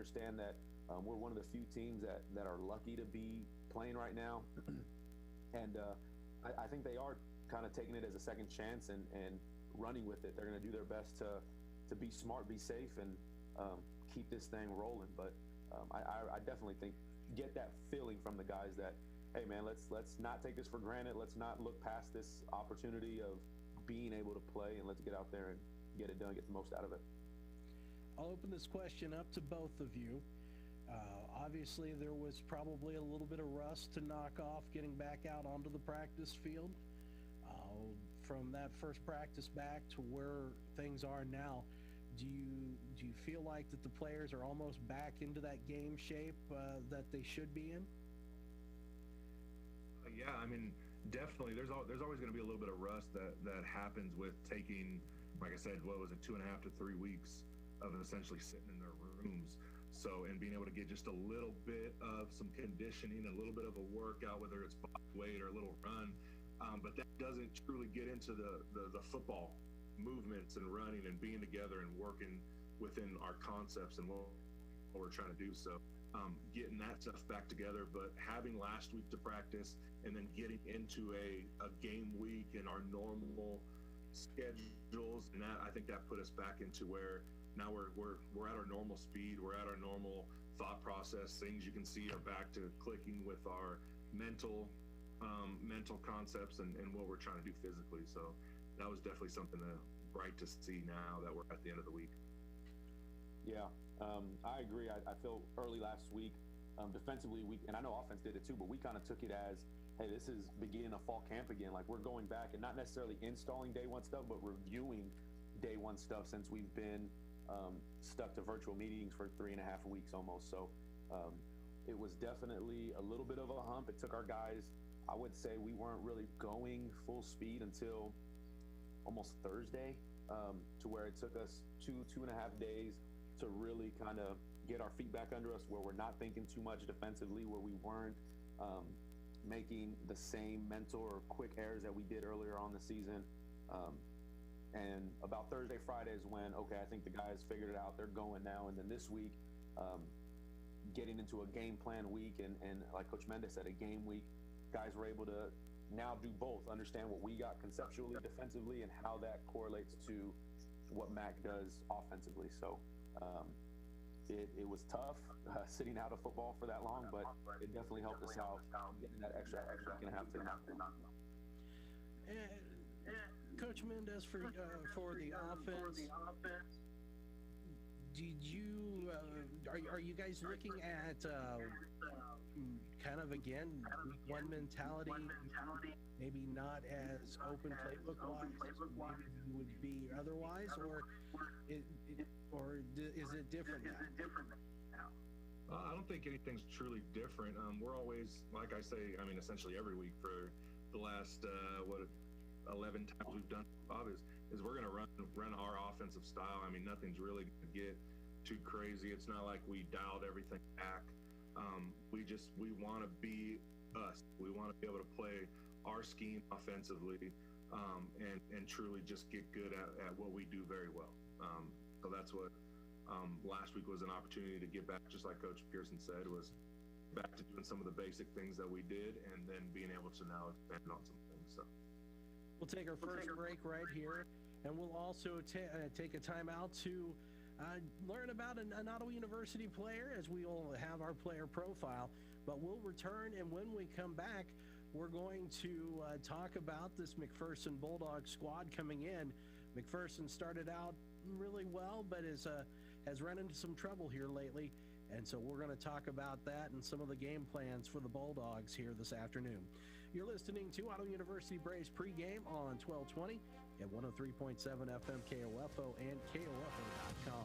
understand that we're one of the few teams that are lucky to be playing right now. And I think they are kind of taking it as a second chance and running with it. They're going to do their best to be smart, be safe, and keep this thing rolling. But I definitely think, get that feeling from the guys that, hey man, let's not take this for granted. Let's not look past this opportunity of being able to play, and let's get out there and get it done, get the most out of it. I'll open this question up to both of you. Obviously, there was probably a little bit of rust to knock off getting back out onto the practice field. From that first practice back to where things are now, do you feel like that the players are almost back into that game shape that they should be in? Yeah, I mean, definitely. There's always going to be a little bit of rust that happens with taking, like I said, what was it, 2.5 to 3 weeks of essentially sitting in their rooms. So, and being able to get just a little bit of some conditioning, a little bit of a workout, whether it's body weight or a little run, but that doesn't truly get into the football movements and running and being together and working within our concepts and what we're trying to do. So getting that stuff back together, but having last week to practice and then getting into a game week and our normal schedules, and that, I think that put us back into where now we're at our normal speed, we're at our normal thought process. Things you can see are back to clicking with our mental concepts and what we're trying to do physically. So that was definitely something bright to see now that we're at the end of the week. Yeah, I agree. I feel early last week, defensively, and I know offense did it too, but we kind of took it as, hey, this is beginning of fall camp again. Like, we're going back and not necessarily installing day one stuff, but reviewing day one stuff since we've been stuck to virtual meetings for 3.5 weeks almost. So it was definitely a little bit of a hump. It took our guys, I would say we weren't really going full speed until almost Thursday, to where it took us 2.5 days to really kind of get our feet back under us, where we're not thinking too much defensively, where we weren't making the same mental or quick errors that we did earlier on the season. And about Thursday, Friday is when, okay, I think the guys figured it out. They're going now. And then this week, getting into a game plan week, and like Coach Mendes said, a game week, guys were able to now do both, understand what we got conceptually, defensively, and how that correlates to what Mac does offensively. So it was tough sitting out of football for that long, but it definitely helped us out getting that extra week and a half to. Coach Mendes, for the offense, did you are you guys looking at kind of again week one mentality, maybe not as open playbook wise, maybe it would be otherwise, or is it different now? I don't think anything's truly different. We're always, like I say, I mean, essentially every week for the last 11 times we've done, Bob, is we're going to run our offensive style. I mean, nothing's really going to get too crazy. It's not like we dialed everything back. We want to be us. We want to be able to play our scheme offensively, and truly just get good at what we do very well. So that's what last week was, an opportunity to get back, just like Coach Pearson said, was back to doing some of the basic things that we did, and then being able to now expand on some things. So we'll take our first break right here, and we'll also take a timeout to learn about an Ottawa University player, as we will have our player profile. But we'll return, and when we come back, we're going to talk about this McPherson Bulldog squad coming in. McPherson started out really well, but has run into some trouble here lately. And so we're going to talk about that and some of the game plans for the Bulldogs here this afternoon. You're listening to Ottawa University Braves pregame on 1220 at 103.7 FM KOFO and KOFO.com.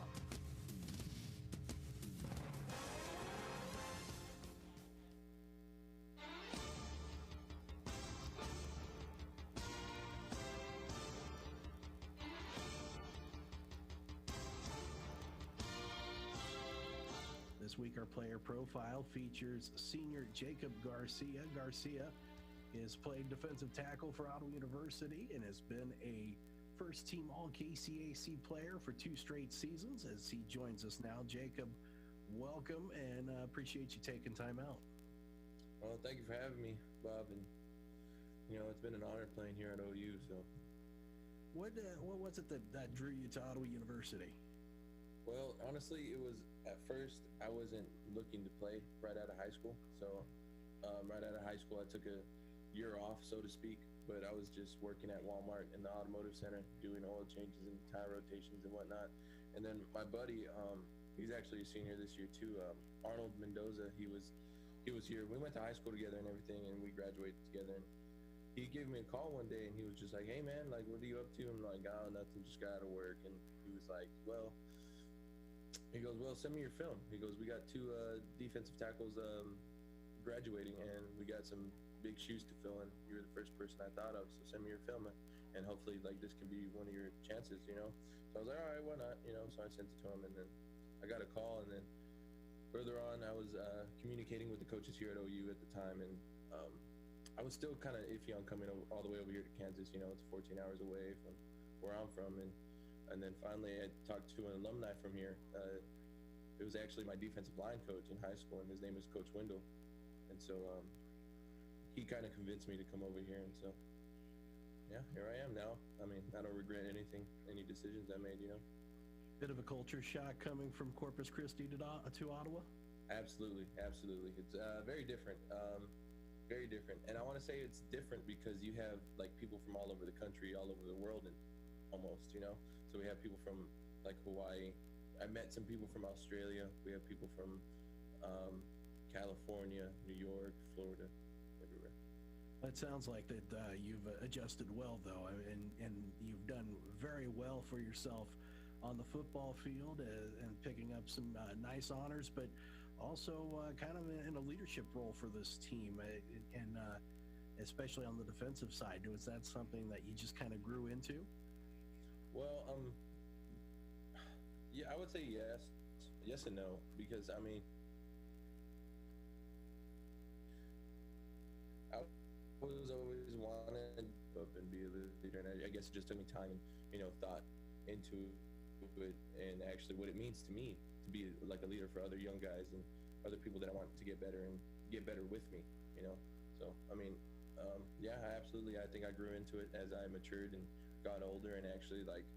This week, our player profile features senior Jacob Garcia. Garcia has played defensive tackle for Ottawa University and has been a first-team All-KCAC player for 2 straight seasons. As he joins us now, Jacob welcome, and appreciate you taking time out. Well, thank you for having me, Bob. And it's been an honor playing here at OU. So, what was it that drew you to Ottawa University? well, honestly, it was at first I wasn't looking to play right out of high school. So, right out of high school, I took a year off, so to speak. But I was just working at Walmart in the automotive center, doing oil changes and tire rotations and whatnot. And then my buddy, he's actually a senior this year too. Arnold Mendoza, he was here. We went to high school together and everything, and we graduated together. And he gave me a call one day, and he was just like, "Hey man, like, what are you up to?" I'm like, "Oh, nothing, just got out of work." And he was like, "Well," he goes, "Well, send me your film." He goes, "We got two defensive tackles graduating, and we got some big shoes to fill, and you're the first person I thought of, so send me your film, and hopefully like this can be one of your chances." So I was like, all right, why not? So I sent it to him, and then I got a call, and then further on I was communicating with the coaches here at OU at the time, and I was still kind of iffy on coming all the way over here to Kansas. It's 14 hours away from where I'm from, and then finally I talked to an alumni from here. It was actually my defensive line coach in high school, and his name is Coach Wendell, and so he kind of convinced me to come over here, and so yeah, here I am now. I mean, I don't regret any decisions I made. Bit of a culture shock coming from Corpus Christi to Ottawa? Absolutely. It's very different, and I want to say it's different because you have like people from all over the country, all over the world, and almost, so we have people from like Hawaii. I met some people from Australia. We have people from California, New York, Florida. That sounds like that you've adjusted well, though, and you've done very well for yourself on the football field and picking up some nice honors, but also kind of in a leadership role for this team, and especially on the defensive side. Was that something that you just kind of grew into? Well, yeah, I would say yes and no, because I mean, I was always wanted up and be a leader, and I guess it just took me time and thought into it, and actually what it means to me to be like a leader for other young guys and other people that I want to get better and get better with me. So I mean, yeah, I think I grew into it as I matured and got older, and actually like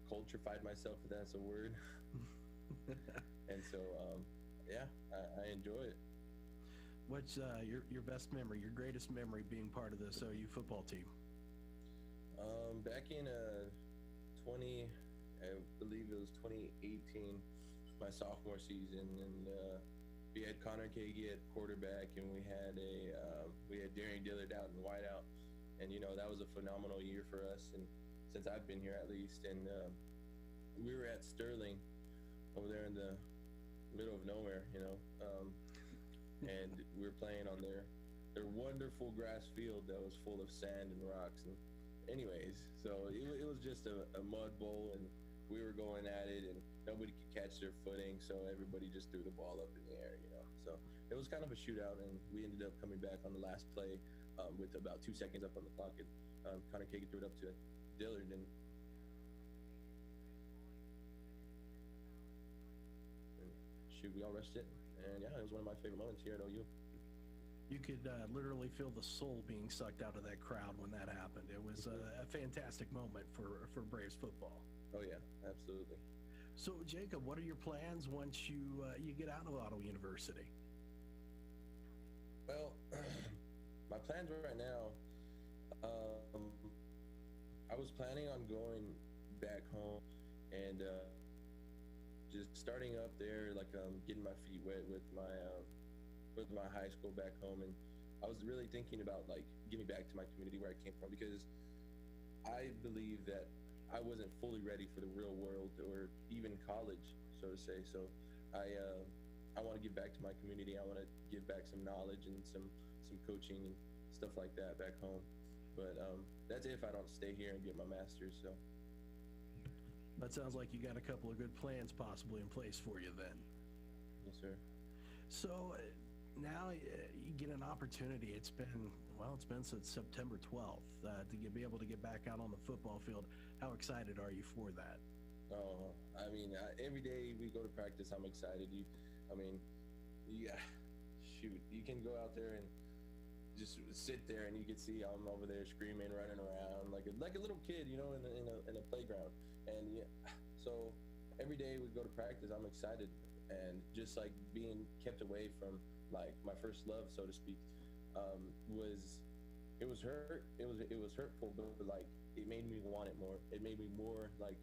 culturefied myself, if that's a word. And so yeah, I enjoy it. What's your best memory, your greatest memory being part of this OU football team? Back in I believe it was 2018, my sophomore season, and we had Connor Kagi at quarterback, and we had Darian Dillard out in wideout, and that was a phenomenal year for us, and since I've been here at least, and we were at Sterling over there in the middle of nowhere, and we were playing on their wonderful grass field that was full of sand and rocks. And anyways, so it was just a mud bowl, and we were going at it, and nobody could catch their footing, so everybody just threw the ball up in the air, So it was kind of a shootout, and we ended up coming back on the last play with about 2 seconds up on the clock, and Connor Kagi threw it up to Dillard, and shoot, we all rushed it. And yeah, it was one of my favorite moments here at OU. You could literally feel the soul being sucked out of that crowd when that happened. It was a fantastic moment for Braves football. Oh yeah, absolutely. So Jacob, what are your plans once you get out of Ottawa University? Well, my plans right now, I was planning on going back home and just starting up there, like getting my feet wet with my high school back home, and I was really thinking about like getting back to my community where I came from, because I believe that I wasn't fully ready for the real world or even college, so to say. So I want to give back to my community. I want to give back some knowledge and some coaching and stuff like that back home. But that's if I don't stay here and get my master's. So. That sounds like you got a couple of good plans possibly in place for you then. Yes, sir. So now you get an opportunity. It's been since September 12th to be able to get back out on the football field. How excited are you for that? Oh, I mean, every day we go to practice, I'm excited. Yeah, shoot, you can go out there and just sit there, and you can see I'm over there screaming, running around like a little kid, you know, in a playground. And yeah, so every day we go to practice, I'm excited, and just like being kept away from like my first love, so to speak, was it was hurtful, but like it made me want it more. It made me more like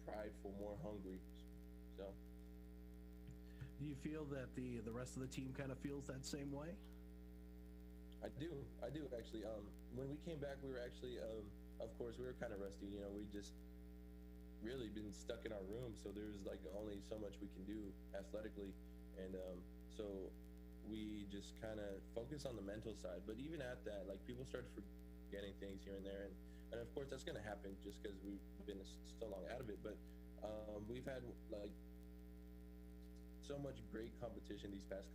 prideful, more hungry. So. Do you feel that the rest of the team kind of feels that same way? I do actually. When we came back, we were actually, of course, we were kind of rusty. You know, we just really been stuck in our room, so there's like only so much we can do athletically, and so we just kind of focus on the mental side. But even at that, like people start forgetting things here and there, and of course that's going to happen just because we've been so long out of it. But we've had like so much great competition this past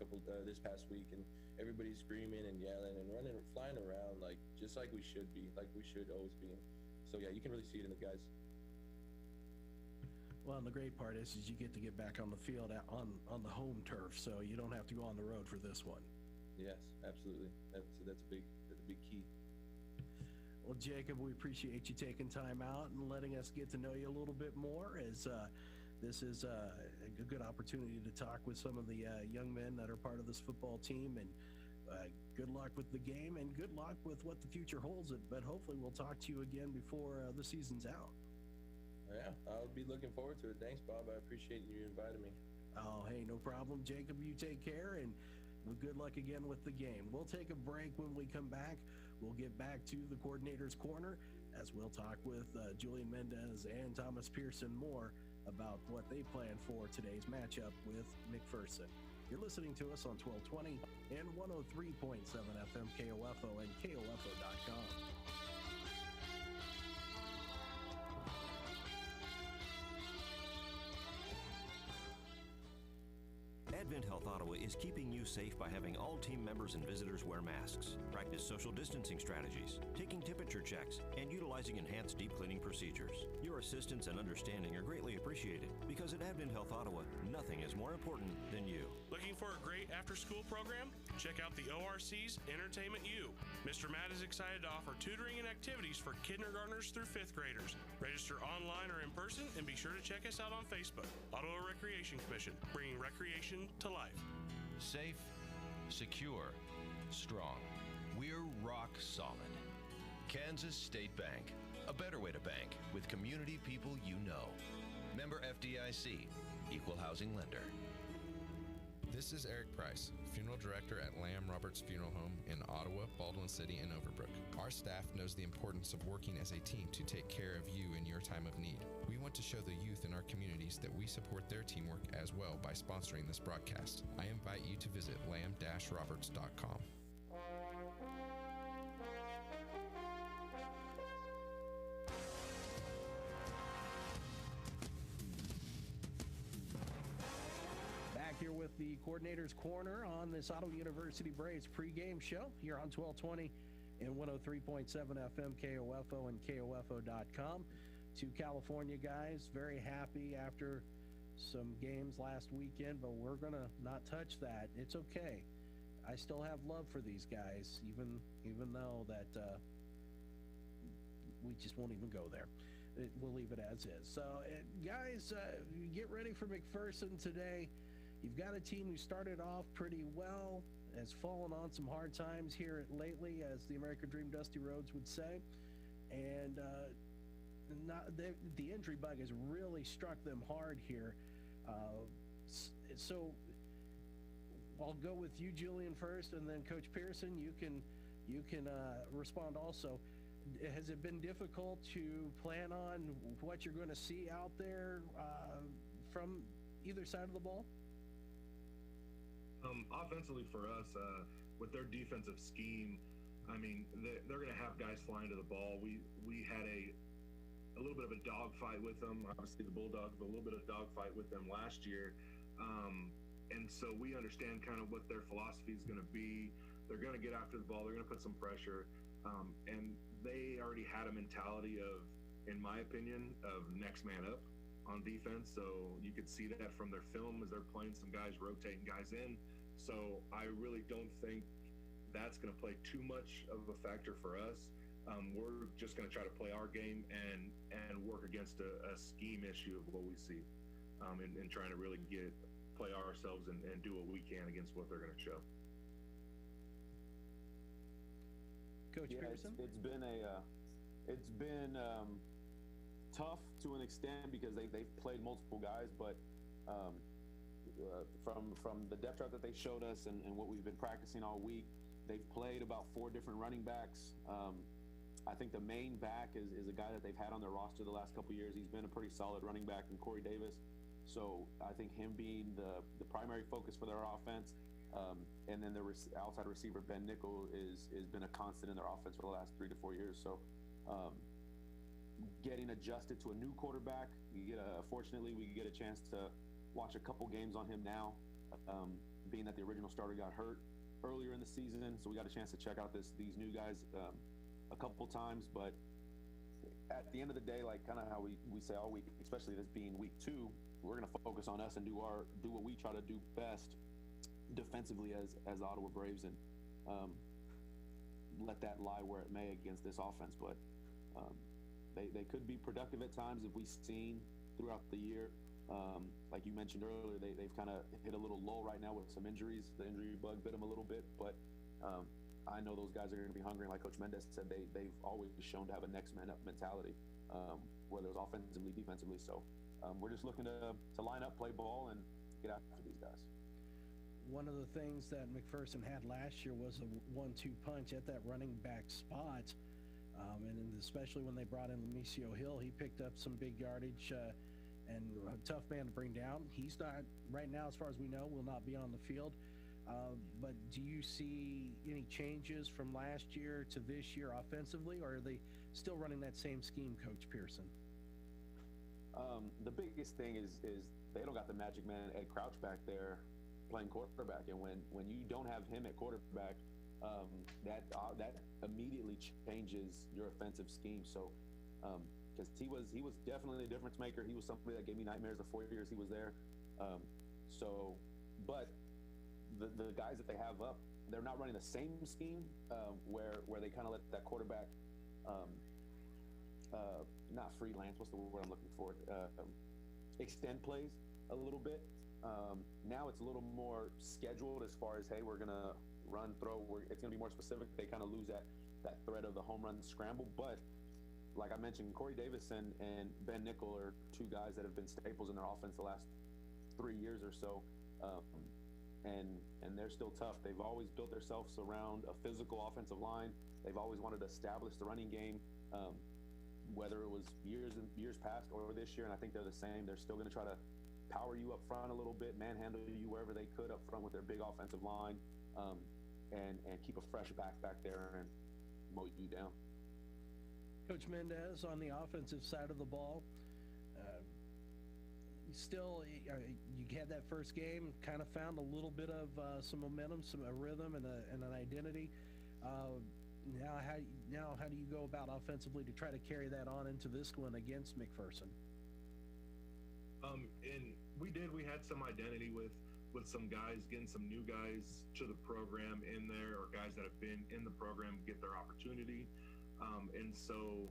week, and everybody's screaming and yelling and running, flying around like just like we should be, like we should always be. So yeah, you can really see it in the guys. Well, and the great part is you get to get back on the field on the home turf, so you don't have to go on the road for this one. Yes, absolutely. That's a big key. Well, Jacob, we appreciate you taking time out and letting us get to know you a little bit more, as this is a good opportunity to talk with some of the young men that are part of this football team, and good luck with the game and good luck with what the future holds. But hopefully we'll talk to you again before the season's out. Yeah, I'll be looking forward to it. Thanks, Bob. I appreciate you inviting me. Oh, hey, no problem. Jacob, you take care, and good luck again with the game. We'll take a break. When we come back, we'll get back to the Coordinator's Corner, as we'll talk with Julian Mendez and Thomas Pearson more about what they plan for today's matchup with McPherson. You're listening to us on 1220 and 103.7 FM KOFO and KOFO.com. Advent Health Ottawa is keeping you safe by having all team members and visitors wear masks, practice social distancing strategies, taking temperature checks, and utilizing enhanced deep cleaning procedures. Your assistance and understanding are greatly appreciated, because at Advent Health Ottawa, nothing is more important than you. Looking for a great after-school program? Check out the ORC's Entertainment U. Mr. Matt is excited to offer tutoring and activities for kindergartners through 5th graders. Register online or in person, and be sure to check us out on Facebook. Ottawa Recreation Commission, bringing recreation to life. Safe, secure, strong. We're rock solid. Kansas State Bank, a better way to bank with community people you know. Member FDIC, equal housing lender. This is Eric Price, Funeral Director at Lamb Roberts Funeral Home in Ottawa, Baldwin City, and Overbrook. Our staff knows the importance of working as a team to take care of you in your time of need. We want to show the youth in our communities that we support their teamwork as well by sponsoring this broadcast. I invite you to visit lamb-roberts.com. Here with the Coordinator's Corner on this Ottawa University Braves pregame show here on 1220 and 103.7 FM KOFO and KOFO.com. Two California guys, very happy after some games last weekend, but we're going to not touch that. It's okay. I still have love for these guys, even though that we just won't even go there. We'll leave it as is. So, guys, get ready for McPherson today. You've got a team who started off pretty well, has fallen on some hard times here lately, as the American Dream Dusty Rhodes would say, and the injury bug has really struck them hard here. So I'll go with you, Julian, first, and then Coach Pearson, you can respond also. Has it been difficult to plan on what you're going to see out there from either side of the ball? Offensively for us, with their defensive scheme, I mean, they're going to have guys flying to the ball. We had a little bit of a dogfight with them. Obviously, the Bulldogs, but a little bit of dogfight with them last year. And so we understand kind of what their philosophy is going to be. They're going to get after the ball. They're going to put some pressure. And they already had a mentality of in my opinion, of next man up on defense. So you could see that from their film as they're playing some guys, rotating guys in. So I really don't think that's going to play too much of a factor for us. We're just going to try to play our game and work against a scheme issue of what we see, and trying to really play ourselves and do what we can against what they're going to show. Coach Pearson? It's been tough to an extent because they've played multiple guys, but from the depth chart that they showed us and what we've been practicing all week, they've played about 4 different running backs. I think the main back is a guy that they've had on their roster the last couple of years. He's been a pretty solid running back in Corey Davis. So I think him being the primary focus for their offense, and then the outside receiver Ben Nickel has been a constant in their offense for the last 3 to 4 years. So getting adjusted to a new quarterback, fortunately we get a chance to watch a couple games on him now, being that the original starter got hurt earlier in the season, so we got a chance to check out these new guys a couple times. But at the end of the day, like kind of how we say all week, especially this being week 2, we're going to focus on us and do what we try to do best defensively as Ottawa Braves, and let that lie where it may against this offense. But they could be productive at times, if we've seen throughout the year. Like you mentioned earlier, they've kind of hit a little lull right now with some injuries. The injury bug bit them a little bit, but I know those guys are going to be hungry. Like Coach Mendez said, they've always shown to have a next man up mentality, whether it was offensively, defensively. So we're just looking to line up, play ball, and get after these guys. One of the things that McPherson had last year was a 1-2 punch at that running back spot. And especially when they brought in Lamicio Hill, he picked up some big yardage and a tough man to bring down. He's not, right now, as far as we know, will not be on the field. But do you see any changes from last year to this year offensively, or are they still running that same scheme, Coach Pearson? The biggest thing is they don't got the magic man Ed Crouch back there playing quarterback, and when you don't have him at quarterback, that immediately changes your offensive scheme. So because he was definitely a difference maker. He was somebody that gave me nightmares the 4 years he was there. But the guys that they have up, they're not running the same scheme, where they kind of let that quarterback not freelance, what's the word I'm looking for, extend plays a little bit. Now it's a little more scheduled as far as, hey, we're gonna run, throw, it's gonna be more specific. They kind of lose that threat of the home run scramble. But like I mentioned, Corey Davis and Ben Nickel are 2 guys that have been staples in their offense the last 3 years or so, and they're still tough. They've always built themselves around a physical offensive line. They've always wanted to establish the running game, whether it was years past or this year, and I think they're the same. They're still going to try to power you up front a little bit, manhandle you wherever they could up front with their big offensive line, and keep a fresh back there and mow you down. Coach Mendez, on the offensive side of the ball, still, you had that first game, kind of found a little bit of some momentum, a rhythm, and an identity. Now how do you go about offensively to try to carry that on into this one against McPherson? And we had some identity with some guys, getting some new guys to the program in there, or guys that have been in the program get their opportunity. And so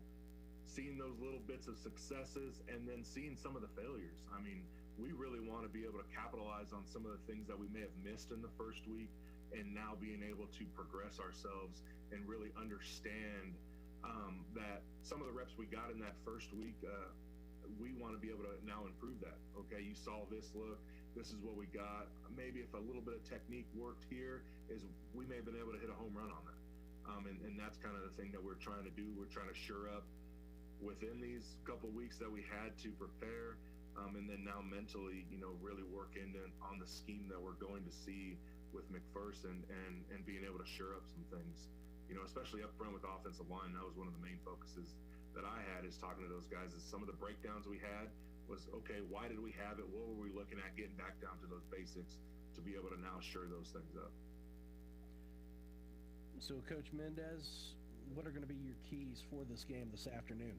seeing those little bits of successes and then seeing some of the failures. I mean, we really want to be able to capitalize on some of the things that we may have missed in the first week, and now being able to progress ourselves and really understand that some of the reps we got in that first week, we want to be able to now improve that. Okay, you saw this look, this is what we got. Maybe if a little bit of technique worked here, is we may have been able to hit a home run on that. And that's kind of the thing that we're trying to do. We're trying to shore up within these couple weeks that we had to prepare, and then now mentally, really work on the scheme that we're going to see with McPherson, and being able to shore up some things, especially up front with the offensive line. That was one of the main focuses that I had, is talking to those guys. Is some of the breakdowns we had was, okay, why did we have it? What were we looking at? Getting back down to those basics to be able to now shore those things up. So, Coach Mendez, what are going to be your keys for this game this afternoon?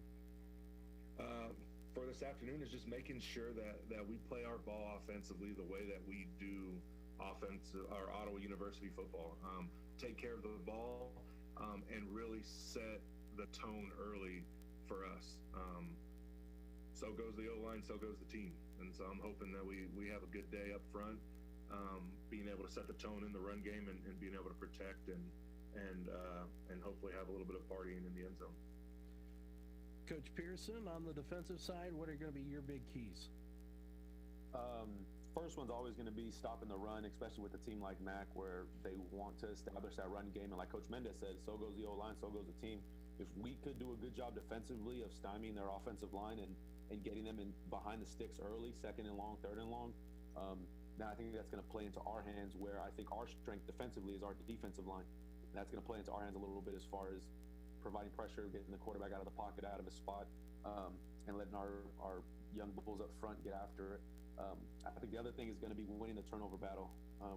for this afternoon is just making sure that we play our ball offensively the way that we do our Ottawa University football. Take care of the ball and really set the tone early for us. So goes the O-line, so goes the team. And so I'm hoping that we have a good day up front, being able to set the tone in the run game and being able to protect and hopefully have a little bit of partying in the end zone. Coach Pearson, on the defensive side, what are going to be your big keys? First one's always going to be stopping the run, especially with a team like MAC where they want to establish that run game. And like Coach Mendez said, so goes the O-line, so goes the team. If we could do a good job defensively of stymieing their offensive line and getting them in behind the sticks early, second and long, third and long, then I think that's going to play into our hands, where I think our strength defensively is our defensive line. And that's going to play into our hands a little bit as far as providing pressure, getting the quarterback out of the pocket, out of his spot, and letting our young bulls up front get after it. I think the other thing is going to be winning the turnover battle.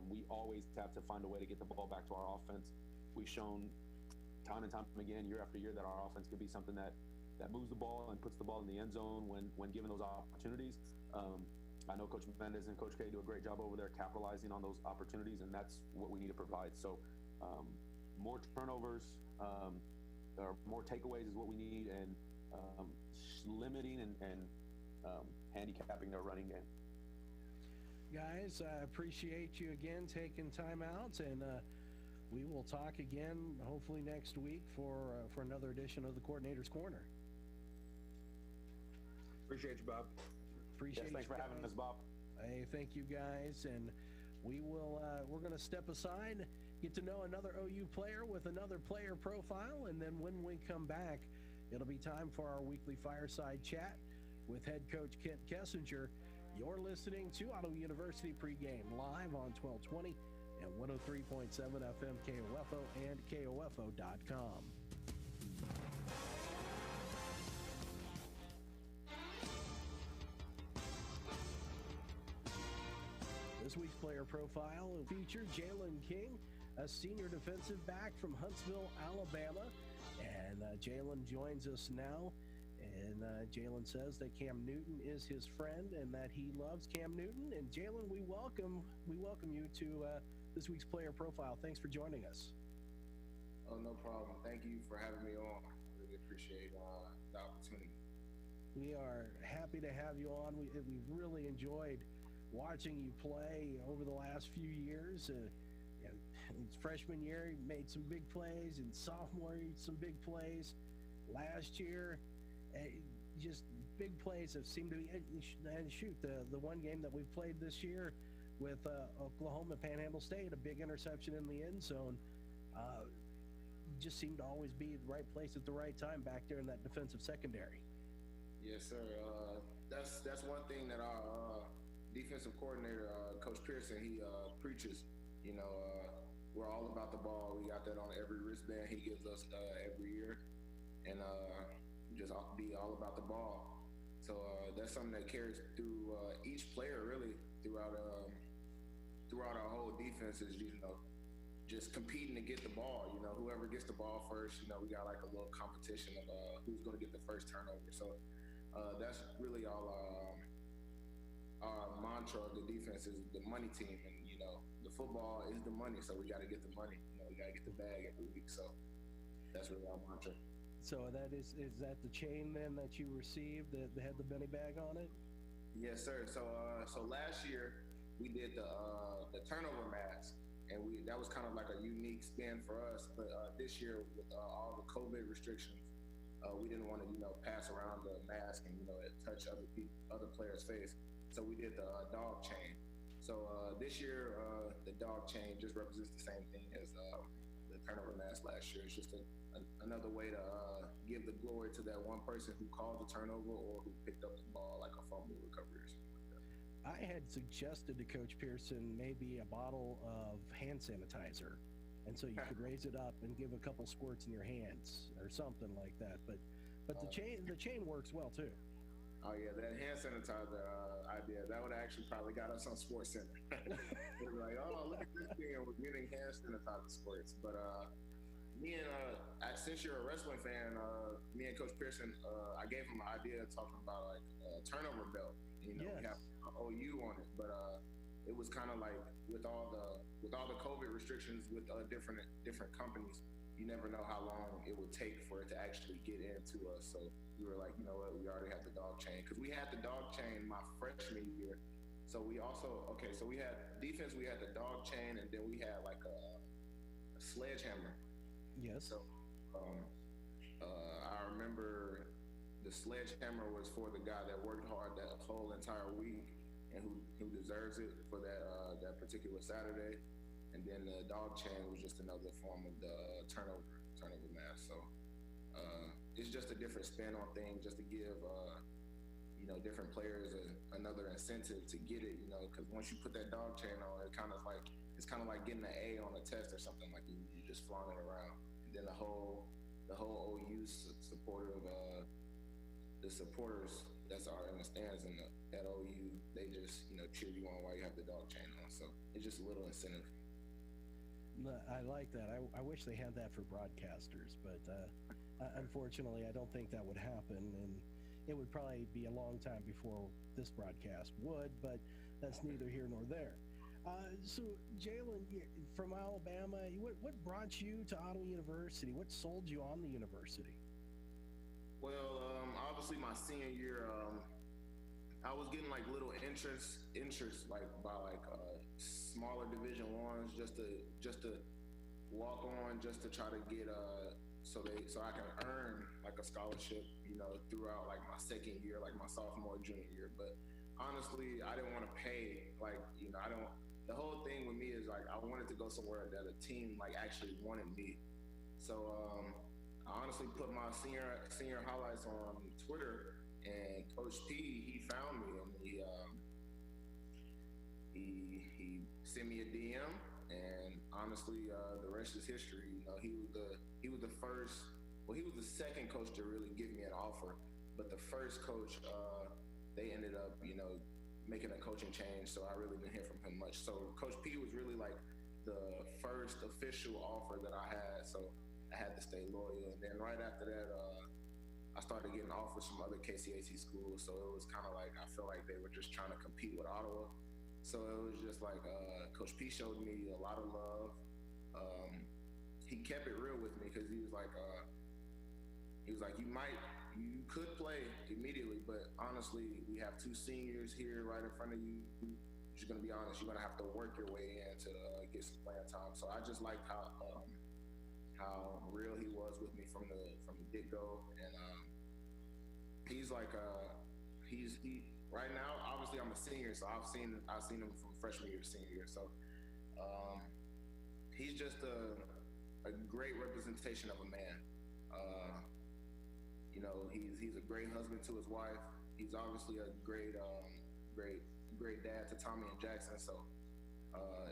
We always have to find a way to get the ball back to our offense. We've shown time and time again, year after year, that our offense could be something that moves the ball and puts the ball in the end zone when given those opportunities. I know Coach Mendez and Coach K do a great job over there capitalizing on those opportunities, and that's what we need to provide. So more turnovers, or more takeaways is what we need, and limiting and handicapping their running game. Guys, I appreciate you again taking time out, and we will talk again hopefully next week for another edition of the Coordinator's Corner. Appreciate you, Bob. Appreciate thanks for having us, Bob. Hey, thank you guys, and we're going to step aside, get to know another OU player with another player profile, and then when we come back, it'll be time for our weekly fireside chat with head coach Kent Kessinger. You're listening to Ottawa University Pregame live on 1220 and 103.7 FM KOFO and KOFO.com. This week's player profile will feature Jalen King, a senior defensive back from Huntsville, Alabama. And Jalen joins us now. And Jalen says that Cam Newton is his friend and that he loves Cam Newton. And Jalen, we welcome you to this week's player profile. Thanks for joining us. Oh, no problem. Thank you for having me on. I really appreciate the opportunity. We are happy to have you on. We've really enjoyed watching you play over the last few years. Freshman year, you made some big plays, and sophomore, some big plays. Last year, just big plays have seemed to be. And shoot, the one game that we've played this year with Oklahoma Panhandle State, a big interception in the end zone, just seemed to always be the right place at the right time back there in that defensive secondary. Yes, sir. That's one thing that our defensive coordinator, Coach Pearson, he preaches. You know, we're all about the ball. We got that on every wristband he gives us every year, and just be all about the ball. So that's something that carries through each player, really, throughout our whole defense. Is, you know, just competing to get the ball. You know, whoever gets the ball first, you know, we got like a little competition of who's going to get the first turnover. So that's really all our mantra of the defense is the money team, and you know, the football is the money, so we got to get the money. You know, we got to get the bag every week. So that's really our mantra. So is that the chain then that you received that had the Benny bag on it? Yes, sir. So last year we did the turnover mask, and that was kind of like a unique spin for us. But this year with all the COVID restrictions, we didn't want to, you know, pass around the mask and, you know, touch other players' face. So we did the dog chain. So this year the dog chain just represents the same thing as the turnover mask last year. It's just another way to give the glory to that one person who called the turnover or who picked up the ball, like a fumble recovery or something like that. I had suggested to Coach Pearson maybe a bottle of hand sanitizer, and so you could raise it up and give a couple squirts in your hands or something like that. But the chain works well too. Oh yeah, that hand sanitizer idea, that would actually probably got us on Sports Center. They were like, oh, look at this thing, and we're getting hand sanitizer squirts. But me and since you're a wrestling fan, me and Coach Pearson, I gave him an idea talking about like turnover belt. You know, we have OU on it, but it was kind of like with all the COVID restrictions with different companies, you never know how long it would take for it to actually get into us. So we were like, you know what, we already have the dog chain, because we had the dog chain my freshman year. So we also so we had defense, we had the dog chain, and then we had like a sledgehammer. Yes. So I remember the sledgehammer was for the guy that worked hard that whole entire week and who deserves it for that particular Saturday. And then the dog chain was just another form of the turnover mask. So it's just a different spin on things, just to give different players another incentive to get it. You know, because once you put that dog chain on, it's kind of like getting an A on a test or something. Like you just flung it around. And then the whole OU supporter of the supporters that's are in the stands at OU, they just cheer you on while you have the dog chain on. So it's just a little incentive. I like that. I wish they had that for broadcasters, but unfortunately, I don't think that would happen, and it would probably be a long time before this broadcast would, but that's neither here nor there. So, Jalen, from Alabama, what brought you to Ottawa University? What sold you on the university? Well, obviously my senior year, I was getting like little interest like by like smaller Division I's just to walk on, just to try to get so I can earn like a scholarship, throughout like my second year, like my sophomore, junior year. But honestly, I didn't want to pay the whole thing with me is like I wanted to go somewhere that a team like actually wanted me. So I honestly put my senior highlights on Twitter, and Coach P, he found me, and he sent me a DM, and honestly, the rest is history. He was the first. Well, he was the second coach to really give me an offer, but the first coach, they ended up, making a coaching change. So I really didn't hear from him much. So Coach P was really like the first official offer that I had. So I had to stay loyal. And then right after that, I started getting offers from other KCAC schools. So it was kind of like, I feel like they were just trying to compete with Ottawa. So it was just like, Coach P showed me a lot of love. He kept it real with me, because he was like, you could play immediately, but honestly, we have two seniors here right in front of you. You're going to be honest, you're going to have to work your way in to get some playing time. So I just liked how real he was with me from the get-go. And he's like, right now, obviously I'm a senior, so I've seen him from freshman year to senior year. So he's just a great representation of a man. He's a great husband to his wife. He's obviously a great dad to Tommy and Jackson. So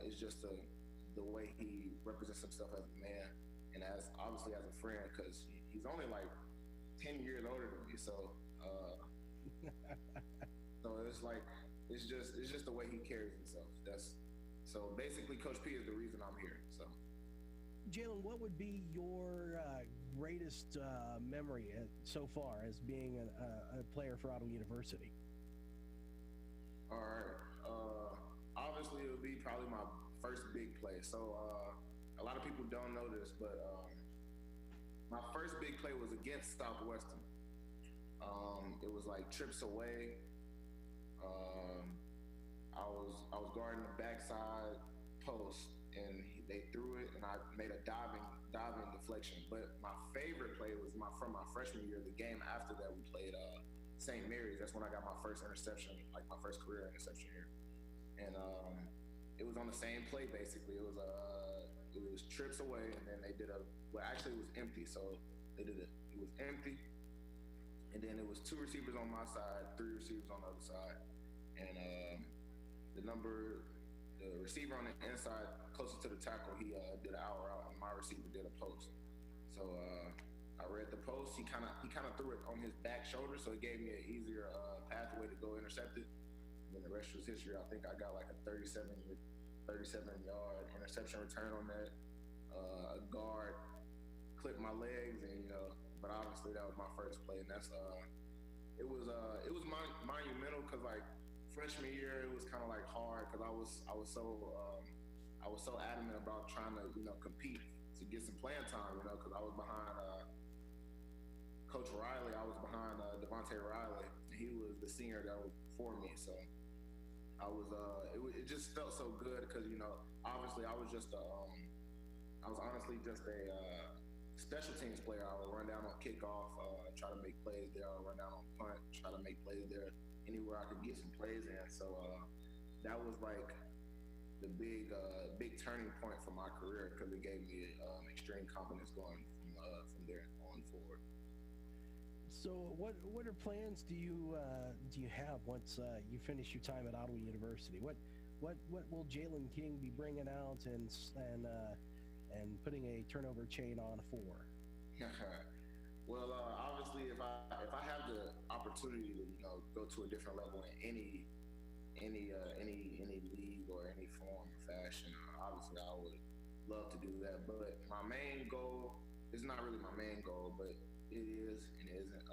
it's just the way he represents himself as a man, and obviously as a friend, because he's only like 10 years older than me. So so it's just the way he carries himself. So basically, Coach P is the reason I'm here. So. Jalen, what would be your greatest memory so far as being a player for Ottawa University? All right. Obviously, it would be probably my first big play. So a lot of people don't know this, but my first big play was against Southwestern. It was like trips away. I was guarding the backside post, and they threw it, and I made a diving deflection. But my favorite play was from my freshman year. The game after that, we played St. Mary's. That's when I got my first interception, like my first career interception here. And it was on the same play, basically. It was trips away, and then they did actually it was empty. So it was empty, and then it was 2 receivers on my side, 3 receivers on the other side, and the receiver on the inside closest to the tackle, he did an out route, and my receiver did a post. So I read the post. He kind of threw it on his back shoulder, so it gave me an easier pathway to go intercept it. And then the rest was history. I think I got like a 37-yard interception return on that. A guard clipped my legs, and but obviously that was my first play, and that's it was monumental because like freshman year it was kind of like hard because I was so adamant about trying to compete to get some playing time, because I was behind Coach Riley. I was behind Devontae Riley. He was the senior that was before me, so I was it just felt so good because obviously I was honestly just a special teams player. I would run down on kickoff, try to make plays there. I would run down on punt, try to make plays there. Anywhere I could get some plays in. So that was like the big turning point for my career because it gave me extreme confidence going from there on forward. So what are plans do you have once you finish your time at Ottawa University? What will Jalen King be bringing out and putting a turnover chain on for? Well, obviously, if I have the opportunity to go to a different level in any league or any form or fashion, obviously I would love to do that. But my main goal is not really my main goal, but it is and isn't.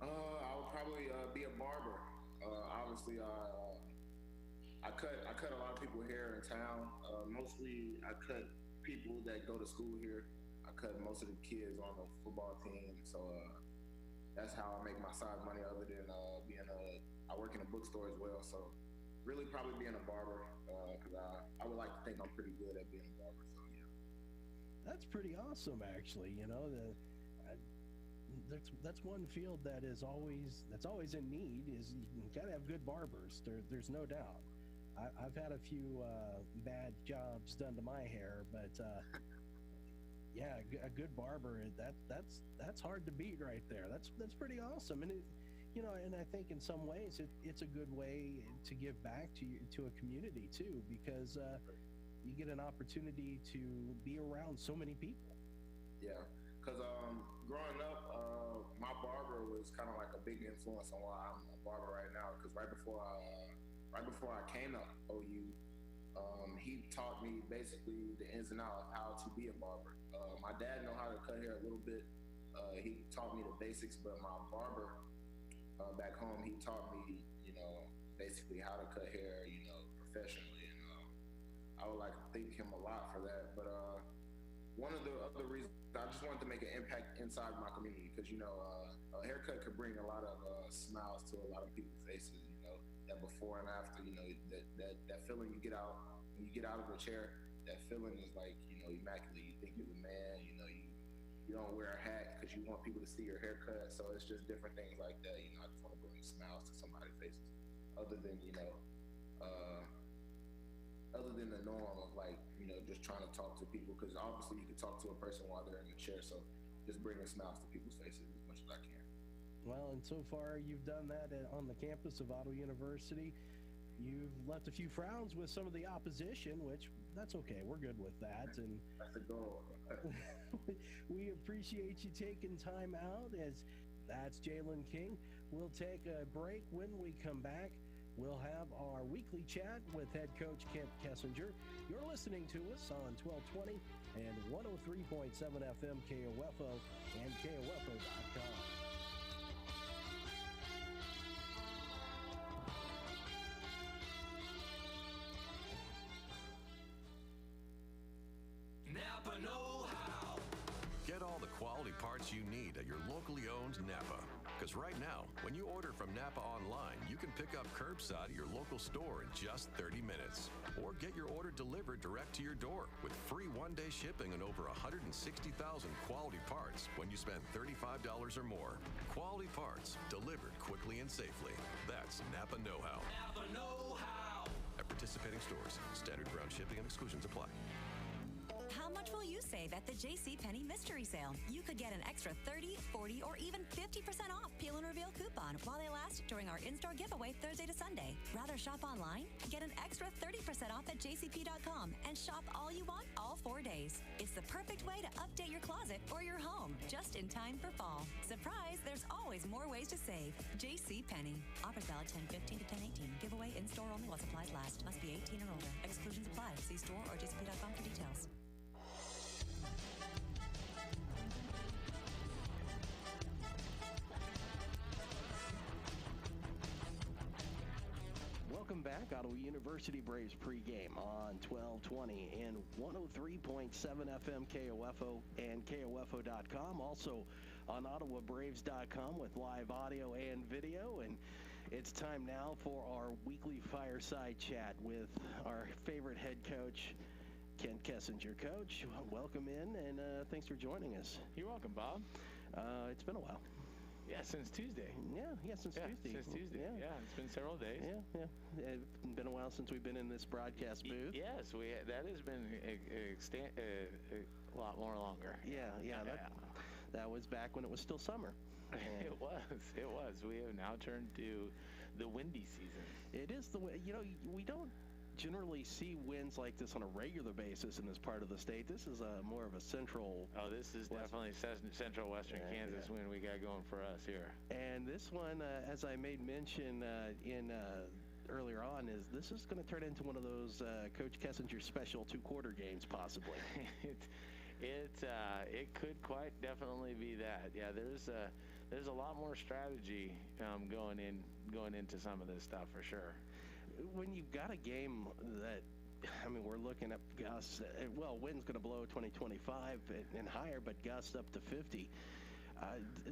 I would probably be a barber. Obviously, I cut a lot of people hair in town. Mostly, I cut people that go to school here. I cut most of the kids on the football team. So that's how I make my side money. Other than I work in a bookstore as well. So really, probably being a barber because I would like to think I'm pretty good at being a barber. So yeah. That's pretty awesome, actually. That's one field that's always in need. Is you gotta have good barbers. There's no doubt. I've had a few bad jobs done to my hair, but yeah, a good barber that's hard to beat right there. That's pretty awesome, and and I think in some ways it's a good way to give back to a community too, because you get an opportunity to be around so many people. Yeah, because growing up, my barber was kind of like a big influence on why I'm a barber right now. Because right before I came to OU, he taught me basically the ins and outs of how to be a barber. My dad know how to cut hair a little bit. He taught me the basics, but my barber back home, he taught me, basically how to cut hair, professionally. And I would like to thank him a lot for that. But one of the other reasons, I just wanted to make an impact inside my community because, a haircut could bring a lot of smiles to a lot of people's faces, that before and after, that feeling you get out, when you get out of the chair, that feeling is like, immaculate. You think you're the man, you don't wear a hat because you want people to see your haircut. So it's just different things like that. I just want to bring smiles to somebody's faces other than, other than the norm of like, just trying to talk to people, because obviously you can talk to a person while they're in the chair. So just bringing smiles to people's faces as much as I can. Well, and so far you've done that on the campus of Ottawa University. You've left a few frowns with some of the opposition, which that's okay. We're good with that. And that's the goal. We appreciate you taking time out. That's Jalen King. We'll take a break. When we come back, we'll have our weekly chat with head coach Kent Kessinger. You're listening to us on 1220 and 103.7 FM KOFO and KOFO.com. Napa know-how. Get all the quality parts you need at your locally owned Napa. Because right now, when you order from Napa online, you can pick up curbside at your local store in just 30 minutes. Or get your order delivered direct to your door with free one-day shipping on over 160,000 quality parts when you spend $35 or more. Quality parts delivered quickly and safely. That's Napa know-how. Napa know-how. At participating stores, standard ground shipping and exclusions apply. How much will you save at the Jcpenney Mystery Sale? You could get an extra 30, 40, or even 50% off peel and reveal coupon while they last during our in-store giveaway Thursday to Sunday. Rather shop online? Get an extra 30% off at jcp.com and shop all you want all 4 days. It's the perfect way to update your closet or your home just in time for fall. Surprise, there's always more ways to save. Jcpenney. Offers valid 10/15 to 10/18. Giveaway in-store only while supplies last. Must be 18 or older. Exclusions apply. See store or jcp.com for details. Ottawa University Braves pregame on 1220 and 103.7 FM KOFO and KOFO.com. Also on OttawaBraves.com with live audio and video. And it's time now for our weekly fireside chat with our favorite head coach, Kent Kessinger. Coach, welcome in, and thanks for joining us. You're welcome, Bob. It's been a while. Yeah, since Tuesday. Since Tuesday. Since Tuesday. Yeah, it's been several days. Yeah. It's been a while since we've been in this broadcast booth. Yes, that has been a lot more longer. Yeah. That was back when it was still summer. It was. We have now turned to the windy season. It is we don't generally see winds like this on a regular basis in this part of the state. This is more of a central. Oh, this is definitely central western Kansas wind we got going for us here. And this one, as I made mention earlier on, this is going to turn into one of those Coach Kessinger special 2-quarter games, possibly. It could quite definitely be that. Yeah, there's a lot more strategy going into some of this stuff for sure. When you've got a game that, we're looking at gusts, wind's going to blow 20-25 and higher, but gusts up to 50.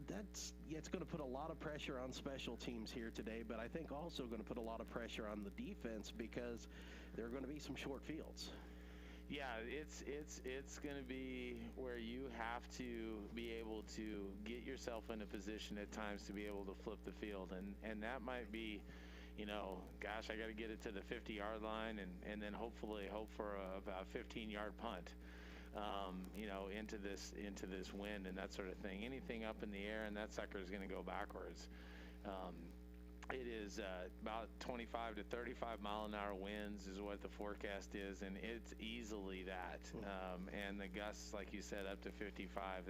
It's going to put a lot of pressure on special teams here today, but I think also going to put a lot of pressure on the defense because there are going to be some short fields. Yeah, it's going to be where you have to be able to get yourself in a position at times to be able to flip the field, and that might be, I got to get it to the 50-yard line and then hopefully hope for about 15-yard punt, into this wind and that sort of thing. Anything up in the air and that sucker is going to go backwards. It is about 25 to 35 mile-an-hour winds is what the forecast is, and it's easily that. And the gusts, like you said, up to 55.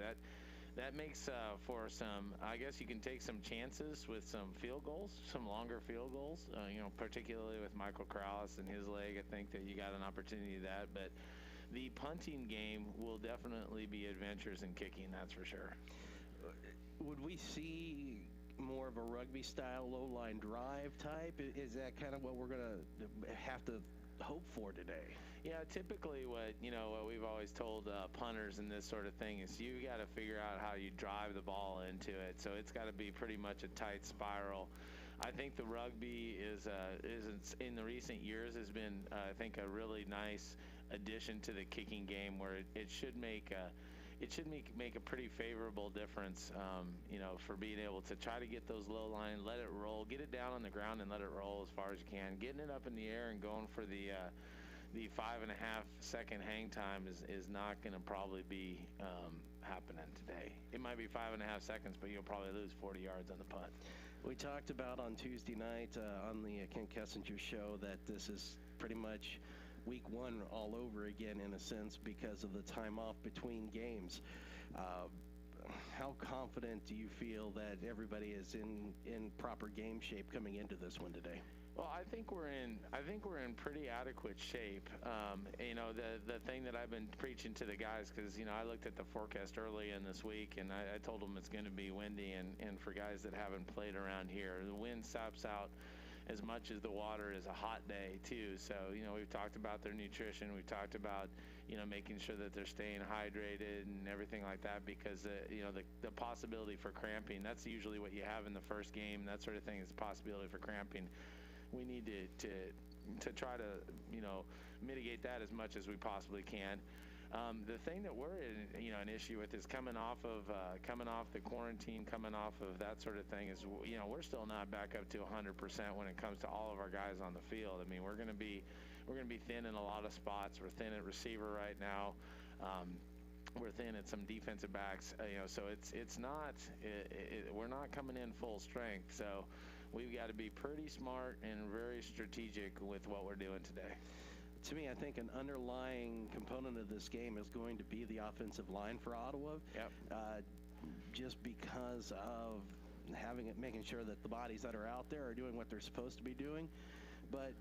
That makes for some, I guess you can take some chances with some field goals, some longer field goals, particularly with Michael Corrales and his leg. I think that you got an opportunity to that. But the punting game will definitely be adventures in kicking, that's for sure. Would we see more of a rugby-style low-line drive type? Is that kind of what we're going to have to hope for today? Yeah, typically what we've always told punters and this sort of thing is you got to figure out how you drive the ball into it. So it's got to be pretty much a tight spiral. I think the rugby is in the recent years has been I think a really nice addition to the kicking game where it should make a pretty favorable difference, for being able to try to get those low line, let it roll, get it down on the ground and let it roll as far as you can. Getting it up in the air and going for the 5.5 second hang time is not going to probably be happening today. It might be 5.5 seconds, but you'll probably lose 40 yards on the punt. We talked about on Tuesday night on the Kent Kessinger show that this is pretty much week one all over again in a sense because of the time off between games. How confident do you feel that everybody is in proper game shape coming into this one today? Well, I think we're in pretty adequate shape. The thing that I've been preaching to the guys, because I looked at the forecast early in this week and I told them it's going to be windy, and for guys that haven't played around here, the wind saps out as much as the water is a hot day too. So we've talked about their nutrition, we've talked about making sure that they're staying hydrated and everything like that, because the possibility for cramping, that's usually what you have in the first game, that sort of thing, is the possibility for cramping. We need to try to mitigate that as much as we possibly can. The thing that we're in an issue with is coming off the quarantine, coming off of that sort of thing, is we're still not back up to 100% when it comes to all of our guys on the field. I mean, we're going to be thin in a lot of spots. We're thin at receiver right now. We're thin at some defensive backs. So we're not coming in full strength. So we've got to be pretty smart and very strategic with what we're doing today. To me, I think an underlying component of this game is going to be the offensive line for Ottawa. Yep. Just because of making sure that the bodies that are out there are doing what they're supposed to be doing. But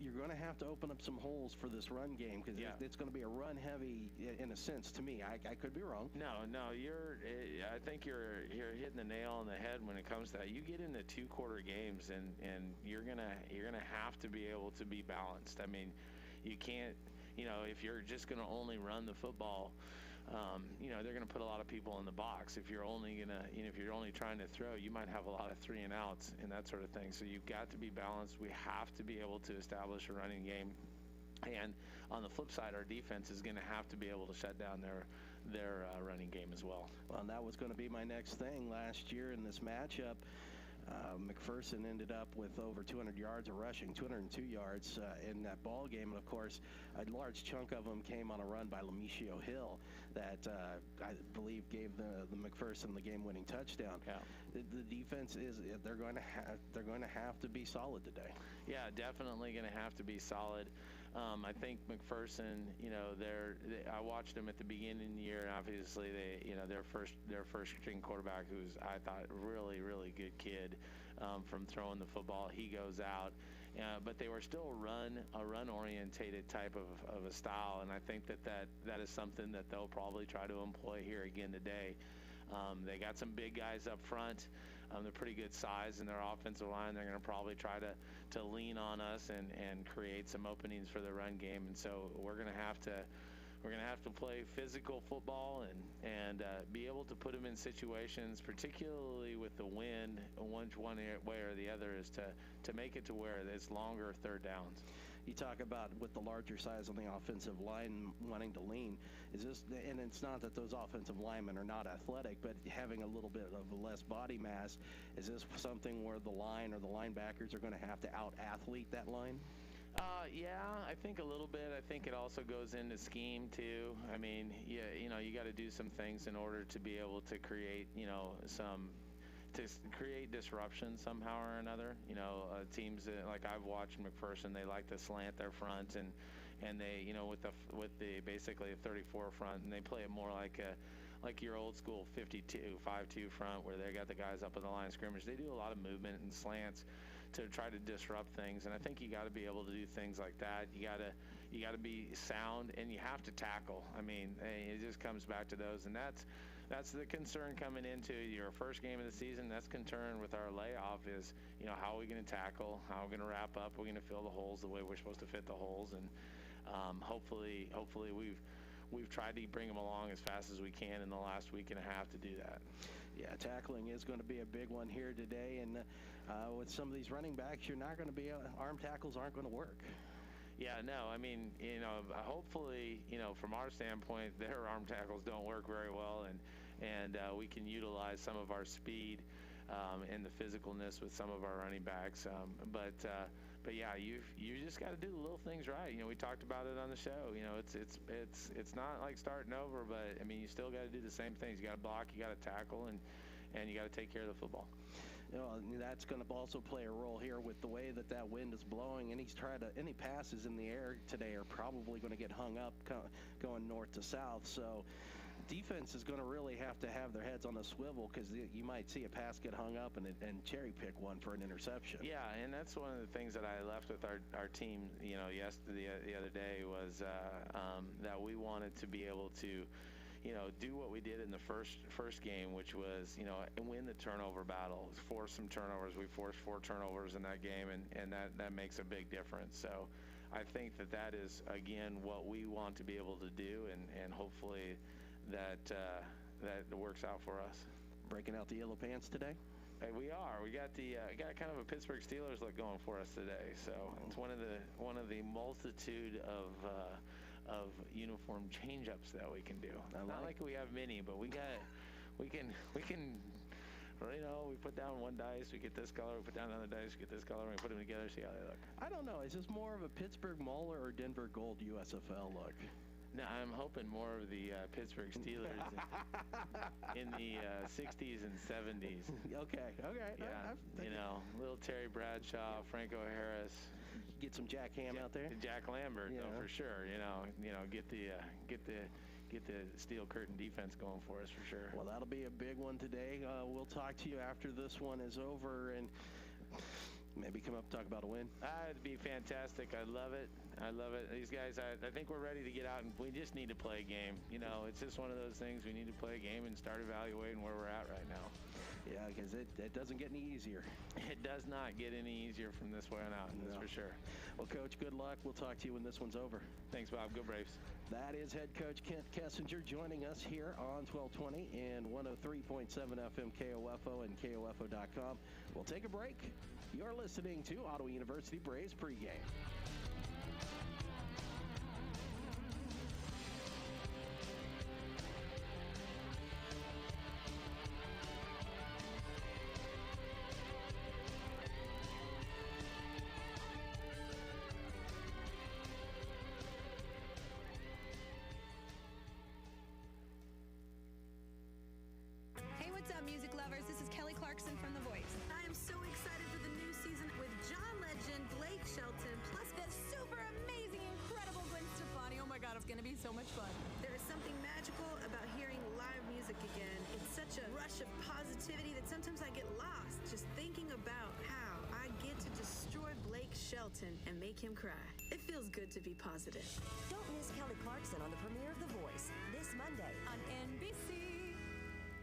you're going to have to open up some holes for this run game because it's going to be a run heavy in a sense to me. I could be wrong. No, I think you're hitting the nail on the head when it comes to that. You get into 2-quarter games and you're gonna have to be able to be balanced. I mean, you can't, if you're just gonna only run the football, they're going to put a lot of people in the box. If you're only if you're only trying to throw, you might have a lot of 3 and outs and that sort of thing. So you've got to be balanced. We have to be able to establish a running game. And on the flip side, our defense is going to have to be able to shut down their running game as well. Well, and that was going to be my next thing. Last year in this matchup, McPherson ended up with over 200 yards of rushing, 202 yards in that ball game. And, of course, a large chunk of them came on a run by Lemishio Hill that I believe gave the McPherson the game-winning touchdown. Yeah. The defense they're going to have to be solid today. Yeah, definitely going to have to be solid. I think McPherson, I watched them at the beginning of the year, and obviously their first string quarterback, who's I thought really, really good kid from throwing the football. He goes out, but they were still a run-orientated type of a style, and I think that is something that they'll probably try to employ here again today. They got some big guys up front. They're pretty good size in their offensive line. They're going to probably try to lean on us and create some openings for the run game. And so we're going to have to play physical football and be able to put them in situations, particularly with the wind, one way or the other, is to make it to where it's longer third downs. You talk about with the larger size on the offensive line wanting to lean. Is this, and it's not that those offensive linemen are not athletic, but having a little bit of less body mass, is this something where the line or the linebackers are going to have to out-athlete that line? Yeah, I think a little bit. I think it also goes into scheme too. I mean, you got to do some things in order to be able to create, to create disruption somehow or another. Teams that, like I've watched McPherson, they like to slant their front and they, with the basically a 34 front, and they play it more like your old school 52, 5-2 front where they got the guys up on the line of scrimmage. They do a lot of movement and slants to try to disrupt things, and I think you got to be able to do things like that. You got to be sound, and you have to tackle. I mean, it just comes back to those, and that's the concern coming into your first game of the season. That's concern with our layoff is, how are we going to tackle? How are we going to wrap up? We're going to fill the holes the way we're supposed to fit the holes, and hopefully we've tried to bring them along as fast as we can in the last week and a half to do that. Yeah, tackling is going to be a big one here today, and with some of these running backs, you're not going to be arm tackles aren't going to work. Yeah, no, I mean, hopefully, from our standpoint, their arm tackles don't work very well, and we can utilize some of our speed and the physicalness with some of our running backs. But yeah, you just got to do the little things right. We talked about it on the show. It's not like starting over, but I mean, you still got to do the same things. You got to block, you got to tackle, and you got to take care of the football. That's going to also play a role here with the way that wind is blowing. Any passes in the air today are probably going to get hung up going north to south. So defense is going to really have to have their heads on the swivel because you might see a pass get hung up and cherry pick one for an interception. Yeah, and that's one of the things that I left with our team, yesterday, the other day was that we wanted to be able to do what we did in the first game, which was, win the turnover battle, force some turnovers. We forced 4 turnovers in that game, and that makes a big difference. So I think that is, again, what we want to be able to do, and hopefully that works out for us. Breaking out the yellow pants today? Hey, we are. We got got kind of a Pittsburgh Steelers look going for us today. So it's one of the multitude of uniform change-ups that we can do. Not like we have many, but we can, we put down one dice, we get this color, we put down another dice, we get this color, and we put them together, see how they look. I don't know. Is this more of a Pittsburgh Mauler or Denver Gold USFL look? No, I'm hoping more of the Pittsburgh Steelers in the 60s and 70s. Okay. Yeah, little Terry Bradshaw, Franco Harris. Get some Jack Ham out there. Jack Lambert, though, for sure. Get the steel curtain defense going for us for sure. Well, that'll be a big one today. We'll talk to you after this one is over, and Maybe come up and talk about a win. It'd be fantastic. I love it. I love it. These guys, I think we're ready to get out, and we just need to play a game. You know, it's just one of those things. We need to play a game and start evaluating where we're at right now. Yeah, because it doesn't get any easier. It does not get any easier from this point on out, that's for sure. Well, Coach, good luck. We'll talk to you when this one's over. Thanks, Bob. Go Braves. That is head coach Kent Kessinger joining us here on 1220 and 103.7 FM KOFO and KOFO.com. We'll take a break. You're listening to Ottawa University Braves pregame. Music lovers, this is Kelly Clarkson from The Voice. I am so excited for the new season with John Legend, Blake Shelton, plus the super amazing, incredible Gwen Stefani. Oh my God, it's going to be so much fun. There is something magical about hearing live music again. It's such a rush of positivity that sometimes I get lost just thinking about how I get to destroy Blake Shelton and make him cry. It feels good to be positive. Don't miss Kelly Clarkson on the premiere of The Voice this Monday on NBC.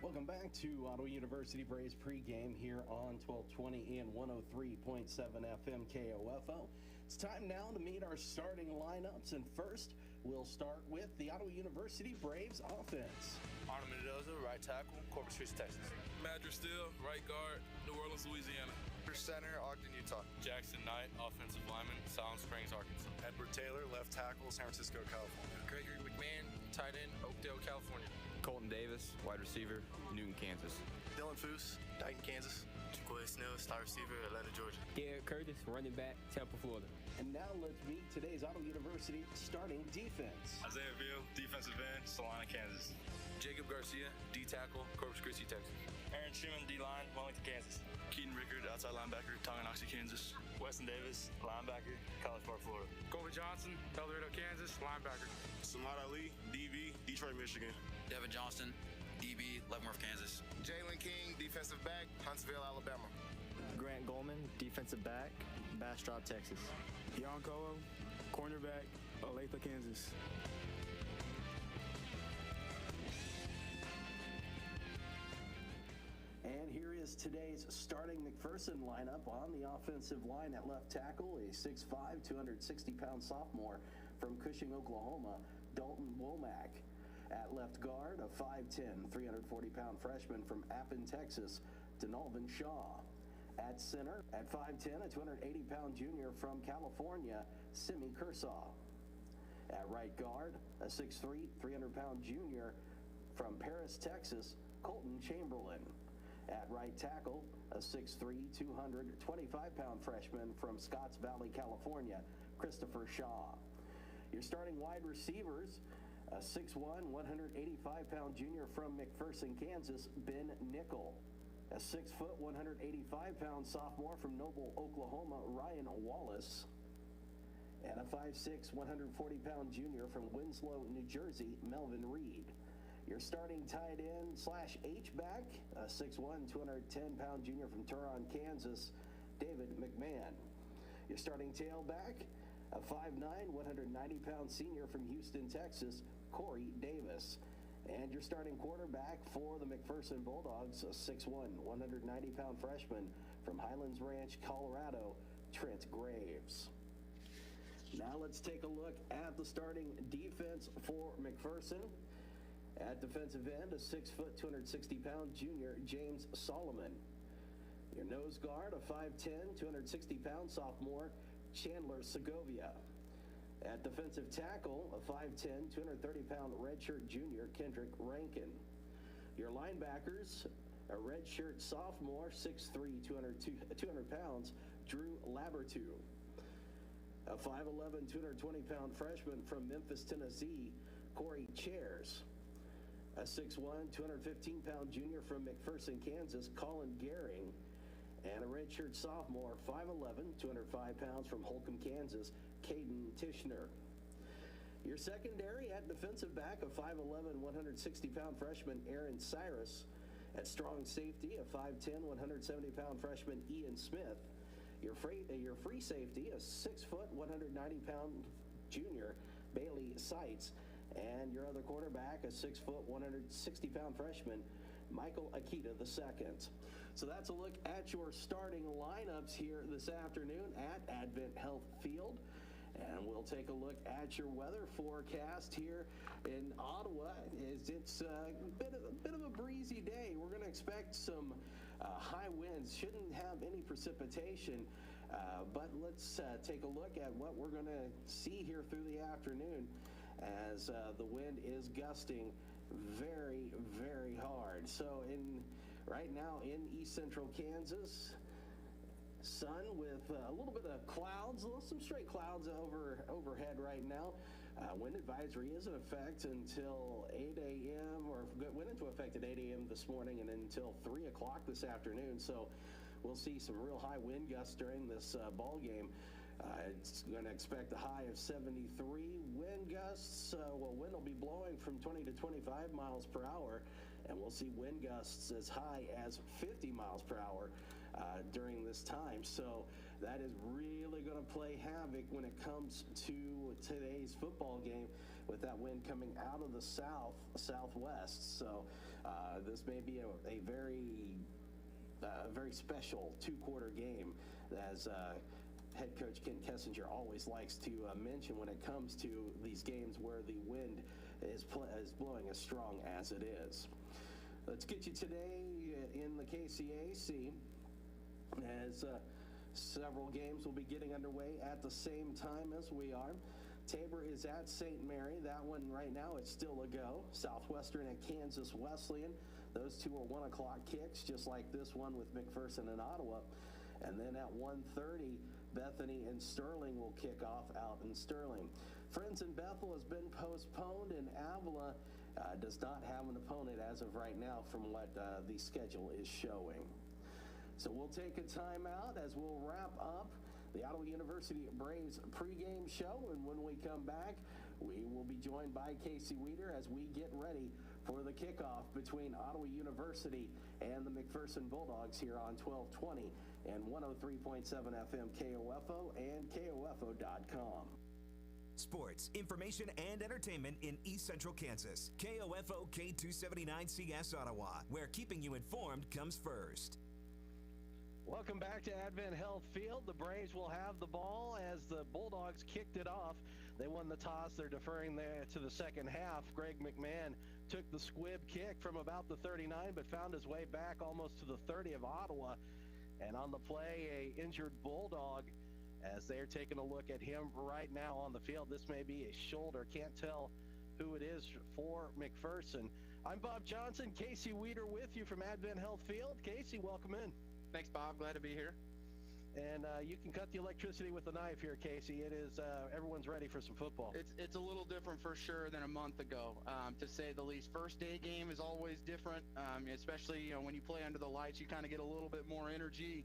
Welcome back to Ottawa University Braves pregame here on 1220 and 103.7 FM KOFO. It's time now to meet our starting lineups, and first we'll start with the Ottawa University Braves offense. Arnold Mendoza, right tackle, Corpus Christi, Texas. Madrid Steele, right guard, New Orleans, Louisiana. Center, Ogden, Utah. Jackson Knight, offensive lineman, Silent Springs, Arkansas. Edward Taylor, left tackle, San Francisco, California. Gregory McMahon, tight end, Oakdale, California. Colton Davis, wide receiver, Newton, Kansas. Dylan Foose, Dayton, Kansas. Jaquay Snell, star receiver, Atlanta, Georgia. Garrett Curtis, running back, Tampa, Florida. And now let's meet today's Ottawa University starting defense. Isaiah Veal, defensive end, Salina, Kansas. Jacob Garcia, D tackle, Corpus Christi, Texas. Aaron Schumann, D-line, Wellington, Kansas. Keaton Rickard, outside linebacker, Tonganoxie, Kansas. Weston Davis, linebacker, College Park, Florida. Colby Johnson, El Dorado, Kansas, linebacker. Samad Ali, DB, Detroit, Michigan. Devin Johnston, DB, Leavenworth, Kansas. Jalen King, defensive back, Huntsville, Alabama. Grant Goldman, defensive back, Bastrop, Texas. Jan Colo, cornerback, Olathe, Kansas. And here is today's starting McPherson lineup. On the offensive line at left tackle, a 6'5", 260-pound sophomore from Cushing, Oklahoma, Dalton Womack. At left guard, a 5'10", 340-pound freshman from Appin, Texas, Denalvin Shaw. At center, at 5'10", a 280-pound junior from California, Simi Kershaw. At right guard, a 6'3", 300-pound junior from Paris, Texas, Colton Chamberlain. At right tackle, a 6'3", 225-pound freshman from Scotts Valley, California, Christopher Shaw. Your starting wide receivers, a 6'1", 185-pound junior from McPherson, Kansas, Ben Nickel. A 6 foot, 185-pound sophomore from Noble, Oklahoma, Ryan Wallace. And a 5'6", 140-pound junior from Winslow, New Jersey, Melvin Reed. Your starting tight end / H-back, a 6'1", 210-pound junior from Turon, Kansas, David McMahon. Your starting tailback, a 5'9", 190-pound senior from Houston, Texas, Corey Davis. And your starting quarterback for the McPherson Bulldogs, a 6'1", 190-pound freshman from Highlands Ranch, Colorado, Trent Graves. Now let's take a look at the starting defense for McPherson. At defensive end, a 6 foot, 260-pound junior, James Solomon. Your nose guard, a 5'10", 260-pound sophomore, Chandler Segovia. At defensive tackle, a 5'10", 230-pound redshirt junior, Kendrick Rankin. Your linebackers, a redshirt sophomore, 6'3", 200 pounds, Drew Labertu. A 5'11", 220-pound freshman from Memphis, Tennessee, Corey Chairs. A 6'1", 215-pound junior from McPherson, Kansas, Colin Gehring. And a redshirt sophomore, 5'11", 205 pounds from Holcomb, Kansas, Caden Tishner. Your secondary at defensive back, a 5'11", 160-pound freshman, Aaron Cyrus. At strong safety, a 5'10", 170-pound freshman, Ian Smith. Your free safety, a 6-foot, 190-pound junior, Bailey Seitz, and your other quarterback, a 6-foot, 160-pound freshman, Michael Akita II. So that's a look at your starting lineups here this afternoon at Advent Health Field. And we'll take a look at your weather forecast here in Ottawa. It's a bit of a breezy day. We're going to expect some high winds. Shouldn't have any precipitation, but let's take a look at what we're going to see here through the afternoon as the wind is gusting very, very hard. So right now in East Central Kansas, sun with a little bit of clouds, some straight clouds overhead right now. Wind advisory is in effect until 8 a.m. or went into effect at 8 a.m. this morning and until 3 o'clock this afternoon. So we'll see some real high wind gusts during this ball game. It's going to expect a high of 73 wind gusts. Wind will be blowing from 20 to 25 miles per hour, and we'll see wind gusts as high as 50 miles per hour during this time. So that is really going to play havoc when it comes to today's football game with that wind coming out of the southwest. So this may be a very special two-quarter game, as head coach Ken Kessinger always likes to mention when it comes to these games where the wind is blowing as strong as it is. Let's get you today in the KCAC, as several games will be getting underway at the same time as we are. Tabor is at St. Mary. That one right now, it's still a go. Southwestern at Kansas Wesleyan. Those two are 1 o'clock kicks, just like this one with McPherson and Ottawa. And then at 1:30, Bethany and Sterling will kick off out in Sterling. Friends in Bethel has been postponed, and Avila does not have an opponent as of right now from what the schedule is showing. So we'll take a timeout as we'll wrap up the Ottawa University Braves pregame show, and when we come back, we will be joined by Casey Weeder as we get ready for the kickoff between Ottawa University and the McPherson Bulldogs here on 1220 and 103.7 FM KOFO and KOFO.com. Sports, information, and entertainment in East Central Kansas. KOFO K279CS Ottawa, where keeping you informed comes first. Welcome back to Advent Health Field. The Braves will have the ball as the Bulldogs kicked it off. They won the toss. They're deferring there to the second half. Greg McMahon took the squib kick from about the 39, but found his way back almost to the 30 of Ottawa. And on the play, a injured Bulldog, as they're taking a look at him right now on the field. This may be a shoulder. Can't tell who it is for McPherson. I'm Bob Johnson. Casey Weeder with you from Advent Health Field. Casey, welcome in. Thanks, Bob. Glad to be here. And you can cut the electricity with a knife here, Casey. It is everyone's ready for some football. It's a little different for sure than a month ago, to say the least. First day game is always different, especially when you play under the lights. You kind of get a little bit more energy.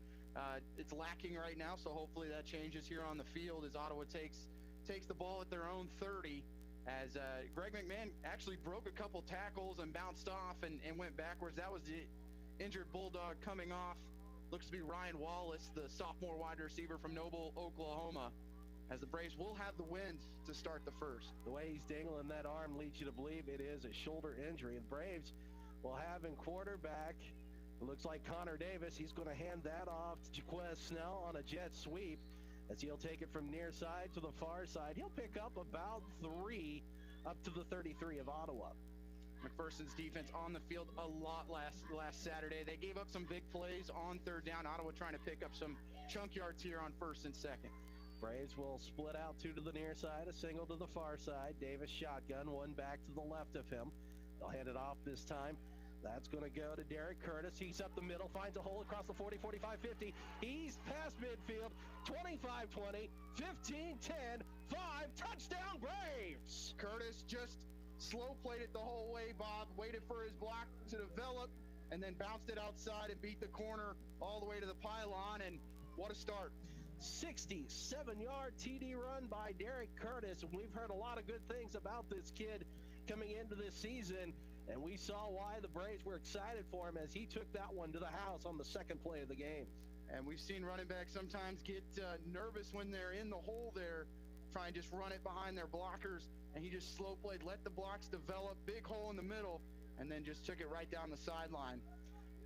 It's lacking right now, so hopefully that changes here on the field as Ottawa takes the ball at their own 30. As Greg McMahon actually broke a couple tackles and bounced off and went backwards. That was the injured Bulldog coming off. Looks to be Ryan Wallace, the sophomore wide receiver from Noble, Oklahoma, as the Braves will have the wind to start the first. The way he's dangling that arm leads you to believe it is a shoulder injury. The Braves will have in quarterback, it looks like Connor Davis. He's going to hand that off to Jaquez Snell on a jet sweep as he'll take it from near side to the far side. He'll pick up about 3 up to the 33 of Ottawa. McPherson's defense on the field a lot last Saturday. They gave up some big plays on third down. Ottawa trying to pick up some chunk yards here on first and second. Braves will split out 2 to the near side, a single to the far side. Davis shotgun, 1 back to the left of him. They'll hand it off this time. That's going to go to Derek Curtis. He's up the middle, finds a hole across the 40, 45, 50. He's past midfield, 25, 20, 15, 10, 5, touchdown Braves! Curtis just slow played it the whole way, Bob. Waited for his block to develop and then bounced it outside and beat the corner all the way to the pylon, and what a start. 67-yard TD run by Derek Curtis. We've heard a lot of good things about this kid coming into this season, and we saw why the Braves were excited for him as he took that one to the house on the second play of the game. And we've seen running backs sometimes get nervous when they're in the hole there, try and just run it behind their blockers, and he just slow played, let the blocks develop, big hole in the middle, and then just took it right down the sideline.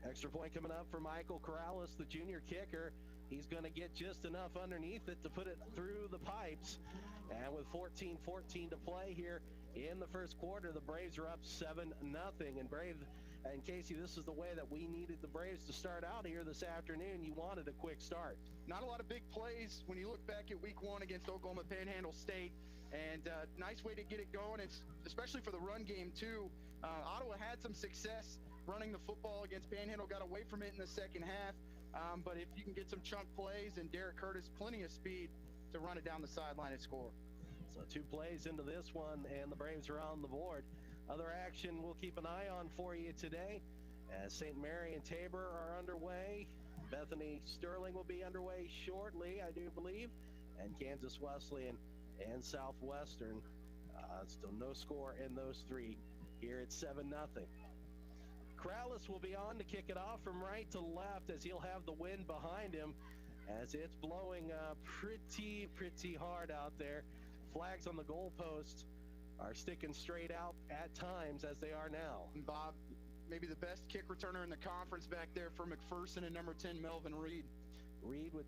Extra point coming up for Michael Corrales, the junior kicker. He's going to get just enough underneath it to put it through the pipes. And with 14-14 to play here in the first quarter, the Braves are up 7-0. And Casey, this is the way that we needed the Braves to start out here this afternoon. You wanted a quick start. Not a lot of big plays when you look back at week 1 against Oklahoma Panhandle State. And nice way to get it going, especially for the run game, too. Ottawa had some success running the football against Panhandle, got away from it in the second half. But if you can get some chunk plays, and Derek Curtis, plenty of speed to run it down the sideline and score. So 2 plays into this one, and the Braves are on the board. Other action we'll keep an eye on for you today as St. Mary and Tabor are underway. Bethany Sterling will be underway shortly, I do believe, and Kansas Wesleyan and Southwestern. Still no score in those 3 here at 7-0. Corrales will be on to kick it off from right to left as he'll have the wind behind him as it's blowing pretty hard out there. Flags on the goalpost are sticking straight out at times as they are now. And Bob, maybe the best kick returner in the conference back there for McPherson and number 10, Melvin Reed. Reed with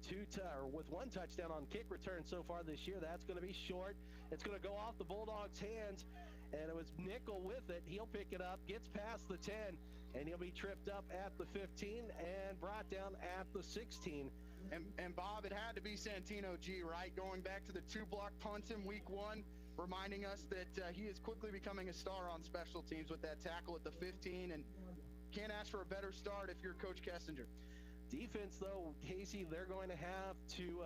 1 touchdown on kick return so far this year. That's going to be short. It's going to go off the Bulldogs' hands, and it was Nickel with it. He'll pick it up, gets past the 10, and he'll be tripped up at the 15 and brought down at the 16. And Bob, it had to be Santino G, right? Going back to the 2-block punts in week 1, reminding us that he is quickly becoming a star on special teams with that tackle at the 15, and can't ask for a better start if you're Coach Kessinger. Defense, though, Casey, they're going to have to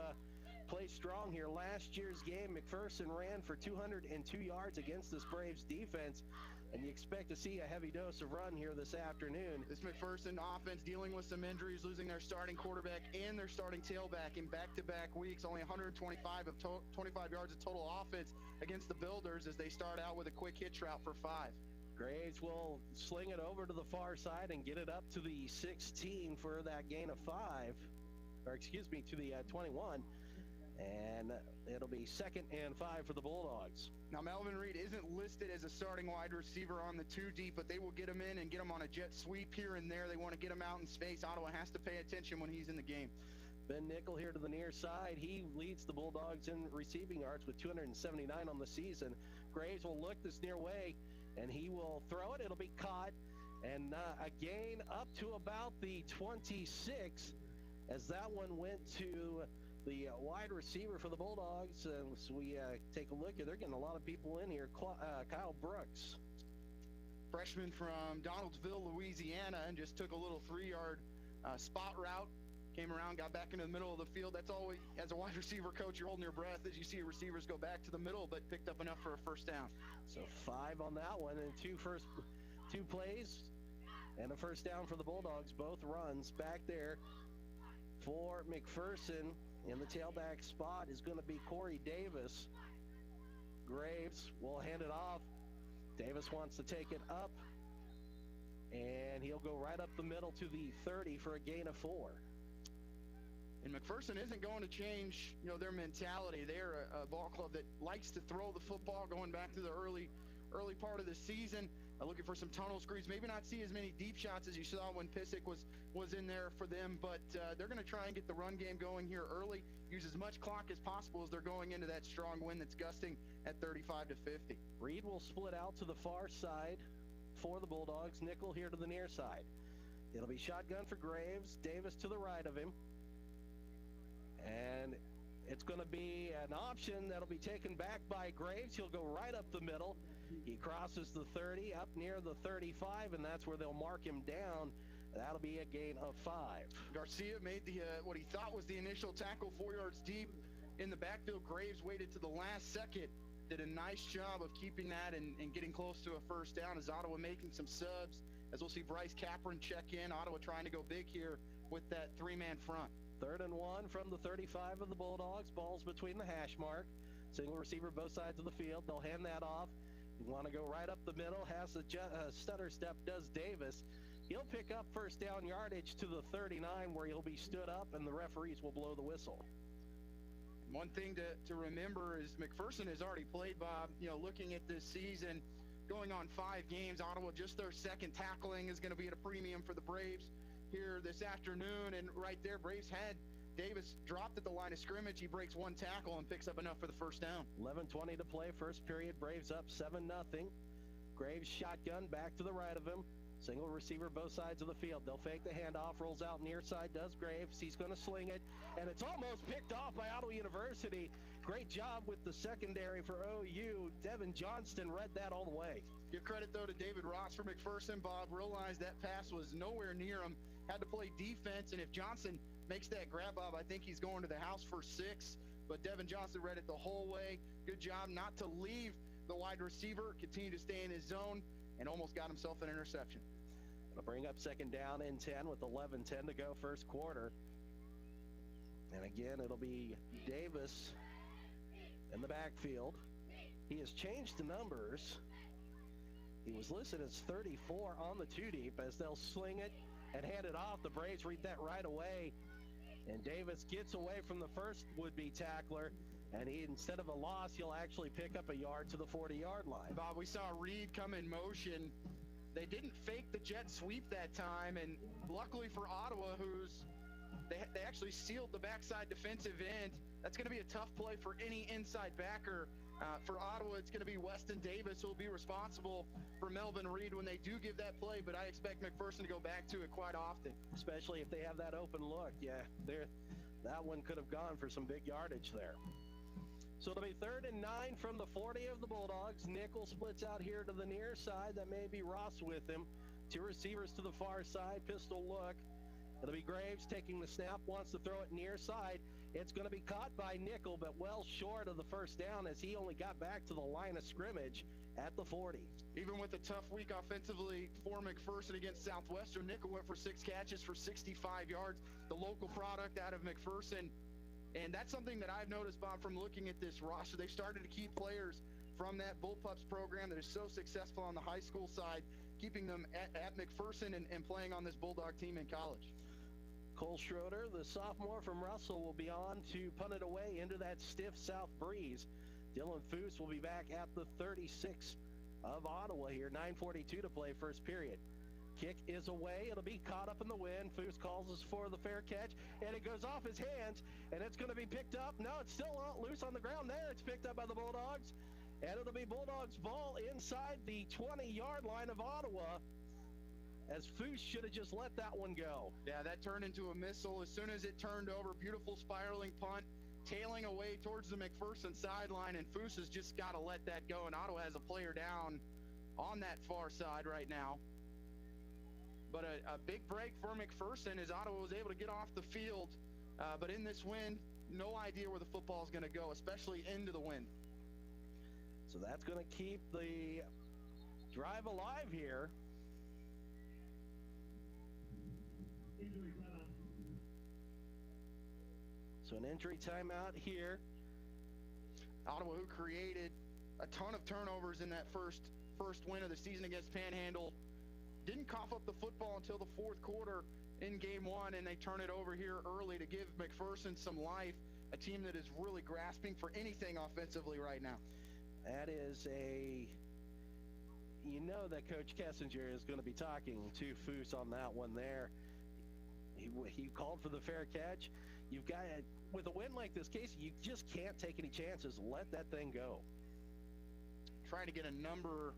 play strong here. Last year's game, McPherson ran for 202 yards against this Braves defense, and you expect to see a heavy dose of run here this afternoon. This McPherson offense dealing with some injuries, losing their starting quarterback and their starting tailback in back-to-back weeks. Only 125 yards of total offense against the Builders as they start out with a quick hitch route for 5. Graves will sling it over to the far side and get it up to the 16 for that gain of 5. Or excuse me, to the 21. And it'll be 2nd and 5 for the Bulldogs. Now, Melvin Reed isn't listed as a starting wide receiver on the 2 deep, but they will get him in and get him on a jet sweep here and there. They want to get him out in space. Ottawa has to pay attention when he's in the game. Ben Nickel here to the near side. He leads the Bulldogs in receiving yards with 279 on the season. Graves will look this near way, and he will throw it. It'll be caught, and a gain up to about the 26 as that one went to the wide receiver for the Bulldogs. So we take a look. They're getting a lot of people in here. Kyle Brooks, freshman from Donaldsville, Louisiana, and just took a little 3-yard spot route. Came around, got back into the middle of the field. That's always, as a wide receiver coach, you're holding your breath as you see receivers go back to the middle, but picked up enough for a first down. So 5 on that one, and 2 plays and a first down for the Bulldogs. Both runs back there for McPherson. In the tailback spot is going to be Corey Davis. Graves will hand it off. Davis wants to take it up, and he'll go right up the middle to the 30 for a gain of 4. And McPherson isn't going to change, their mentality. They're a ball club that likes to throw the football going back to the early part of the season. Looking for some tunnel screens, maybe not see as many deep shots as you saw when Pissick was in there for them, but they're going to try and get the run game going here early, use as much clock as possible as they're going into that strong wind that's gusting at 35 to 50. Reed will split out to the far side for the Bulldogs. Nickel here to the near side. It'll be shotgun for Graves, Davis to the right of him, and it's going to be an option that'll be taken back by Graves. He'll go right up the middle. He crosses the 30 up near the 35, and that's where they'll mark him down. That'll be a gain of 5. Garcia made the what he thought was the initial tackle 4 yards deep in the backfield. Graves waited to the last second, did a nice job of keeping that and getting close to a first down as Ottawa making some subs. As we'll see Bryce Capron check in. Ottawa trying to go big here with that 3-man front. 3rd and 1 from the 35 of the Bulldogs. Ball's between the hash mark. Single receiver both sides of the field. They'll hand that off. You want to go right up the middle. Has a stutter step, does Davis. He'll pick up first down yardage to the 39 where he'll be stood up and the referees will blow the whistle. One thing to remember is McPherson has already played, Bob. Looking at this season, going on 5 games, Ottawa, just their second tackling is going to be at a premium for the Braves here this afternoon. And right there, Braves had Davis dropped at the line of scrimmage. He breaks 1 tackle and picks up enough for the first down. 11:20 to play, first period. Braves up 7-0. Graves shotgun back to the right of him. Single receiver both sides of the field. They'll fake the handoff, rolls out near side, does Graves. He's going to sling it, and it's almost picked off by Ottawa University. Great job with the secondary for OU. Devin Johnston read that all the way. Give credit, though, to David Ross for McPherson. Bob realized that pass was nowhere near him. Had to play defense, and if Johnson makes that grab, Bob, I think he's going to the house for 6. But Devin Johnson read it the whole way. Good job not to leave the wide receiver, continue to stay in his zone, and almost got himself an interception. It'll bring up second down and 10 with 11:10 to go first quarter. And again, it'll be Davis in the backfield. He has changed the numbers. He was listed as 34 on the 2-deep as they'll sling it and hand it off. The Braves read that right away. And Davis gets away from the first would-be tackler. And he, instead of a loss, he'll actually pick up a yard to the 40-yard line. Bob, we saw Reed come in motion. They didn't fake the jet sweep that time, and luckily for Ottawa, they actually sealed the backside defensive end. That's going to be a tough play for any inside backer. For Ottawa, it's going to be Weston Davis who will be responsible for Melvin Reed when they do give that play, but I expect McPherson to go back to it quite often. Especially if they have that open look. Yeah, that one could have gone for some big yardage there. So it'll be 3rd and 9 from the 40 of the Bulldogs. Nickel splits out here to the near side. That may be Ross with him. 2 receivers to the far side. Pistol look. It'll be Graves taking the snap. Wants to throw it near side. It's going to be caught by Nickel, but well short of the first down as he only got back to the line of scrimmage at the 40. Even with a tough week offensively for McPherson against Southwestern, Nickel went for 6 catches for 65 yards. The local product out of McPherson. And that's something that I've noticed, Bob, from looking at this roster. They started to keep players from that Bullpups program that is so successful on the high school side, keeping them at McPherson and playing on this Bulldog team in college. Cole Schroeder, the sophomore from Russell, will be on to punt it away into that stiff south breeze. Dylan Foose will be back at the 36 of Ottawa here. 9:42 to play first period. Kick is away. It'll be caught up in the wind. Foose calls us for the fair catch, and it goes off his hands, and it's going to be picked up. No, it's still loose on the ground there. It's picked up by the Bulldogs, and it'll be Bulldogs ball inside the 20-yard line of Ottawa, as Foose should have just let that one go. Yeah, that turned into a missile. As soon as it turned over, beautiful spiraling punt, tailing away towards the McPherson sideline, and Foose has just got to let that go, and Ottawa has a player down on that far side right now. But a big break for McPherson as Ottawa was able to get off the field. But in this wind, no idea where the football is going to go, especially into the wind. So that's going to keep the drive alive here. So an injury timeout here. Ottawa, who created a ton of turnovers in that first win of the season against Panhandle, didn't cough up the football until the fourth quarter in game 1, and they turn it over here early to give McPherson some life, a team that is really grasping for anything offensively right now. That is you know that Coach Kessinger is going to be talking to Foose on that one there. He called for the fair catch. You've got, with a win like this, Casey, you just can't take any chances. Let that thing go. Trying to get a number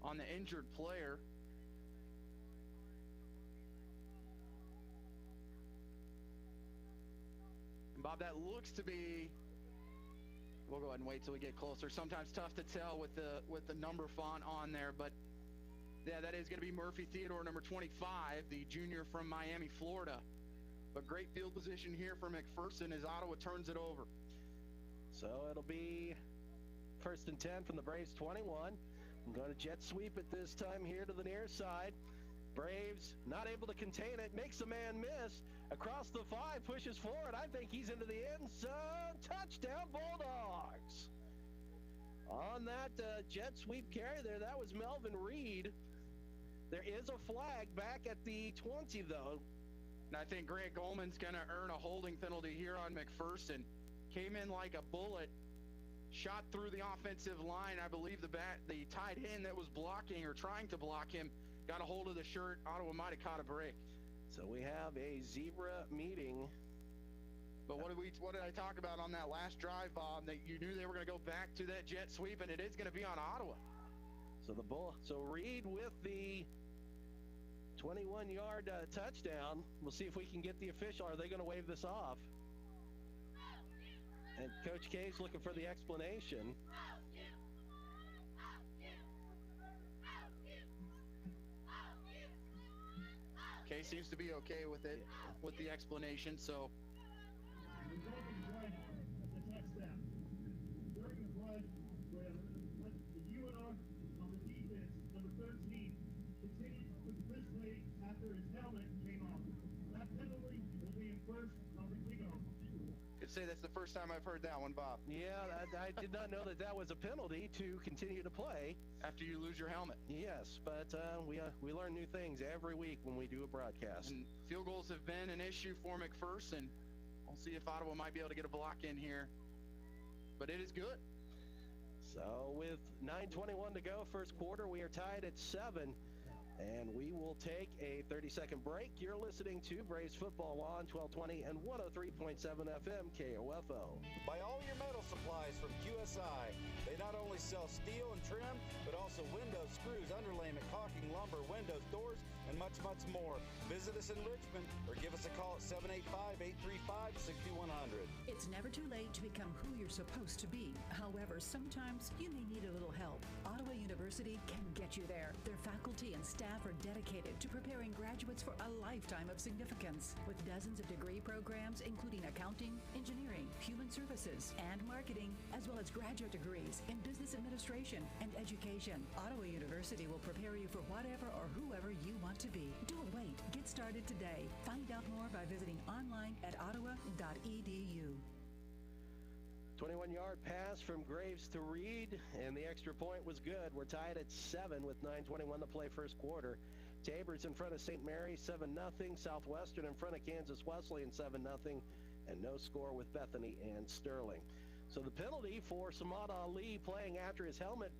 on the injured player. And Bob, that looks to be, we'll go ahead and wait till we get closer. Sometimes tough to tell with the number font on there, but yeah, that is going to be Murphy Theodore, number 25, the junior from Miami, Florida. But great field position here for McPherson as Ottawa turns it over. So it'll be 1st and 10 from the Braves 21. I'm going to jet sweep it this time here to the near side. Braves not able to contain it, makes a man miss. Across the 5, pushes forward. I think he's into the end zone. Touchdown, Bulldogs. On that jet sweep carry there, that was Melvin Reed. There is a flag back at the 20, though. And I think Grant Goldman's going to earn a holding penalty here on McPherson. Came in like a bullet, shot through the offensive line. I believe the tight end that was blocking or trying to block him got a hold of the shirt. Ottawa might have caught a break. So we have a zebra meeting. But what did I talk about on that last drive, Bob? That you knew they were going to go back to that jet sweep, and it is going to be on Ottawa. So Reed with the 21-yard touchdown. We'll see if we can get the official. Are they going to wave this off? And Coach K's looking for the explanation. Kay seems to be okay with it, with the explanation, so. Could say that's the first time I've heard that one, Bob. Yeah, I did not know that was a penalty to continue to play after you lose your helmet. Yes, but we learn new things every week when we do a broadcast. And field goals have been an issue for McPherson. We'll see if Ottawa might be able to get a block in here, but it is good. So with 9:21 to go, first quarter, we are tied at 7. And we will take a 30-second break. You're listening to Braves Football on 1220 and 103.7 FM KOFO. Buy all your metal supplies from QSI. They not only sell steel and trim, but also windows, screws, underlayment, caulking, lumber, windows, doors, and much, much more. Visit us in Richmond or give us a call at 785-835-6100. It's never too late to become who you're supposed to be. However, sometimes you may need a little help. Ottawa University can get you there. Their faculty and staff are dedicated to preparing graduates for a lifetime of significance. With dozens of degree programs, including accounting, engineering, human services, and marketing, as well as graduate degrees in business administration and education, Ottawa University will prepare you for whatever or whoever you want to be. Don't wait. Get started today. Find out more by visiting online at ottawa.edu. 21-yard pass from Graves to Reed, and the extra point was good. We're tied at 7 with 9:21 to play first quarter. Tabor's in front of St. Mary's 7-0. Southwestern in front of Kansas Wesleyan 7-0. And no score with Bethany and Sterling. So the penalty for Samad Ali playing after his helmet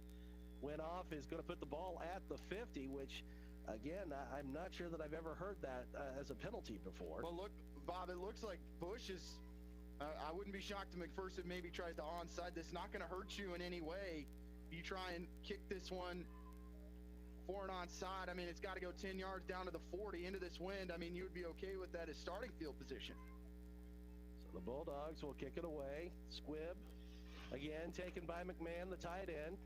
went off is going to put the ball at the 50, which, again, I'm not sure that I've ever heard that as a penalty before. Well, look, Bob, it looks like Bush is... I wouldn't be shocked if McPherson maybe tries to onside this. Not going to hurt you in any way. You try and kick this one for an onside. I mean, it's got to go 10 yards down to the 40 into this wind. I mean, you would be okay with that as starting field position. So the Bulldogs will kick it away. Squibb, again, taken by McMahon, the tight end.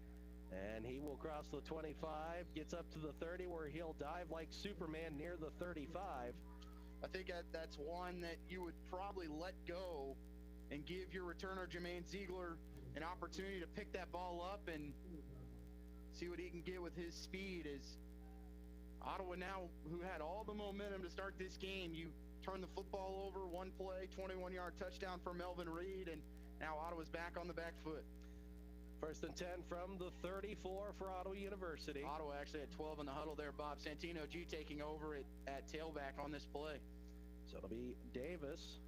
And he will cross the 25, gets up to the 30 where he'll dive like Superman near the 35. I think that's one that you would probably let go and give your returner, Jermaine Ziegler, an opportunity to pick that ball up and see what he can get with his speed. As Ottawa now, who had all the momentum to start this game, you turn the football over, one play, 21-yard touchdown for Melvin Reed, and now Ottawa's back on the back foot. First and 10 from the 34 for Ottawa University. Ottawa actually had 12 in the huddle there, Bob. Santino G taking over at tailback on this play. So it'll be Davis.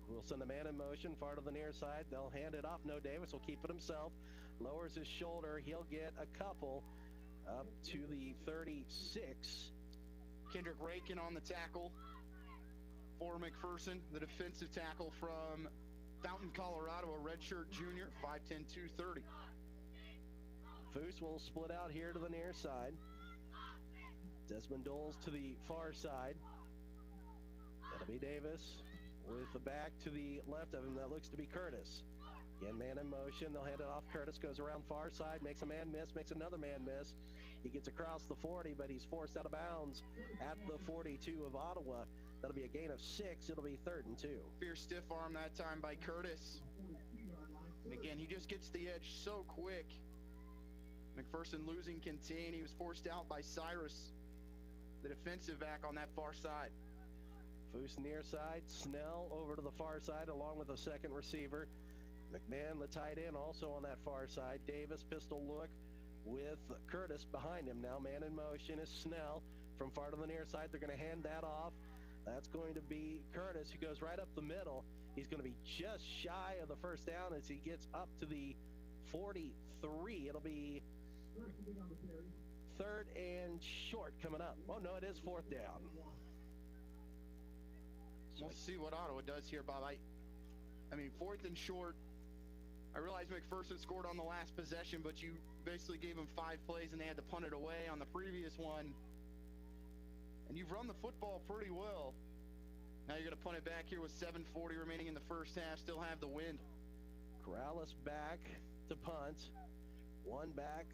We'll send a man in motion far to the near side. They'll hand it off. No, Davis will keep it himself. Lowers his shoulder. He'll get a couple up to the 36. Kendrick Rakin on the tackle for McPherson, the defensive tackle from Fountain, Colorado, a redshirt junior, 5'10", 230. Foose will split out here to the near side. Desmond Doles to the far side. That'll be Davis with the back to the left of him. That looks to be Curtis. Again, man in motion. They'll hand it off. Curtis goes around far side, makes a man miss, makes another man miss. He gets across the 40, but he's forced out of bounds at the 42 of Ottawa. That'll be a gain of 6. It'll be 3rd and 2. Fierce stiff arm that time by Curtis. And again, he just gets the edge so quick. McPherson losing contain. He was forced out by Cyrus, the defensive back on that far side. Foose near side. Snell over to the far side along with the second receiver. McMahon, the tight end, also on that far side. Davis, pistol look with Curtis behind him. Now man in motion is Snell from far to the near side. They're going to hand that off. That's going to be Curtis, who goes right up the middle. He's going to be just shy of the first down as he gets up to the 43. It'll be third and short coming up. Oh, no, it is fourth down. We'll see what Ottawa does here, Bob. I mean, fourth and short. I realize McPherson scored on the last possession, but you basically gave them 5 plays and they had to punt it away on the previous one. And you've run the football pretty well. Now you're going to punt it back here with 7:40 remaining in the first half. Still have the wind. Corrales back to punt. One back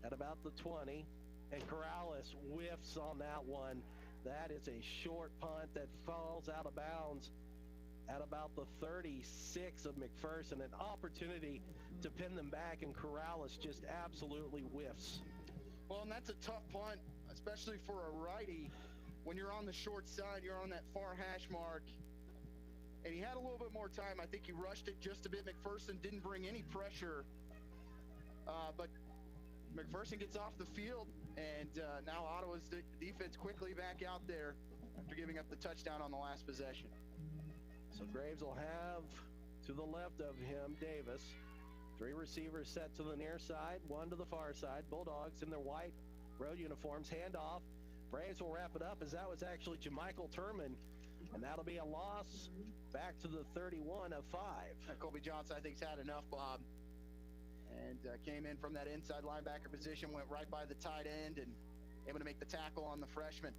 at about the 20. And Corrales whiffs on that one. That is a short punt that falls out of bounds at about the 36 of McPherson. An opportunity to pin them back, and Corrales just absolutely whiffs. Well, and that's a tough punt, especially for a righty. When you're on the short side, you're on that far hash mark. And he had a little bit more time. I think he rushed it just a bit. McPherson didn't bring any pressure. But McPherson gets off the field, and now Ottawa's defense quickly back out there after giving up the touchdown on the last possession. So Graves will have to the left of him Davis. 3 receivers set to the near side, 1 to the far side. Bulldogs in their white road uniforms. Handoff. Braves will wrap it up, as that was actually Jamichael Turman, and that'll be a loss back to the 31 of 5. Colby Johnson, I think, has had enough, Bob, and came in from that inside linebacker position, went right by the tight end, and able to make the tackle on the freshman.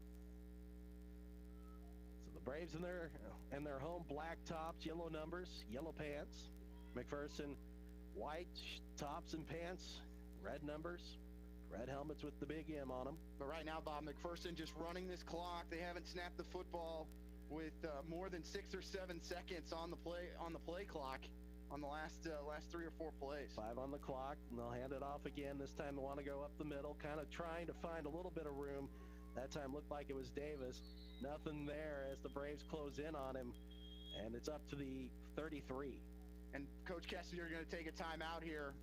So the Braves in their home black tops, yellow numbers, yellow pants. McPherson, white tops and pants, red numbers. Red helmets with the big M on them. But right now, Bob, McPherson just running this clock. They haven't snapped the football with more than 6 or 7 seconds on the play clock on the last 3 or 4 plays. 5 on the clock, and they'll hand it off again. This time they want to go up the middle, kind of trying to find a little bit of room. That time looked like it was Davis. Nothing there as the Braves close in on him, and it's up to the 33. And Coach Kessinger going to take a timeout here.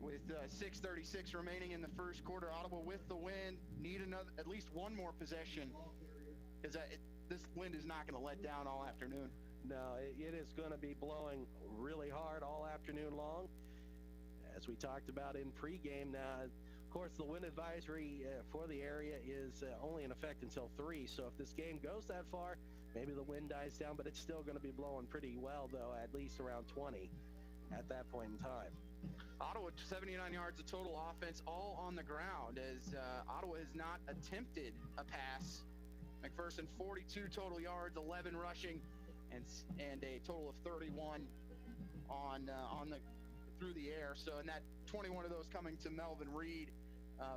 With 6:36 remaining in the first quarter, Ottawa with the win need at least one more possession, because this wind is not going to let down all afternoon. No, it is going to be blowing really hard all afternoon long, as we talked about in pregame. Now, of course, the wind advisory for the area is only in effect until 3. So if this game goes that far, maybe the wind dies down, but it's still going to be blowing pretty well, though, at least around 20 at that point in time. Ottawa 79 yards of total offense, all on the ground, as Ottawa has not attempted a pass. McPherson 42 total yards, 11 rushing, and a total of 31 through the air. So, and that 21 of those coming to Melvin Reed.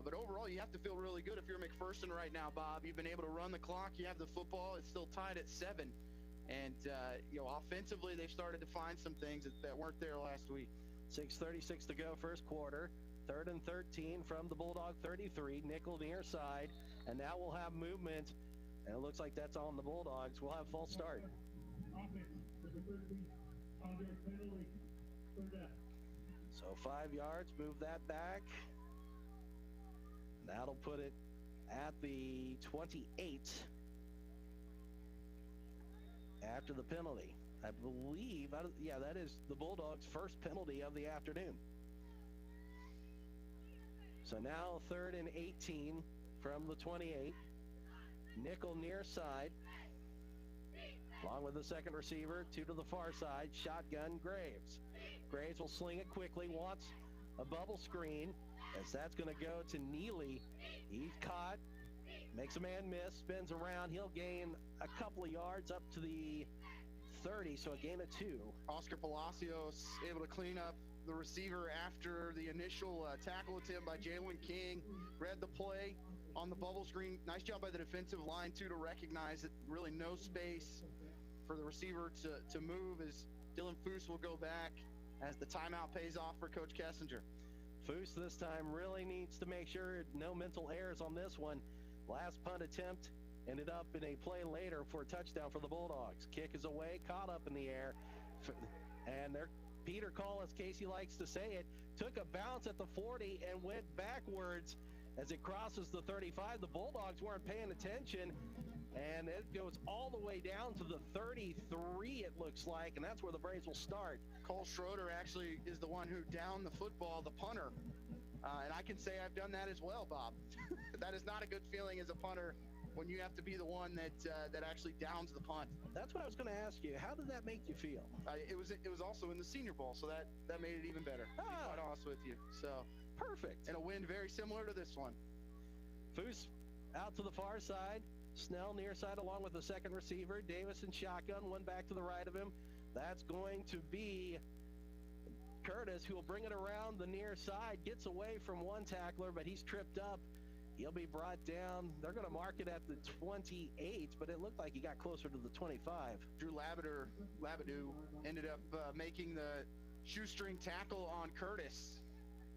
But overall, you have to feel really good if you're McPherson right now, Bob. You've been able to run the clock. You have the football. It's still tied at 7. And offensively, they've started to find some things that weren't there last week. 6:36 to go, first quarter. 3rd and 13 from the Bulldog 33. Nickel near side, and now we'll have movement. And it looks like that's on the Bulldogs. We'll have full start. So 5 yards, move that back. That'll put it at the 28 after the penalty. I believe, that is the Bulldogs' first penalty of the afternoon. So now 3rd and 18 from the 28. Nickel near side, along with the second receiver, 2 to the far side. Shotgun, Graves. Graves will sling it quickly, wants a bubble screen, as that's going to go to Neely. He's caught, makes a man miss, spins around. He'll gain a couple of yards up to the 30, so a gain of 2. Oscar Palacios able to clean up the receiver after the initial tackle attempt by Jalen King. Read the play on the bubble screen. Nice job by the defensive line, too, to recognize that really no space for the receiver to move, as Dylan Foose will go back as the timeout pays off for Coach Kessinger. Foose this time really needs to make sure no mental errors on this one. Last punt attempt ended up in a play later for a touchdown for the Bulldogs. Kick is away, caught up in the air, and they're Peter Call, as Casey likes to say it, took a bounce at the 40 and went backwards as it crosses the 35. The Bulldogs weren't paying attention, and it goes all the way down to the 33, it looks like, and that's where the Braves will start. Cole Schroeder actually is the one who downed the football, the punter. And I can say I've done that as well, Bob. That is not a good feeling as a punter when you have to be the one that actually downs the punt. That's what I was going to ask you. How did that make you feel? It was also in the Senior Bowl, so that made it even better. To be quite honest with you. So perfect. And a win very similar to this one. Foose out to the far side. Snell near side along with the second receiver. Davis in shotgun, one back to the right of him. That's going to be Curtis, who will bring it around the near side. Gets away from one tackler, but he's tripped up. He'll be brought down. They're going to mark it at the 28, but it looked like he got closer to the 25. Drew Labadou ended up making the shoestring tackle on Curtis.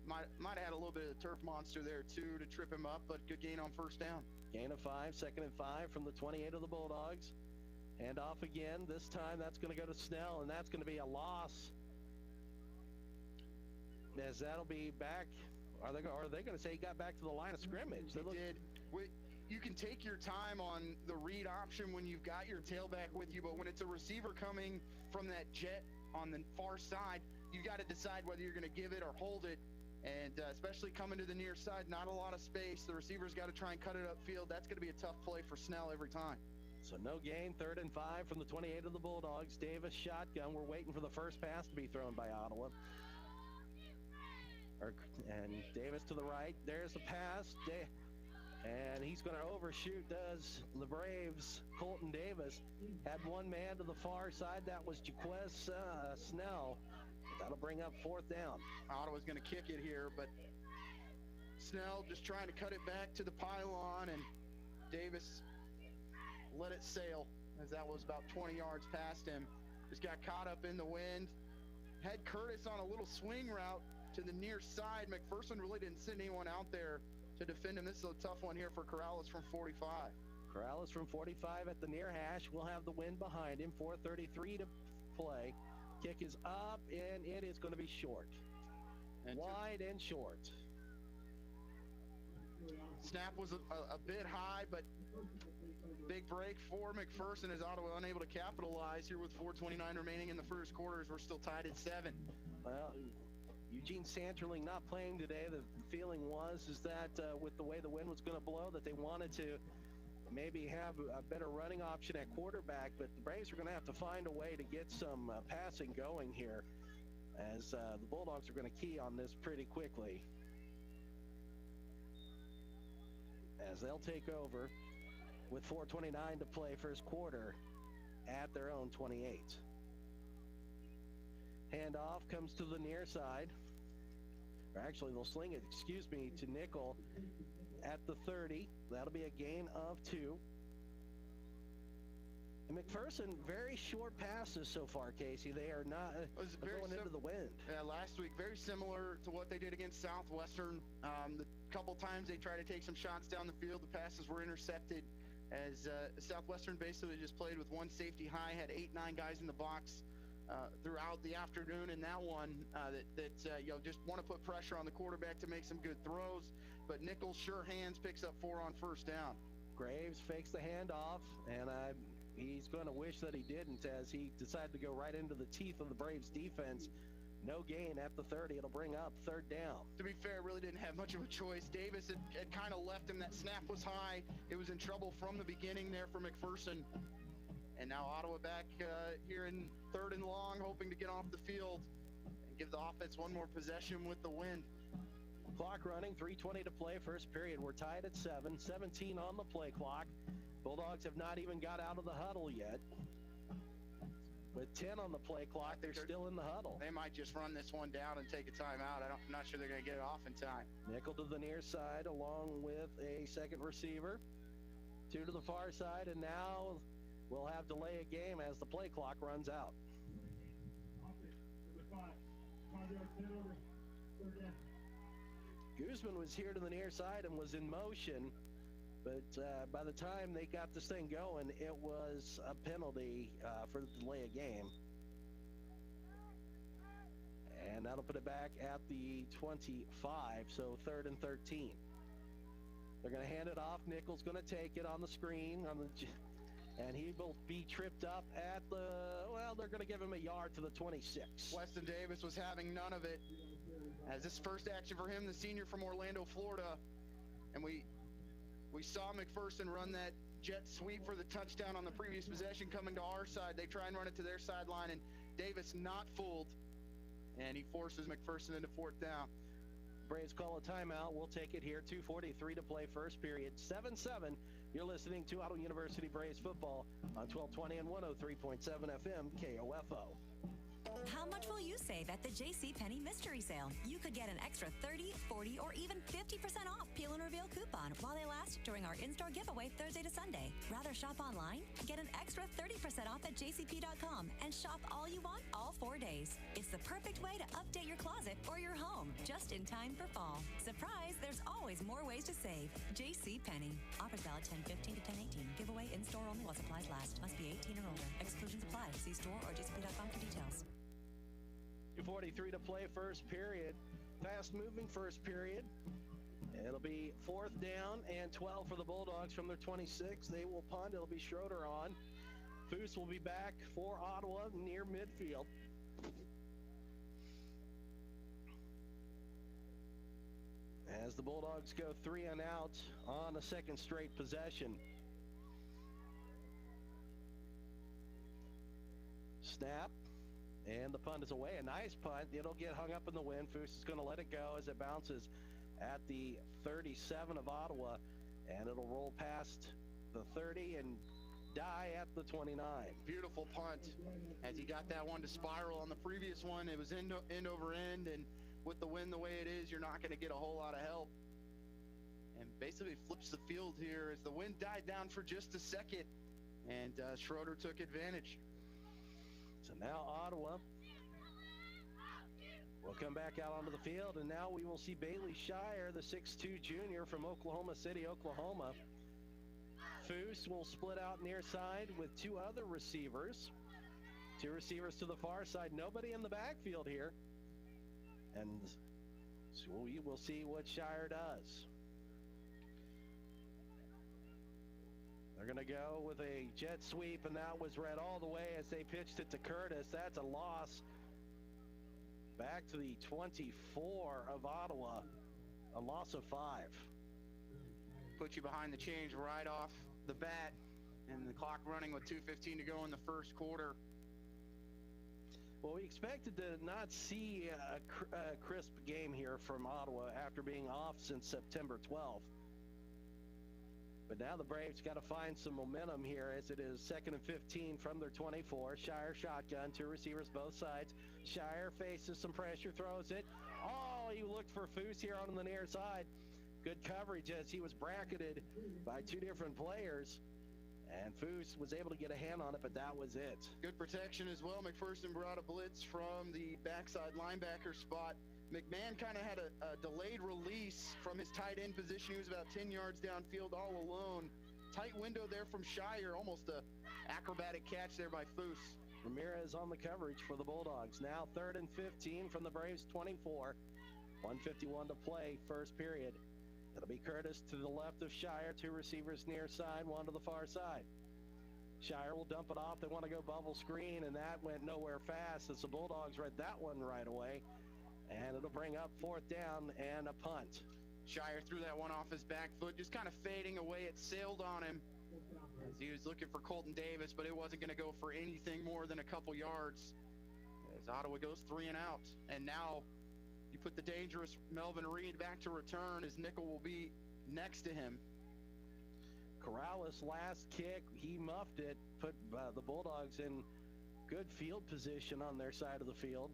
Might have had a little bit of turf monster there, too, to trip him up, but good gain on first down. Gain of 5, 2nd and 5 from the 28 of the Bulldogs. Hand off again. This time that's going to go to Snell, and that's going to be a loss. As that'll be back. Are they going to say he got back to the line of scrimmage? They did. You can take your time on the read option when you've got your tailback with you, but when it's a receiver coming from that jet on the far side, you've got to decide whether you're going to give it or hold it. And especially coming to the near side, not a lot of space. The receiver's got to try and cut it upfield. That's going to be a tough play for Snell every time. So no gain, 3rd and 5 from the 28 of the Bulldogs. Davis shotgun. We're waiting for the first pass to be thrown by Ottawa. And Davis to the right. There's the pass. And he's going to overshoot, does the Braves. Colton Davis had one man to the far side. That was Jaquez Snell. That'll bring up 4th down. Ottawa's going to kick it here, but Snell just trying to cut it back to the pylon, and Davis let it sail as that was about 20 yards past him. Just got caught up in the wind. Had Curtis on a little swing route to the near side. McPherson really didn't send anyone out there to defend him. This is a tough one here for Corrales from 45. Corrales from 45 at the near hash. We'll have the wind behind him. 4:33 to play. Kick is up, and it is going to be short. Wide and short. Snap was a bit high, but big break for McPherson as Ottawa unable to capitalize here with 4:29 remaining in the first quarter as we're still tied at 7. Well, Eugene Santerling not playing today. The feeling is that with the way the wind was going to blow, that they wanted to maybe have a better running option at quarterback, but the Braves are going to have to find a way to get some passing going here as the Bulldogs are going to key on this pretty quickly as they'll take over with 4:29 to play first quarter at their own 28. Handoff comes to the near side. Or actually, they'll sling it, to Nickel at the 30. That'll be a gain of 2. And McPherson, very short passes so far, Casey. They are not going into the wind. Yeah, last week, very similar to what they did against Southwestern. The couple times they tried to take some shots down the field, the passes were intercepted as Southwestern basically just played with one safety high, had 8-9 guys in the box throughout the afternoon in that one just want to put pressure on the quarterback to make some good throws. But Nichols, sure hands, picks up 4 on first down. Graves fakes the handoff, and he's going to wish that he didn't as he decided to go right into the teeth of the Braves defense. No gain at the 30. It'll bring up 3rd down. To be fair, really didn't have much of a choice. Davis had kind of left him. That snap was high. It was in trouble from the beginning there for McPherson. And now Ottawa back here in 3rd and long, hoping to get off the field and give the offense one more possession with the wind. Clock running, 3:20 to play, first period. We're tied at 7, 17 on the play clock. Bulldogs have not even got out of the huddle yet. With 10 on the play clock, they're still in the huddle. They might just run this one down and take a timeout. I'm not sure they're going to get it off in time. Nickel to the near side along with a second receiver. 2 to the far side, and now we'll have delay of game as the play clock runs out. Guzman was here to the near side and was in motion, but by the time they got this thing going, it was a penalty for the delay of game. That'll put it back at the 25, so 3rd and 13. They're going to hand it off. Nichols going to take it on the screen, and he will be tripped up at they're going to give him a yard to the 26. Weston Davis was having none of it. As this first action for him, the senior from Orlando, Florida. And we saw McPherson run that jet sweep for the touchdown on the previous possession coming to our side. They try and run it to their sideline, and Davis not fooled. And he forces McPherson into 4th down. Braves call a timeout. We'll take it here. 2:43 to play, first period. 7-7. You're listening to Ottawa University Braves football on 1220 and 103.7 FM KOFO. How much will you save at the Jcpenney Mystery Sale? You could get an extra 30, 40, or even 50% off Peel and Reveal coupon while they last during our in-store giveaway Thursday to Sunday. Rather shop online? Get an extra 30% off at jcp.com and shop all you want all 4 days. It's the perfect way to update your closet or your home just in time for fall. Surprise, there's always more ways to save. Jcpenney. Offers valid 10/15 to 10/18. Giveaway in-store only while supplies last. Must be 18 or older. Exclusions apply. See store or jcp.com for details. 2:43 to play, first period. Fast-moving first period. It'll be 4th down and 12 for the Bulldogs from their 26. They will punt. It'll be Schroeder on. Foose will be back for Ottawa near midfield. As the Bulldogs go 3 and out on a second straight possession. Snap. And the punt is away. A nice punt. It'll get hung up in the wind. Foose is going to let it go as it bounces at the 37 of Ottawa. And it'll roll past the 30 and die at the 29. Beautiful punt. As he got that one to spiral on the previous one, it was end over end. And with the wind the way it is, you're not going to get a whole lot of help. And basically flips the field here as the wind died down for just a second. And Schroeder took advantage. So now Ottawa will come back out onto the field, and now we will see Bailey Shire, the 6'2 junior from Oklahoma City, Oklahoma. Foose will split out near side with 2 other receivers. 2 receivers to the far side. Nobody in the backfield here. And so we will see what Shire does. They're going to go with a jet sweep, and that was read all the way as they pitched it to Curtis. That's a loss. Back to the 24 of Ottawa, a loss of 5. Put you behind the change right off the bat, and the clock running with 2:15 to go in the first quarter. Well, we expected to not see a crisp game here from Ottawa after being off since September 12th. But now the Braves got to find some momentum here as it is 2nd and 15 from their 24. Shire shotgun, 2 receivers both sides. Shire faces some pressure, throws it. Oh, he looked for Foose here on the near side. Good coverage as he was bracketed by 2 different players. And Foose was able to get a hand on it, but that was it. Good protection as well. McPherson brought a blitz from the backside linebacker spot. McMahon kind of had a delayed release from his tight end position. He was about 10 yards downfield all alone. Tight window there from Shire. Almost a acrobatic catch there by Foose. Ramirez on the coverage for the Bulldogs. Now 3rd and 15 from the Braves 24. 1:51 to play, first period. It'll be Curtis to the left of Shire. 2 receivers near side, 1 to the far side. Shire will dump it off. They want to go bubble screen, and that went nowhere fast as the Bulldogs read that one right away. And it'll bring up 4th down and a punt. Shire threw that one off his back foot, just kind of fading away. It sailed on him as he was looking for Colton Davis, but it wasn't going to go for anything more than a couple yards. As Ottawa goes 3 and out. And now you put the dangerous Melvin Reed back to return as Nickel will be next to him. Corrales last kick, he muffed it, put the Bulldogs in good field position on their side of the field.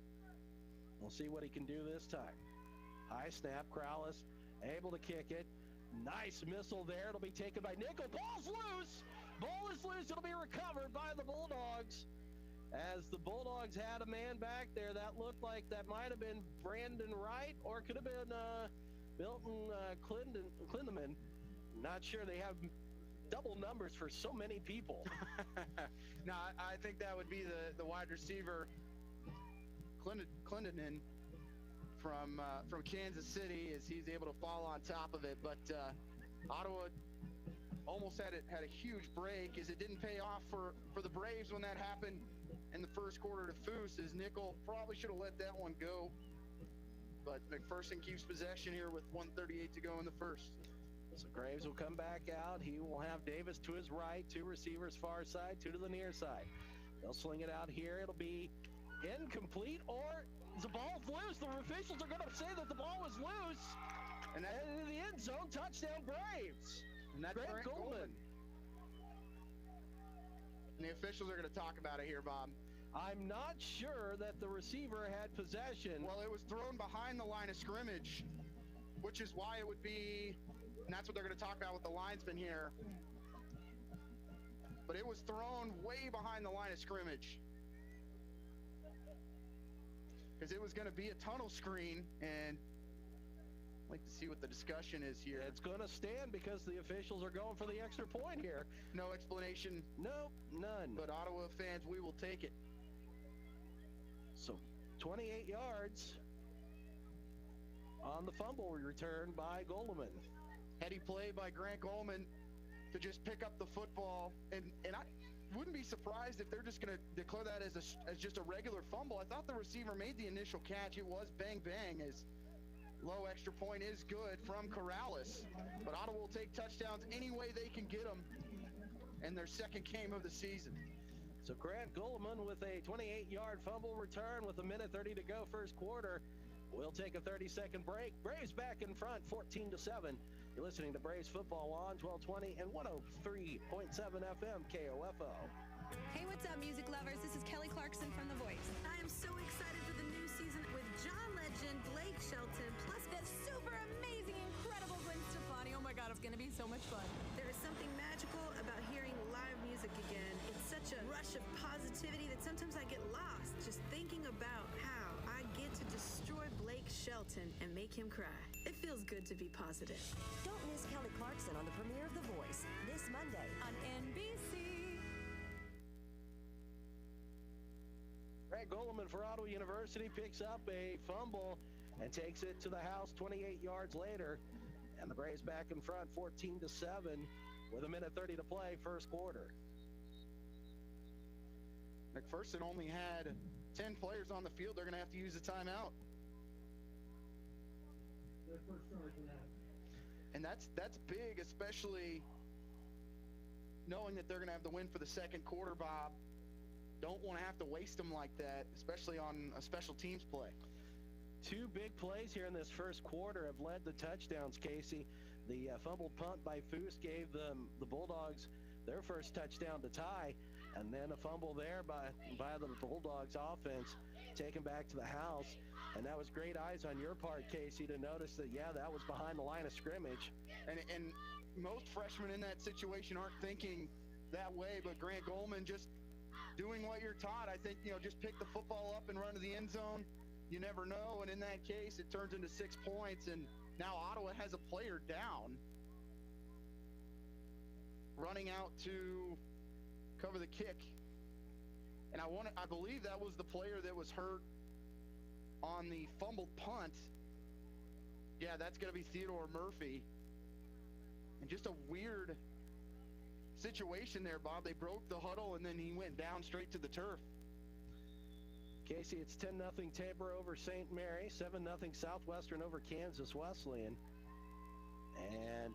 We'll see what he can do this time. High snap, Corrales able to kick it. Nice missile there. It'll be taken by Nickel. Ball's loose. Ball is loose. It'll be recovered by the Bulldogs. As the Bulldogs had a man back there, that looked like that might have been Brandon Wright, or it could have been Milton Klindeman. Not sure. They have double numbers for so many people. No, I think that would be the wide receiver, Clindenan. from Kansas City as he's able to fall on top of it. But Ottawa almost had a huge break as it didn't pay off for the Braves when that happened in the first quarter to Foose, as Nickel probably should have let that one go. But McPherson keeps possession here with 1:38 to go in the first. So Graves will come back out. He will have Davis to his right, 2 receivers far side, 2 to the near side. They'll swing it out here. It'll be incomplete, or the ball's loose. The officials are going to say that the ball was loose. And in the end zone, touchdown Braves. And that's Grant Goldman. And the officials are going to talk about it here, Bob. I'm not sure that the receiver had possession. Well, it was thrown behind the line of scrimmage, which is why it would be, and that's what they're going to talk about with the linesman here. But it was thrown way behind the line of scrimmage, because it was going to be a tunnel screen, and I'd like to see what the discussion is here. It's going to stand because the officials are going for the extra point here. No explanation. Nope, none. But Ottawa fans, we will take it. So 28 yards on the fumble return by Goldman. Heady play by Grant Goldman to just pick up the football, and I wouldn't be surprised if they're just going to declare that as just a regular fumble. I thought the receiver made the initial catch. It was bang bang, as low extra point is good from Corrales, but Ottawa will take touchdowns any way they can get them in their second game of the season. So Grant Goldman with a 28-yard fumble return with 1:30 to go first quarter. We'll take a 30-second break. Braves back in front, 14-7. You're listening to Braves football on 1220 and 103.7 FM KOFO. Hey, what's up, music lovers? This is Kelly Clarkson from The Voice. I am so excited for the new season with John Legend, Blake Shelton, plus the super amazing, incredible Gwen Stefani. Oh my God, it's going to be so much fun. There is something magical about hearing live music again. It's such a rush of positivity that sometimes I get lost just thinking about how I get to destroy Blake Shelton and make him cry. It feels good to be positive. Don't miss Kelly Clarkson on the premiere of The Voice this Monday on NBC. Grant Goldman for Ottawa University picks up a fumble and takes it to the house 28 yards later. And the Braves back in front 14-7 with 1:30 to play first quarter. McPherson only had 10 players on the field. They're going to have to use a timeout. And that's big, especially knowing that they're going to have the win for the second quarter, Bob. Don't want to have to waste them like that, especially on a special teams play. 2 big plays here in this first quarter have led to touchdowns, Casey. The fumbled punt by Foose gave the Bulldogs their first touchdown to tie, and then a fumble there by the Bulldogs offense taken back to the house. And that was great eyes on your part, Casey, to notice that, yeah, that was behind the line of scrimmage. And most freshmen in that situation aren't thinking that way, but Grant Goldman just doing what you're taught. I think, just pick the football up and run to the end zone. You never know, and in that case, it turns into 6 points, and now Ottawa has a player down, running out to cover the kick. And I believe that was the player that was hurt on the fumbled punt. Yeah, that's going to be Theodore Murphy. And just a weird situation there, Bob. They broke the huddle, and then he went down straight to the turf. Casey, it's 10-0 Tabor over St. Mary, 7-0 Southwestern over Kansas Wesleyan, and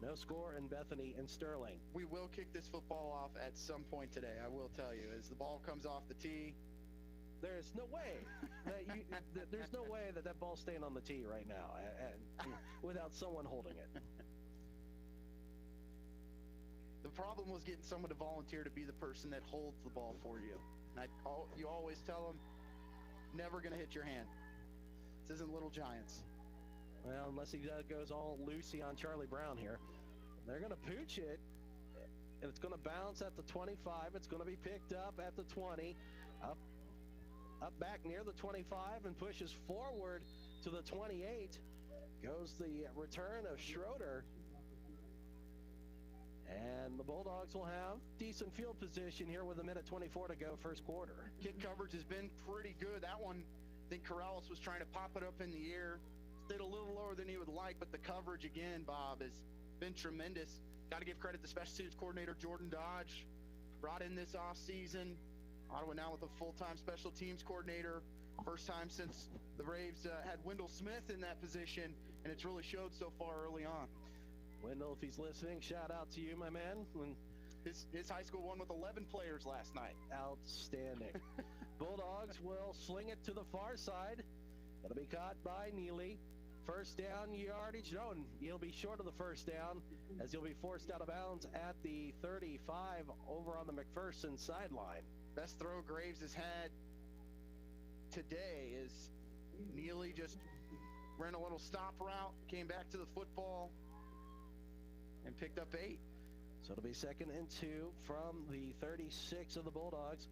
no score in Bethany and Sterling. We will kick this football off at some point today, I will tell you. As the ball comes off the tee, there's no way that ball's staying on the tee right now without someone holding it. The problem was getting someone to volunteer to be the person that holds the ball for you. You always tell them, never going to hit your hand. This isn't Little Giants. Well, unless he goes all loosey on Charlie Brown here. They're going to pooch it, and it's going to bounce at the 25. It's going to be picked up at the 20, up back near the 25, and pushes forward to the 28. Goes the return of Schroeder. And the Bulldogs will have decent field position here with 1:24 to go first quarter. Kick coverage has been pretty good. That one I think Corrales was trying to pop it up in the air. Stayed a little lower than he would like, but the coverage again, Bob, has been tremendous. Got to give credit to special teams coordinator Jordan Dodge, brought in this offseason. Ottawa now with a full-time special teams coordinator. First time since the Braves had Wendell Smith in that position, and it's really showed so far early on. Wendell, if he's listening, shout out to you, my man. His high school won with 11 players last night. Outstanding. Bulldogs will sling it to the far side. It'll be caught by Neely. First down yardage. No, and he'll be short of the first down as he'll be forced out of bounds at the 35 over on the McPherson sideline. Best throw Graves has had today is Neely just ran a little stop route, came back to the football, and picked up 8. So it'll be 2nd and 2 from the 36 of the Bulldogs.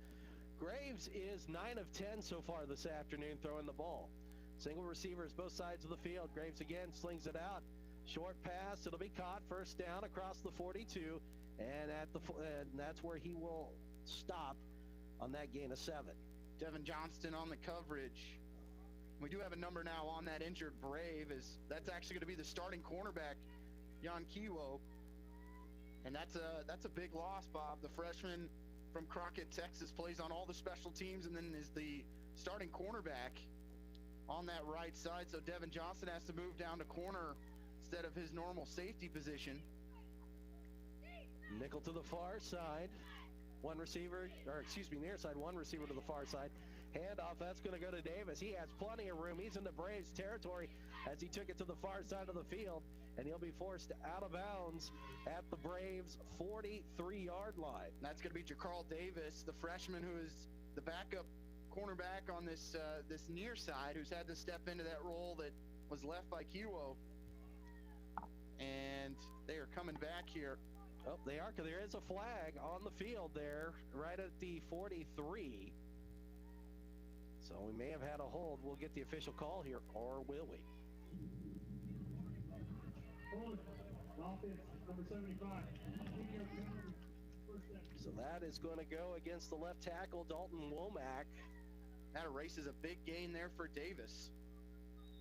Graves is 9 of 10 so far this afternoon throwing the ball. Single receivers both sides of the field. Graves again slings it out. Short pass. It'll be caught. First down across the 42. And that's where he will stop on that gain of 7. Devin Johnston on the coverage. We do have a number now on that injured Brave. That's actually going to be the starting cornerback, Jan Kiwo. And that's a big loss, Bob. The freshman from Crockett, Texas, plays on all the special teams and then is the starting cornerback on that right side. So Devin Johnston has to move down to corner instead of his normal safety position. Nickel to the far side. One receiver, near side, one receiver to the far side. Handoff, that's going to go to Davis. He has plenty of room. He's in the Braves territory as he took it to the far side of the field, and he'll be forced out of bounds at the Braves' 43-yard line. That's going to be Jacarl Davis, the freshman who is the backup cornerback on this near side, who's had to step into that role that was left by Kiwo. And they are coming back here. Oh, they are, because there is a flag on the field there, right at the 43. So we may have had a hold. We'll get the official call here, or will we? So that is going to go against the left tackle, Dalton Womack. That erases a big gain there for Davis,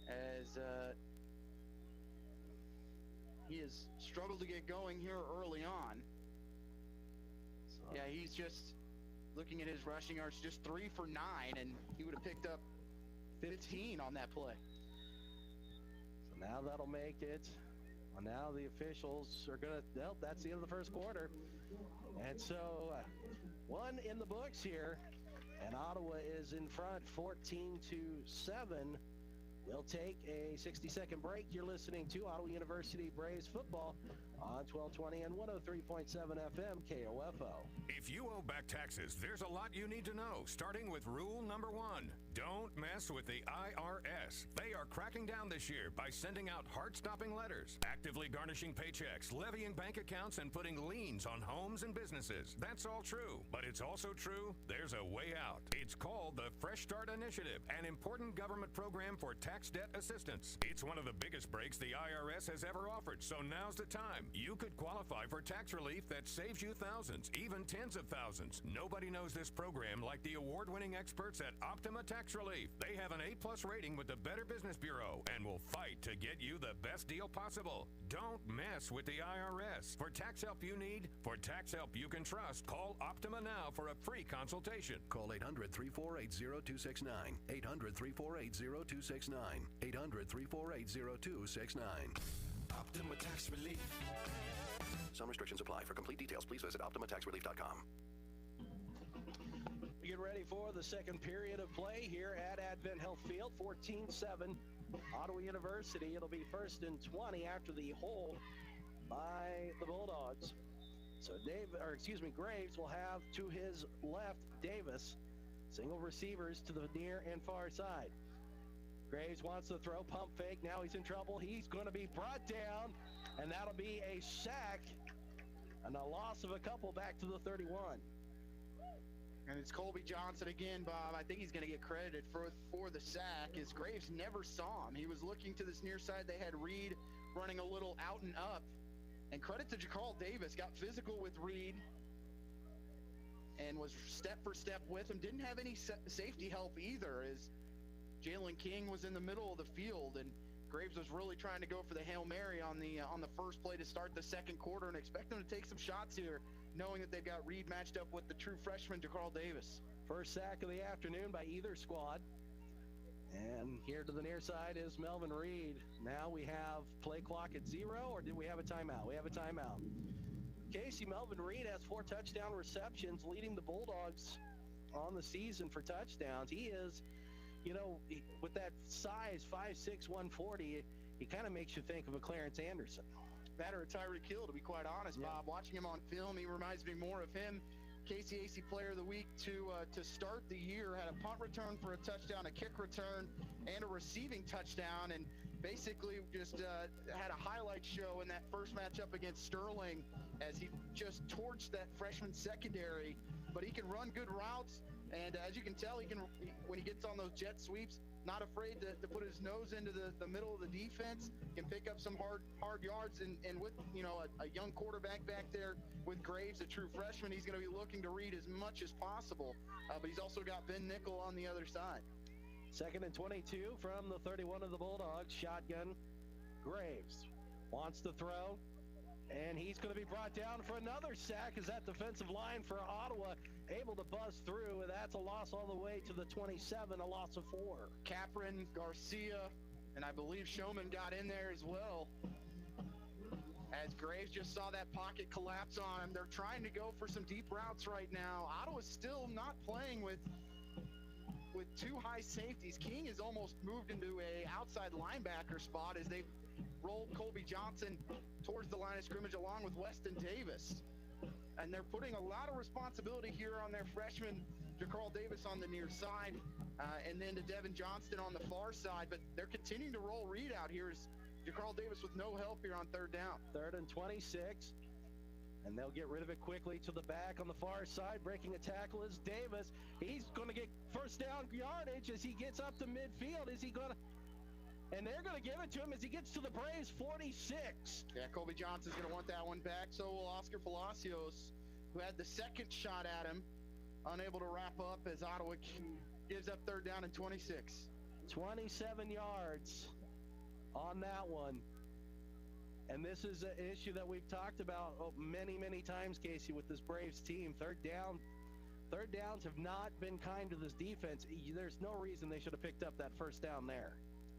as he has struggled to get going here early on. So. Yeah, he's just looking at his rushing yards, just 3 for 9, and he would have picked up 15 on that play. So now that'll make it. Well, now the officials are going to, well, that's the end of the first quarter. And so one in the books here, and Ottawa is in front 14-7. We'll take a 60-second break. You're listening to Ottawa University Braves football on 1220 and 103.7 FM KOFO. If you owe back taxes, there's a lot you need to know, starting with rule number 1. Don't mess with the IRS. They are cracking down this year by sending out heart-stopping letters, actively garnishing paychecks, levying bank accounts, and putting liens on homes and businesses. That's all true. But it's also true there's a way out. It's called the Fresh Start Initiative, an important government program for tax debt assistance. It's one of the biggest breaks the IRS has ever offered, so now's the time. You could qualify for tax relief that saves you thousands, even tens of thousands. Nobody knows this program like the award-winning experts at Optima Tax Relief. They have an A+ rating with the Better Business Bureau and will fight to get you the best deal possible. Don't mess with the IRS. For tax help you need, for tax help you can trust, call Optima now for a free consultation. Call 800-348-0269. 800-348-0269. 800-348-0269. Optima Tax Relief. Some restrictions apply. For complete details, please visit OptimaTaxRelief.com. Get ready for the second period of play here at Advent Health Field. 14-7, Ottawa University. It'll be 1st and 20 after the hold by the Bulldogs. So Graves will have to his left Davis. Single receivers to the near and far side. Graves wants to throw, pump fake. Now he's in trouble. He's going to be brought down, and that'll be a sack and a loss of a couple back to the 31. And it's Colby Johnson again, Bob. I think he's going to get credited for the sack, as Graves never saw him. He was looking to this near side. They had Reed running a little out and up. And credit to Jacarl Davis. Got physical with Reed and was step for step with him. Didn't have any safety help either, as Jalen King was in the middle of the field, and Graves was really trying to go for the Hail Mary on the first play to start the second quarter, and expect them to take some shots here, knowing that they've got Reed matched up with the true freshman, Jacarl Davis. First sack of the afternoon by either squad. And here to the near side is Melvin Reed. Now we have play clock at 0, or did we have a timeout? We have a timeout. Casey, Melvin Reed has 4 touchdown receptions, leading the Bulldogs on the season for touchdowns. He is, with that size, 5'6", 140, he kind of makes you think of a Clarence Anderson. That or a Tyreek Hill, to be quite honest, yeah. Bob. Watching him on film, he reminds me more of him. KCAC Player of the Week to start the year, had a punt return for a touchdown, a kick return, and a receiving touchdown, and basically just had a highlight show in that first matchup against Sterling as he just torched that freshman secondary. But he can run good routes, and as you can tell, when he gets on those jet sweeps, not afraid to put his nose into the middle of the defense, can pick up some hard yards, and with a young quarterback back there with Graves, a true freshman, he's going to be looking to read as much as possible. But he's also got Ben Nickel on the other side. 2nd and 22 from the 31 of the Bulldogs. Shotgun. Graves wants to throw, and he's going to be brought down for another sack as that defensive line for Ottawa able to buzz through. That's a loss all the way to the 27, a loss of 4. Capron, Garcia, and I believe Showman got in there as well. As Graves just saw that pocket collapse on him. They're trying to go for some deep routes right now. Ottawa's still not playing with 2 high safeties. King has almost moved into a outside linebacker spot as they've rolled Colby Johnson towards the line of scrimmage along with Weston Davis. And they're putting a lot of responsibility here on their freshman, Jacarl Davis, on the near side, and then to Devin Johnston on the far side. But they're continuing to roll Reed out here as Jacarl Davis with no help here on 3rd down. 3rd and 26. And they'll get rid of it quickly to the back on the far side. Breaking a tackle is Davis. He's going to get first down yardage as he gets up to midfield. Is he going to... And they're going to give it to him as he gets to the Braves 46. Yeah, Colby Johnson's going to want that one back. So will Oscar Palacios, who had the second shot at him, unable to wrap up as Ottawa gives up 3rd down and 26. 27 yards on that one. And this is an issue that we've talked about many, many times, Casey, with this Braves team. Third downs have not been kind to this defense. There's no reason they should have picked up that first down there.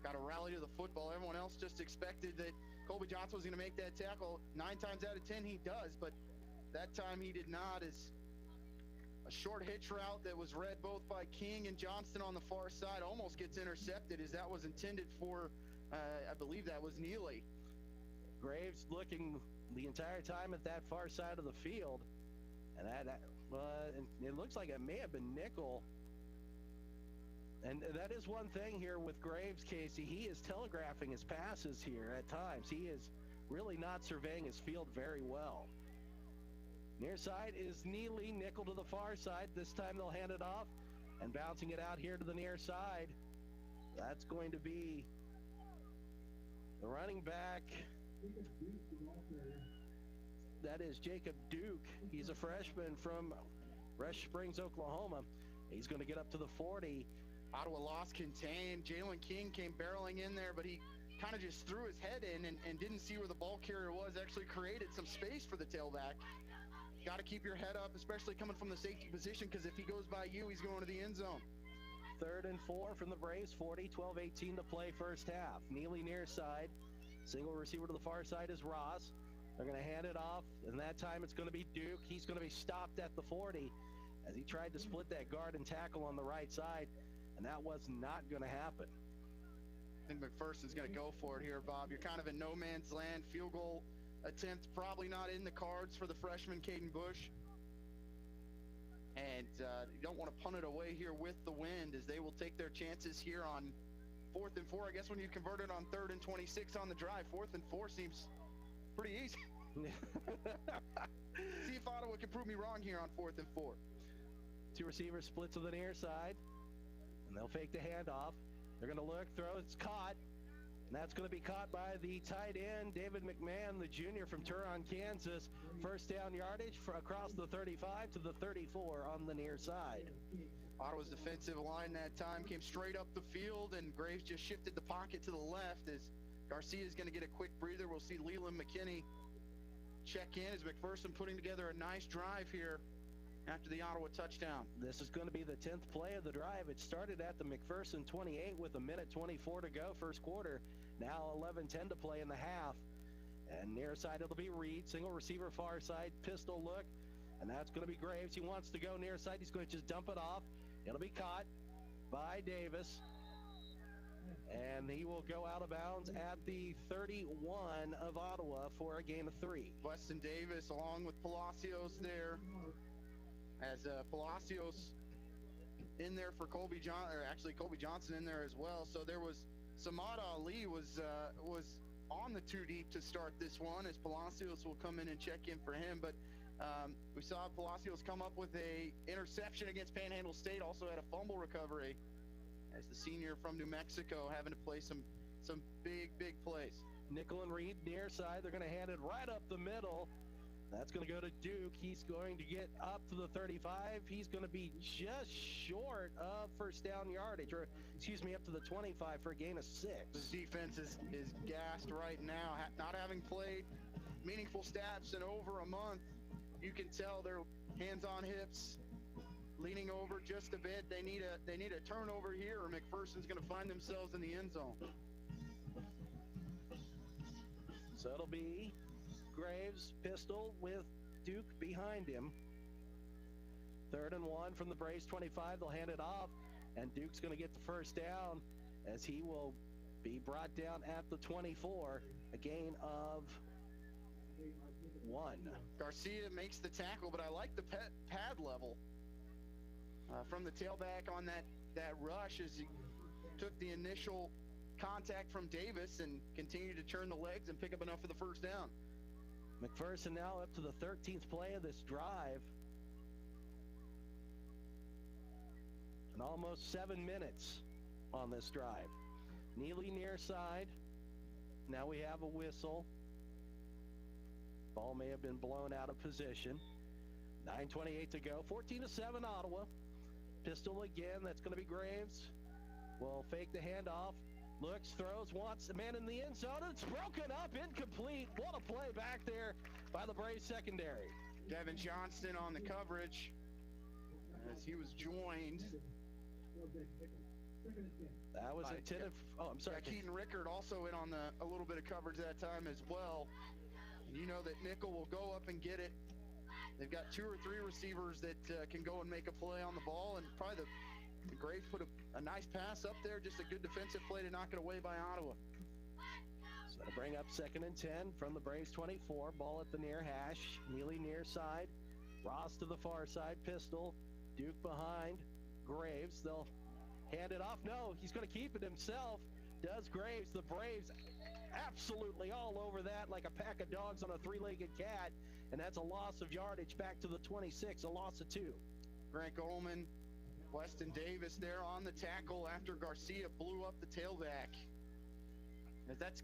Got to rally to the football. Everyone else just expected that Colby Johnson was going to make that tackle. 9 times out of 10 he does, but that time he did not. As a short hitch route that was read both by King and Johnston on the far side almost gets intercepted, as that was intended for, I believe that was Neely. Graves looking the entire time at that far side of the field, and it looks like it may have been Nickel. And that is one thing here with Graves, Casey. He is telegraphing his passes here at times. He is really not surveying his field very well. Near side is Neely. Nickel to the far side. This time they'll hand it off, and bouncing it out here to the near side. That's going to be the running back. That is Jacob Duke. He's a freshman from Rush Springs, Oklahoma. He's going to get up to the 40. Ottawa lost contained. Jalen King came barreling in there, but he kind of just threw his head in and didn't see where the ball carrier was. Actually created some space for the tailback. Got to keep your head up, especially coming from the safety position, because if he goes by you, he's going to the end zone. 3rd and 4 from the Braves, 40, 12-18 to play first half. Neely near side. Single receiver to the far side is Ross. They're going to hand it off, and that time it's going to be Duke. He's going to be stopped at the 40 as he tried to split that guard and tackle on the right side, and that was not going to happen. I think McPherson's going to go for it here, Bob. You're kind of in no man's land. Field goal attempt probably not in the cards for the freshman, Caden Bush. And you don't want to punt it away here with the wind, as they will take their chances here on 4th and 4. I guess when you convert it on 3rd and 26 on the drive, 4th and 4 seems pretty easy. See if Ottawa can prove me wrong here on 4th and 4. 2 receivers split to the near side, and they'll fake the handoff. They're going to look, throw, it's caught. And that's going to be caught by the tight end, David McMahon, the junior from Turon, Kansas. First down yardage across the 35 to the 34 on the near side. Ottawa's defensive line that time came straight up the field, and Graves just shifted the pocket to the left as Garcia is going to get a quick breather. We'll see Leland McKinney check in as McPherson putting together a nice drive here after the Ottawa touchdown. This is going to be the 10th play of the drive. It started at the McPherson 28 with 1:24 to go first quarter. Now 11:10 to play in the half. And near side, it'll be Reed. Single receiver, far side, pistol look. And that's going to be Graves. He wants to go near side. He's going to just dump it off. It'll be caught by Davis. And he will go out of bounds at the 31 of Ottawa for a gain of 3. Weston Davis along with Palacios there. As Palacios in there for Colby Johnson in there as well. So there was Samad Ali was on the 2 deep to start this one, as Palacios will come in and check in for him. But we saw Palacios come up with a interception against Panhandle State, also had a fumble recovery, as the senior from New Mexico having to play some big plays. Nickel and Reed near side. They're going to hand it right up the middle. That's going to go to Duke. He's going to get up to the 35. He's going to be just short of first down yardage, or excuse me, up to the 25 for a gain of 6. The defense is gassed right now, not having played meaningful snaps in over a month. You can tell they're hands on hips, leaning over just a bit. They need a turnover here, or McPherson's going to find themselves in the end zone. So it'll be Graves, pistol with Duke behind him. 3rd and 1 from the Braves 25. They'll hand it off, and Duke's going to get the first down as he will be brought down at the 24. A gain of 1. Garcia makes the tackle, but I like the pad level from the tailback on that rush as he took the initial contact from Davis and continued to turn the legs and pick up enough for the first down. McPherson now up to the 13th play of this drive. And almost 7 minutes on this drive. Neely near side. Now we have a whistle. Ball may have been blown out of position. 9:28 to go. 14-7 Ottawa. Pistol again. That's going to be Graves. Will fake the handoff. Looks, throws, wants a man in the end zone. It's broken up, incomplete. What a play back there by the Braves secondary. Devin Johnston on the coverage as he was joined. That was intended. I'm sorry. Keaton Rickard also in on a little bit of coverage that time as well. And you know that nickel will go up and get it. They've got 2 or 3 receivers that can go and make a play on the ball, and probably the Graves put a nice pass up there, just a good defensive play to knock it away by Ottawa. So to bring up 2nd and 10 from the Braves 24. Ball at the near hash. Neely near side. Ross to the far side. Pistol. Duke behind. Graves. They'll hand it off. No, he's going to keep it himself. Does Graves. The Braves absolutely all over that like a pack of dogs on a 3-legged cat. And that's a loss of yardage back to the 26. A loss of 2. Grant Goldman. Weston Davis there on the tackle after Garcia blew up the tailback. That's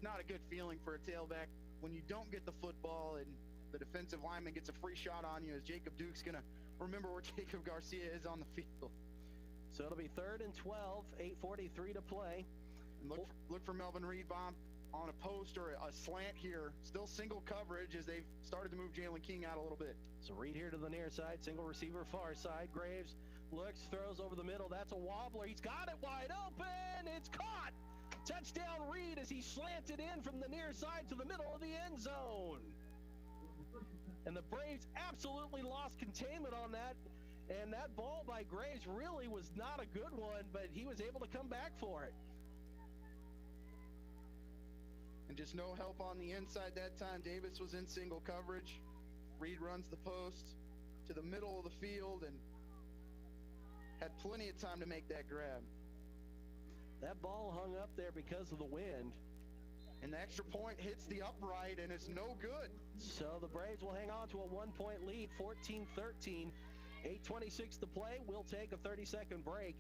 not a good feeling for a tailback when you don't get the football and the defensive lineman gets a free shot on you, as Jacob Duke's going to remember where Jacob Garcia is on the field. So it'll be 3rd and 12, 8:43 to play. And look for Melvin Reed bomb on a post or a slant here. Still single coverage as they've started to move Jalen King out a little bit. So Reed here to the near side, single receiver far side. Graves looks, throws over the middle. That's a wobbler. He's got it wide open. It's caught. Touchdown Reed as he slanted in from the near side to the middle of the end zone. And the Braves absolutely lost containment on that. And that ball by Graves really was not a good one, but he was able to come back for it. And just no help on the inside that time. Davis was in single coverage. Reed runs the post to the middle of the field and had plenty of time to make that grab. That ball hung up there because of the wind. And the extra point hits the upright, and it's no good. So the Braves will hang on to a 1-point lead, 14-13. 8:26 to play. We'll take a 30-second break.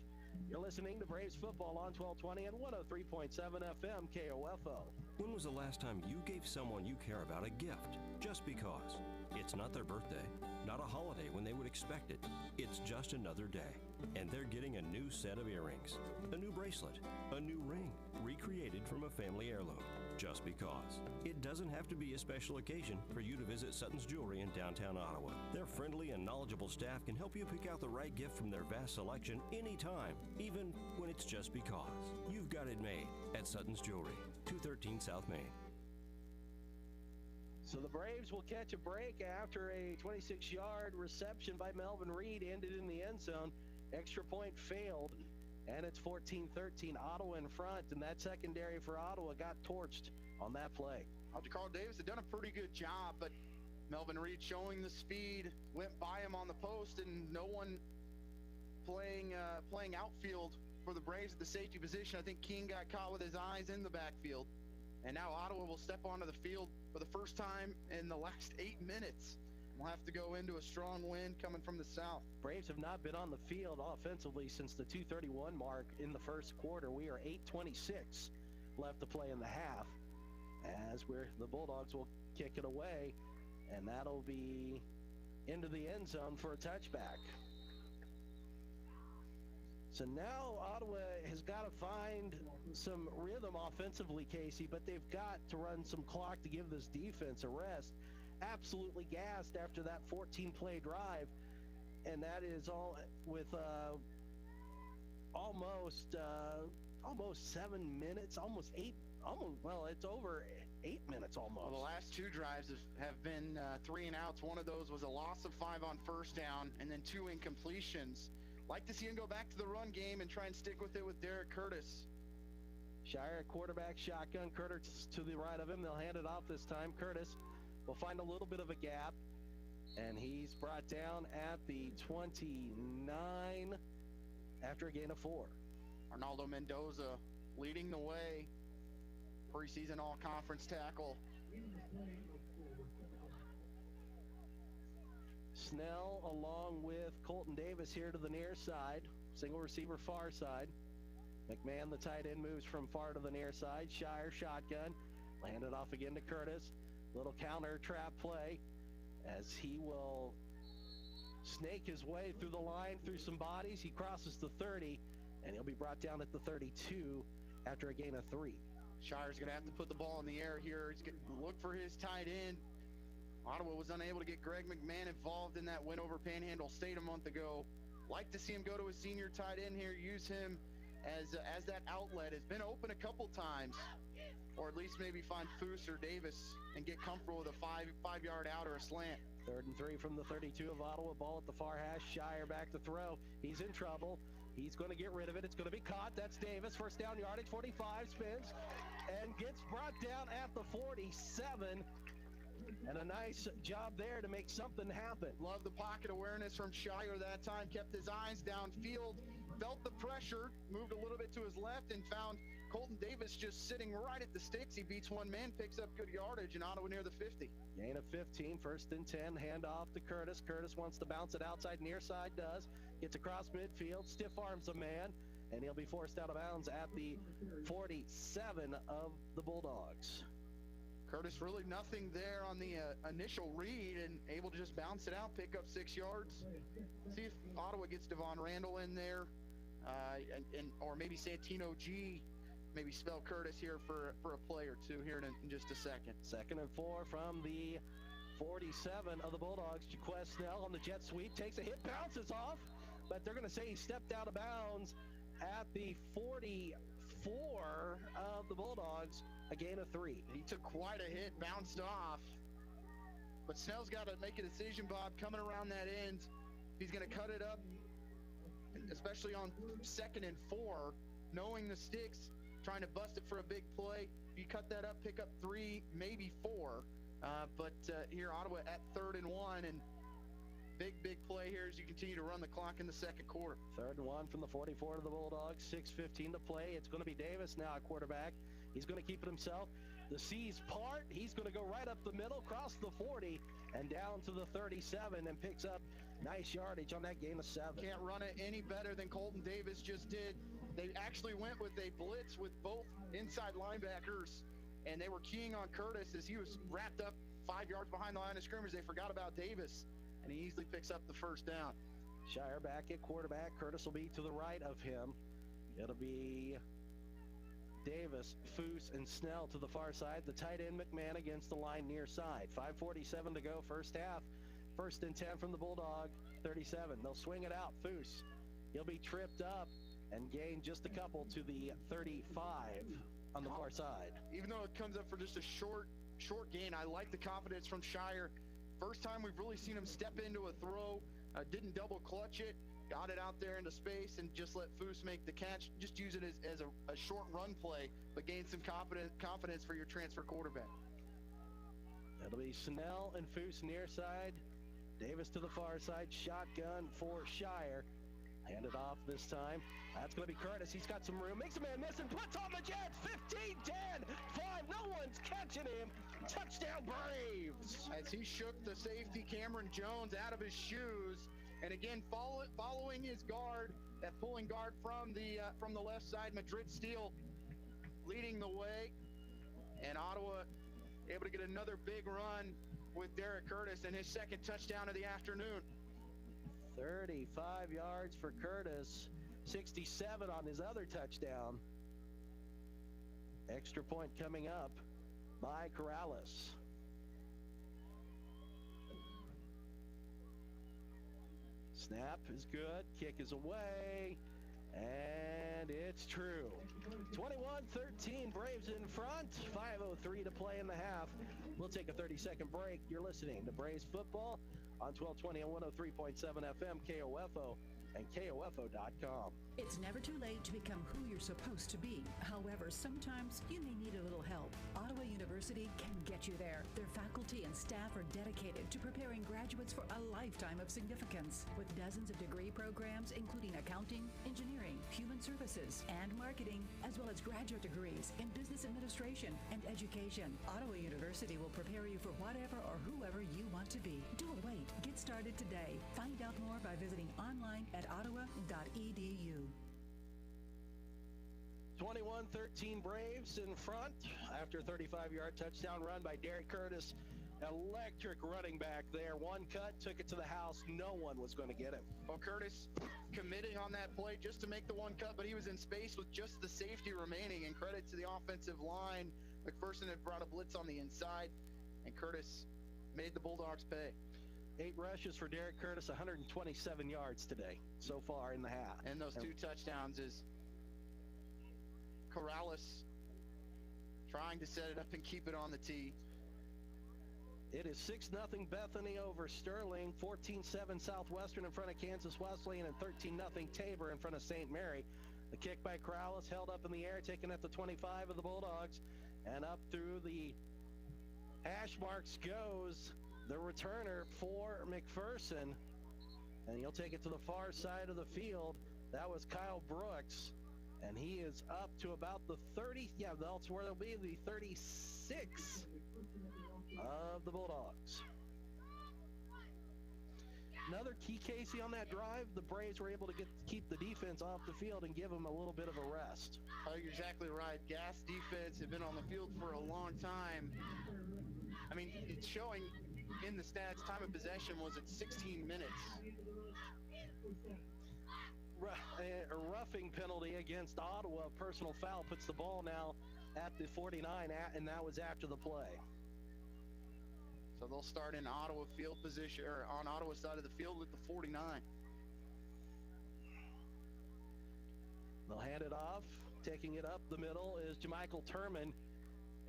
You're listening to Braves football on 1220 and 103.7 FM KOFO. When was the last time you gave someone you care about a gift just because? It's not their birthday, not a holiday when they would expect it. It's just another day. And they're getting a new set of earrings, a new bracelet, a new ring, recreated from a family heirloom. Just because. It doesn't have to be a special occasion for you to visit Sutton's Jewelry in downtown Ottawa. Their friendly and knowledgeable staff can help you pick out the right gift from their vast selection anytime, even when it's just because. You've got it made at Sutton's Jewelry, 213 South Main. So the Braves will catch a break after a 26-yard reception by Melvin Reed ended in the end zone. Extra point failed, and it's 14-13. Ottawa in front, and that secondary for Ottawa got torched on that play. Carl Davis had done a pretty good job, but Melvin Reed showing the speed, went by him on the post, and no one playing outfield for the Braves at the safety position. I think King got caught with his eyes in the backfield. And now Ottawa will step onto the field for the first time in the last 8 minutes. We'll have to go into a strong wind coming from the south. Braves have not been on the field offensively since the 2:31 mark in the first quarter. We are 8:26 left to play in the half as the Bulldogs will kick it away, and that'll be into the end zone for a touchback. So now Ottawa has got to find some rhythm offensively, Casey, but they've got to run some clock to give this defense a rest. Absolutely gassed after that 14-play drive, and that is all with almost 7 minutes, almost 8. It's over 8 minutes almost. Well, the last two drives have been 3 and outs. One of those was a loss of 5 on first down, and then 2 incompletions. Like to see him go back to the run game and try and stick with it with Derek Curtis. Shire quarterback shotgun. Curtis to the right of him. They'll hand it off this time. Curtis will find a little bit of a gap, and he's brought down at the 29 after a gain of 4. Arnaldo Mendoza leading the way. Preseason all-conference tackle. Snell along with Colton Davis here to the near side. Single receiver far side. McMahon, the tight end, moves from far to the near side. Shire shotgun. Landed off again to Curtis. Little counter trap play as he will snake his way through the line, through some bodies. He crosses the 30, and he'll be brought down at the 32 after a gain of 3. Shire's going to have to put the ball in the air here. He's going to look for his tight end. Ottawa was unable to get Greg McMahon involved in that win over Panhandle State a month ago. Like to see him go to his senior tight end here, use him as that outlet. Has been open a couple times, or at least maybe find Foose or Davis and get comfortable with a 5-yard out or a slant. 3rd and 3 from the 32 of Ottawa. Ball at the far hash. Shire back to throw. He's in trouble. He's going to get rid of it. It's going to be caught. That's Davis. First down yardage. 45 spins and gets brought down at the 47. And a nice job there to make something happen. Love the pocket awareness from Shire that time. Kept his eyes downfield. Felt the pressure. Moved a little bit to his left and found Colton Davis just sitting right at the sticks. He beats one man, picks up good yardage, and Ottawa near the 50. Gain of 15, 1st and 10. Hand off to Curtis. Curtis wants to bounce it outside. Near side does. Gets across midfield. Stiff arms a man, and he'll be forced out of bounds at the 47 of the Bulldogs. Curtis really nothing there on the initial read and able to just bounce it out, pick up 6 yards. See if Ottawa gets Devon Randall in there, or maybe Santino G. Maybe spell Curtis here for a play or two here in just a second. 2nd and 4 from the 47 of the Bulldogs. Jaquez Snell on the jet sweep, takes a hit, bounces off, but they're going to say he stepped out of bounds at the 44 of the Bulldogs. A gain of 3. He took quite a hit, bounced off. But Snell's got to make a decision, Bob, coming around that end. He's going to cut it up, especially on 2nd and 4, knowing the sticks, trying to bust it for a big play. If you cut that up, pick up 3, maybe 4. But here, Ottawa at 3rd and 1, and big play here as you continue to run the clock in the 2nd quarter. 3rd and 1 from the 44 of the Bulldogs. 6:15 to play. It's going to be Davis now at quarterback. He's going to keep it himself. The C's part. He's going to go right up the middle, cross the 40, and down to the 37, and picks up nice yardage on that gain of 7. Can't run it any better than Colton Davis just did. They actually went with a blitz with both inside linebackers, and they were keying on Curtis as he was wrapped up 5 yards behind the line of scrimmage. They forgot about Davis, and he easily picks up the first down. Shire back at quarterback. Curtis will be to the right of him. It'll be Davis, Foose, and Snell to the far side. The tight end McMahon against the line near side. 5:47 to go, first half. 1st and 10 from the Bulldog 37. They'll swing it out. Foose, he'll be tripped up and gain just a couple to the 35 on the far side. Even though it comes up for just a short gain, I like the confidence from Shire. First time we've really seen him step into a throw, didn't double clutch it, got it out there into space and just let Foose make the catch. Just use it as a short run play, but gain some confidence for your transfer quarterback. That'll be Snell and Foose near side. Davis to the far side. Shotgun for Shire. Hand it off this time. That's going to be Curtis. He's got some room. Makes a man miss and puts on the Jets. 15, 10, 5. No one's catching him. Touchdown Braves. As he shook the safety Cameron Jones out of his shoes. And again, following his guard, that pulling guard from the left side, Madrid Steele leading the way. And Ottawa able to get another big run with Derek Curtis and his second touchdown of the afternoon. 35 yards for Curtis, 67 on his other touchdown. Extra point coming up by Corrales. Snap is good, kick is away, and it's true. 21-13, Braves in front, 5:03 to play in the half. We'll take a 30-second break. You're listening to Braves football on 1220 and 103.7 FM, KOFO, and KOFO.com. It's never too late to become who you're supposed to be. However, sometimes you may need a little help. Ottawa University can get you there. Their faculty and staff are dedicated to preparing graduates for a lifetime of significance. With dozens of degree programs, including accounting, engineering, human services, and marketing, as well as graduate degrees in business administration and education, Ottawa University will prepare you for whatever or whoever you want to be. Don't wait. Get started today. Find out more by visiting online at ottawa.edu. 21-13 Braves in front after a 35-yard touchdown run by Derek Curtis. Electric running back there. One cut, took it to the house. No one was going to get him. Well, Curtis committing on that play just to make the one cut, but he was in space with just the safety remaining, and credit to the offensive line. McPherson had brought a blitz on the inside, and Curtis made the Bulldogs pay. 8 rushes for Derek Curtis, 127 yards today so far in the half. And those 2 touchdowns is Corrales trying to set it up and keep it on the tee. It is 6-0 Bethany over Sterling, 14-7 Southwestern in front of Kansas Wesleyan, and 13-0 Tabor in front of St. Mary. The kick by Corrales held up in the air, taken at the 25 of the Bulldogs, and up through the hash marks goes the returner for McPherson, and he'll take it to the far side of the field. That was Kyle Brooks, and he is up to about the 30, that's where they'll be, the 36 of the Bulldogs. Another key, Casey, on that drive, the Braves were able to keep the defense off the field and give them a little bit of a rest. Oh, you're exactly right. Gas defense had been on the field for a long time. I mean, it's showing in the stats, time of possession was at 16 minutes. A roughing penalty against Ottawa, personal foul, puts the ball now at the 49, and that was after the play. So they'll start in Ottawa field position, or on Ottawa side of the field with the 49. They'll hand it off. Taking it up the middle is Jamichael Turman,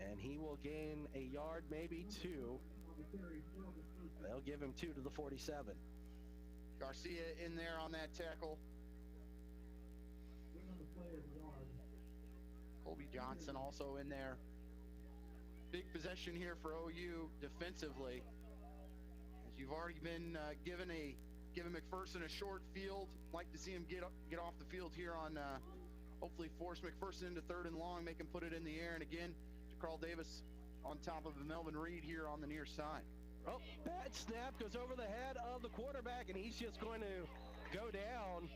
and he will gain a yard, maybe 2. They'll give him 2 to the 47. Garcia in there on that tackle. Colby Johnson also in there. Big possession here for OU defensively. As you've already been given McPherson a short field. Like to see him get off the field here on hopefully force McPherson into 3rd and long, make him put it in the air. And again, Carl Davis on top of Melvin Reed here on the near side. Oh, bad snap goes over the head of the quarterback, and he's just going to go down.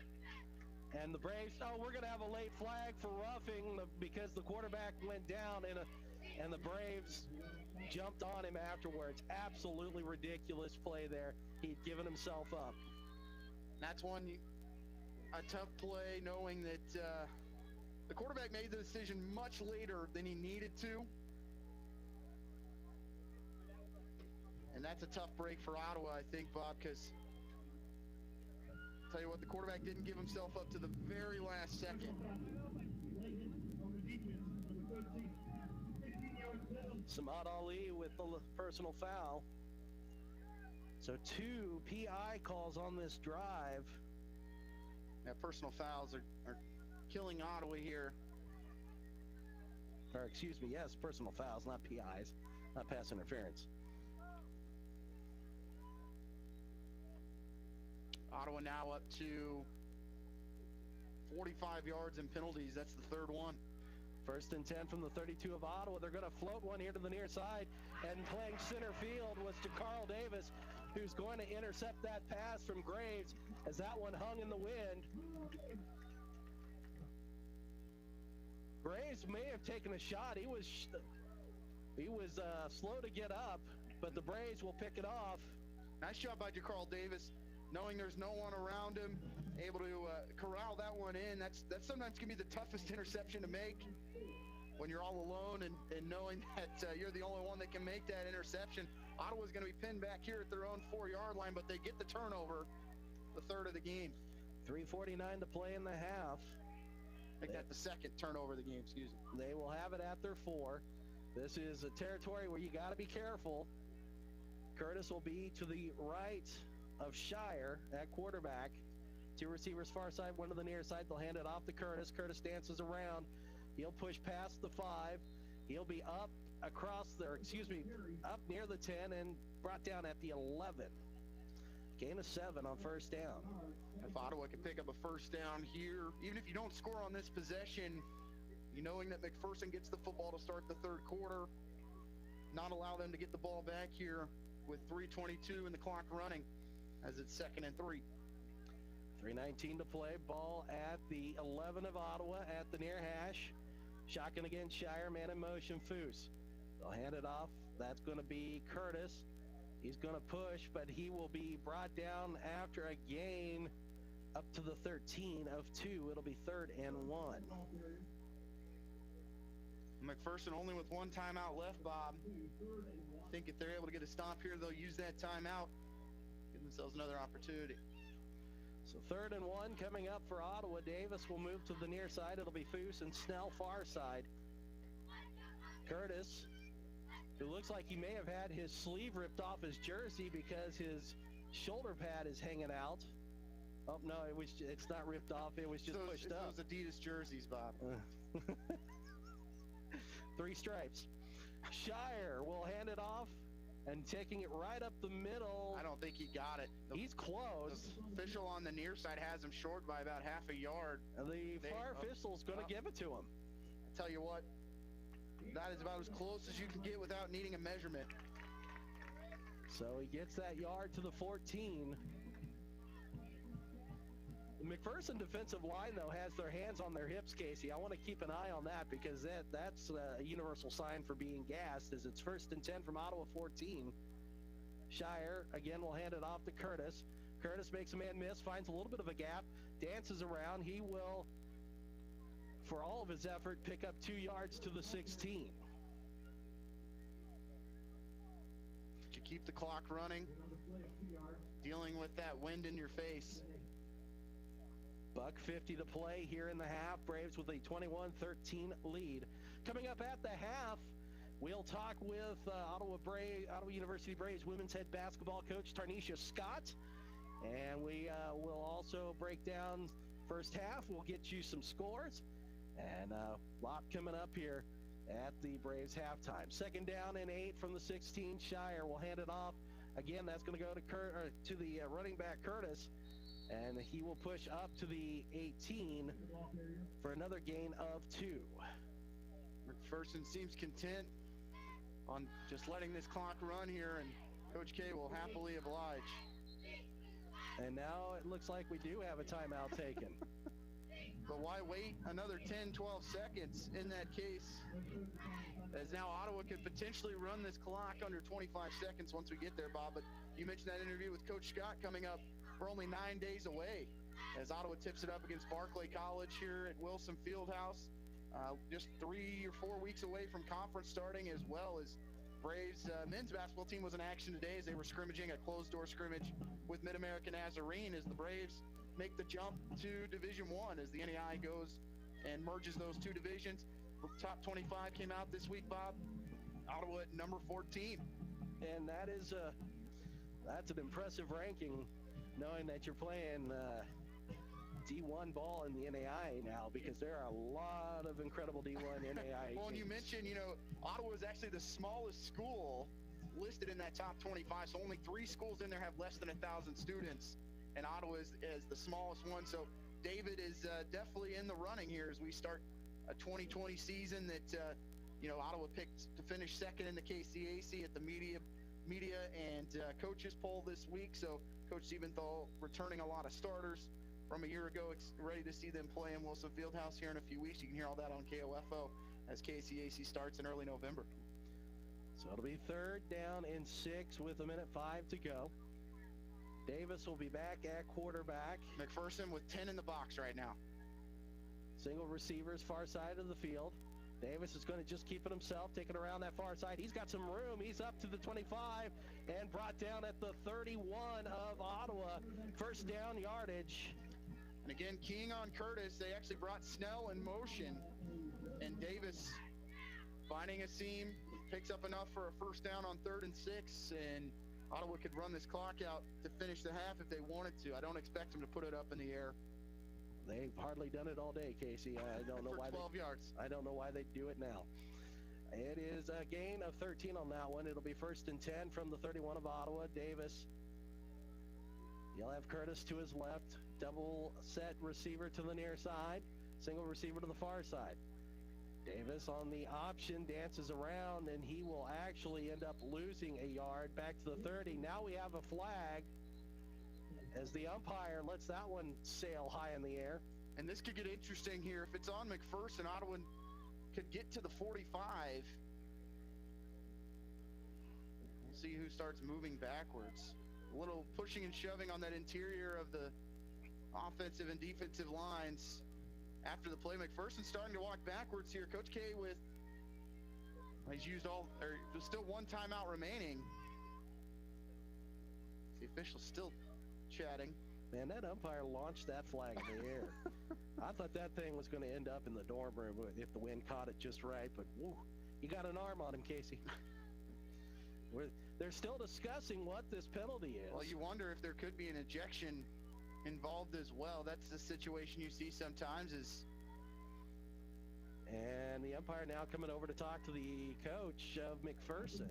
And the Braves, we're going to have a late flag for roughing because the quarterback went down, and the Braves jumped on him afterwards. Absolutely ridiculous play there. He'd given himself up. That's a tough play, knowing that the quarterback made the decision much later than he needed to. And that's a tough break for Ottawa, I think, Bob, because tell you what, the quarterback didn't give himself up to the very last second. Samad Ali with the personal foul. So 2 PI calls on this drive. Yeah, personal fouls are killing Ottawa here. Or excuse me, yes, personal fouls, not PIs, not pass interference. Ottawa now up to 45 yards in penalties. That's the third one. 1st and 10 from the 32 of Ottawa. They're going to float one here to the near side. And playing center field was to Carl Davis, who's going to intercept that pass from Graves as that one hung in the wind. Graves may have taken a shot. He was slow to get up, but the Braves will pick it off. Nice job by Carl Davis, knowing there's no one around him, able to corral that one in. That sometimes can be the toughest interception to make when you're all alone and knowing that you're the only one that can make that interception. Ottawa's going to be pinned back here at their own 4-yard line, but they get the turnover, the third of the game. 3:49 to play in the half. I think that's the second turnover of the game, excuse me. They will have it at their 4. This is a territory where you got to be careful. Curtis will be to the right of Shire at quarterback. 2 receivers far side, 1 to the near side. They'll hand it off to Curtis. Curtis dances around. He'll push past the 5. He'll be up up near the 10 and brought down at the 11. Gain of 7 on 1st down. If Ottawa can pick up a 1st down here, even if you don't score on this possession, knowing that McPherson gets the football to start the 3rd quarter, not allow them to get the ball back here with 3:22 and the clock running as it's 2nd and 3. 3:19 to play. Ball at the 11 of Ottawa at the near hash. Shotgun against Shire, man in motion, Foose. They'll hand it off. That's going to be Curtis. He's going to push, but he will be brought down after a gain up to the 13 of 2. It'll be 3rd and 1. McPherson only with 1 timeout left, Bob. I think if they're able to get a stop here, they'll use that timeout, give themselves another opportunity. So 3rd and 1 coming up for Ottawa. Davis will move to the near side. It'll be Foose and Snell far side. Curtis, who looks like he may have had his sleeve ripped off his jersey because his shoulder pad is hanging out. Oh, no, it's not ripped off. It was just pushed up. Those Adidas jerseys, Bob. 3 stripes. Shire will hand it off and taking it right up the middle. I don't think he got it. He's close. The official on the near side has him short by about half a yard. The far official's going to give it to him. I tell you what, that is about as close as you can get without needing a measurement. So he gets that yard to the 14. The McPherson defensive line, though, has their hands on their hips, Casey. I want to keep an eye on that because that's a universal sign for being gassed as it's 1st and 10 from Ottawa 14. Shire, again, will hand it off to Curtis. Curtis makes a man miss, finds a little bit of a gap, dances around. He will, for all of his effort, pick up 2 yards to the 16. To keep the clock running, dealing with that wind in your face. $1:50 to play here in the half. Braves with a 21-13 lead. Coming up at the half, we'll talk with Ottawa University Braves women's head basketball coach Tarnisha Scott. And we will also break down first half. We'll get you some scores. And a lot coming up here at the Braves halftime. 2nd down and 8 from the 16. Shire will hand it off. Again, that's going to go to the running back Curtis. And he will push up to the 18 for another gain of 2. McPherson seems content on just letting this clock run here, and Coach K will happily oblige. And now it looks like we do have a timeout taken. But why wait another 10, 12 seconds in that case? As now Ottawa could potentially run this clock under 25 seconds once we get there, Bob. But you mentioned that interview with Coach Scott coming up. We're only 9 days away as Ottawa tips it up against Barclay College here at Wilson Fieldhouse. Just 3 or 4 weeks away from conference starting, as well as Braves men's basketball team was in action today as they were scrimmaging a closed-door scrimmage with Mid-American Nazarene as the Braves make the jump to Division I as the NAI goes and merges those two divisions. The top 25 came out this week, Bob. Ottawa at number 14. And that is that's an impressive ranking, knowing that you're playing D1 ball in the NAI now, because there are a lot of incredible D1 NAI Well, and you teams. mentioned, Ottawa is actually the smallest school listed in that top 25, so only 3 schools in there have less than 1,000 students, and Ottawa is the smallest one. So David is definitely in the running here as we start a 2020 season that, Ottawa picked to finish second in the KCAC at the media and coaches poll this week. So Coach Siebenthal returning a lot of starters from a year ago, ready to see them play in Wilson Fieldhouse here in a few weeks. You can hear all that on KOFO as KCAC starts in early November. So it'll be 3rd down and 6 with 1:05 to go. Davis will be back at quarterback. McPherson with 10 in the box right now. Single receivers, far side of the field. Davis is going to just keep it himself, taking around that far side. He's got some room. He's up to the 25 and brought down at the 31 of Ottawa. 1st down yardage. And again, keying on Curtis, they actually brought Snell in motion. And Davis finding a seam, picks up enough for a 1st down on 3rd and 6. And Ottawa could run this clock out to finish the half if they wanted to. I don't expect them to put it up in the air. They've hardly done it all day, Casey. I don't know why 12 yards. I don't know why they do it now. It is a gain of 13 on that one. It'll be 1st and 10 from the 31 of Ottawa. Davis. You'll have Curtis to his left. Double set receiver to the near side. Single receiver to the far side. Davis on the option dances around, and he will actually end up losing a yard back to the 30. Now we have a flag as the umpire lets that one sail high in the air. And this could get interesting here. If it's on McPherson, Ottawa could get to the 45. We'll see who starts moving backwards. A little pushing and shoving on that interior of the offensive and defensive lines after the play. McPherson starting to walk backwards here. Coach K he's used there's still 1 timeout remaining. The official's still chatting. Man, that umpire launched that flag in the air. I thought that thing was going to end up in the dorm room if the wind caught it just right, but woo, you got an arm on him, Casey. They're still discussing what this penalty is. Well, you wonder if there could be an ejection involved as well. That's the situation you see sometimes And the umpire now coming over to talk to the coach of McPherson.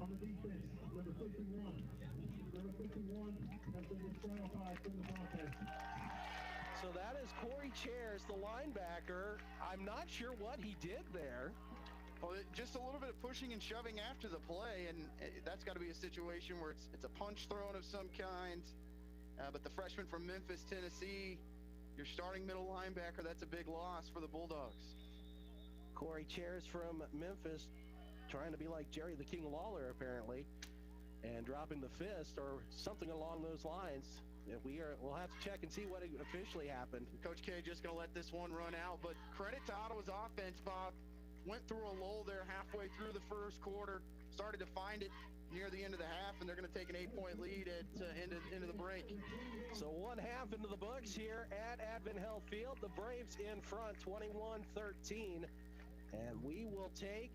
On the defense, number 51. Number 51 has been disqualified from the contest. So that is Corey Chairs, the linebacker. I'm not sure what he did there. Well, just a little bit of pushing and shoving after the play, and that's got to be a situation where it's a punch thrown of some kind. But the freshman from Memphis, Tennessee, your starting middle linebacker, that's a big loss for the Bulldogs. Corey Chairs from Memphis, trying to be like Jerry the King Lawler, apparently, and dropping the fist or something along those lines. We'll have to check and see what officially happened. Coach K just going to let this one run out, but credit to Ottawa's offense, Bob. Went through a lull there halfway through the 1st quarter, started to find it near the end of the half, and they're going to take an 8-point lead at into the break. So 1 half into the books here at Advent Health Field. The Braves in front, 21-13, and we will take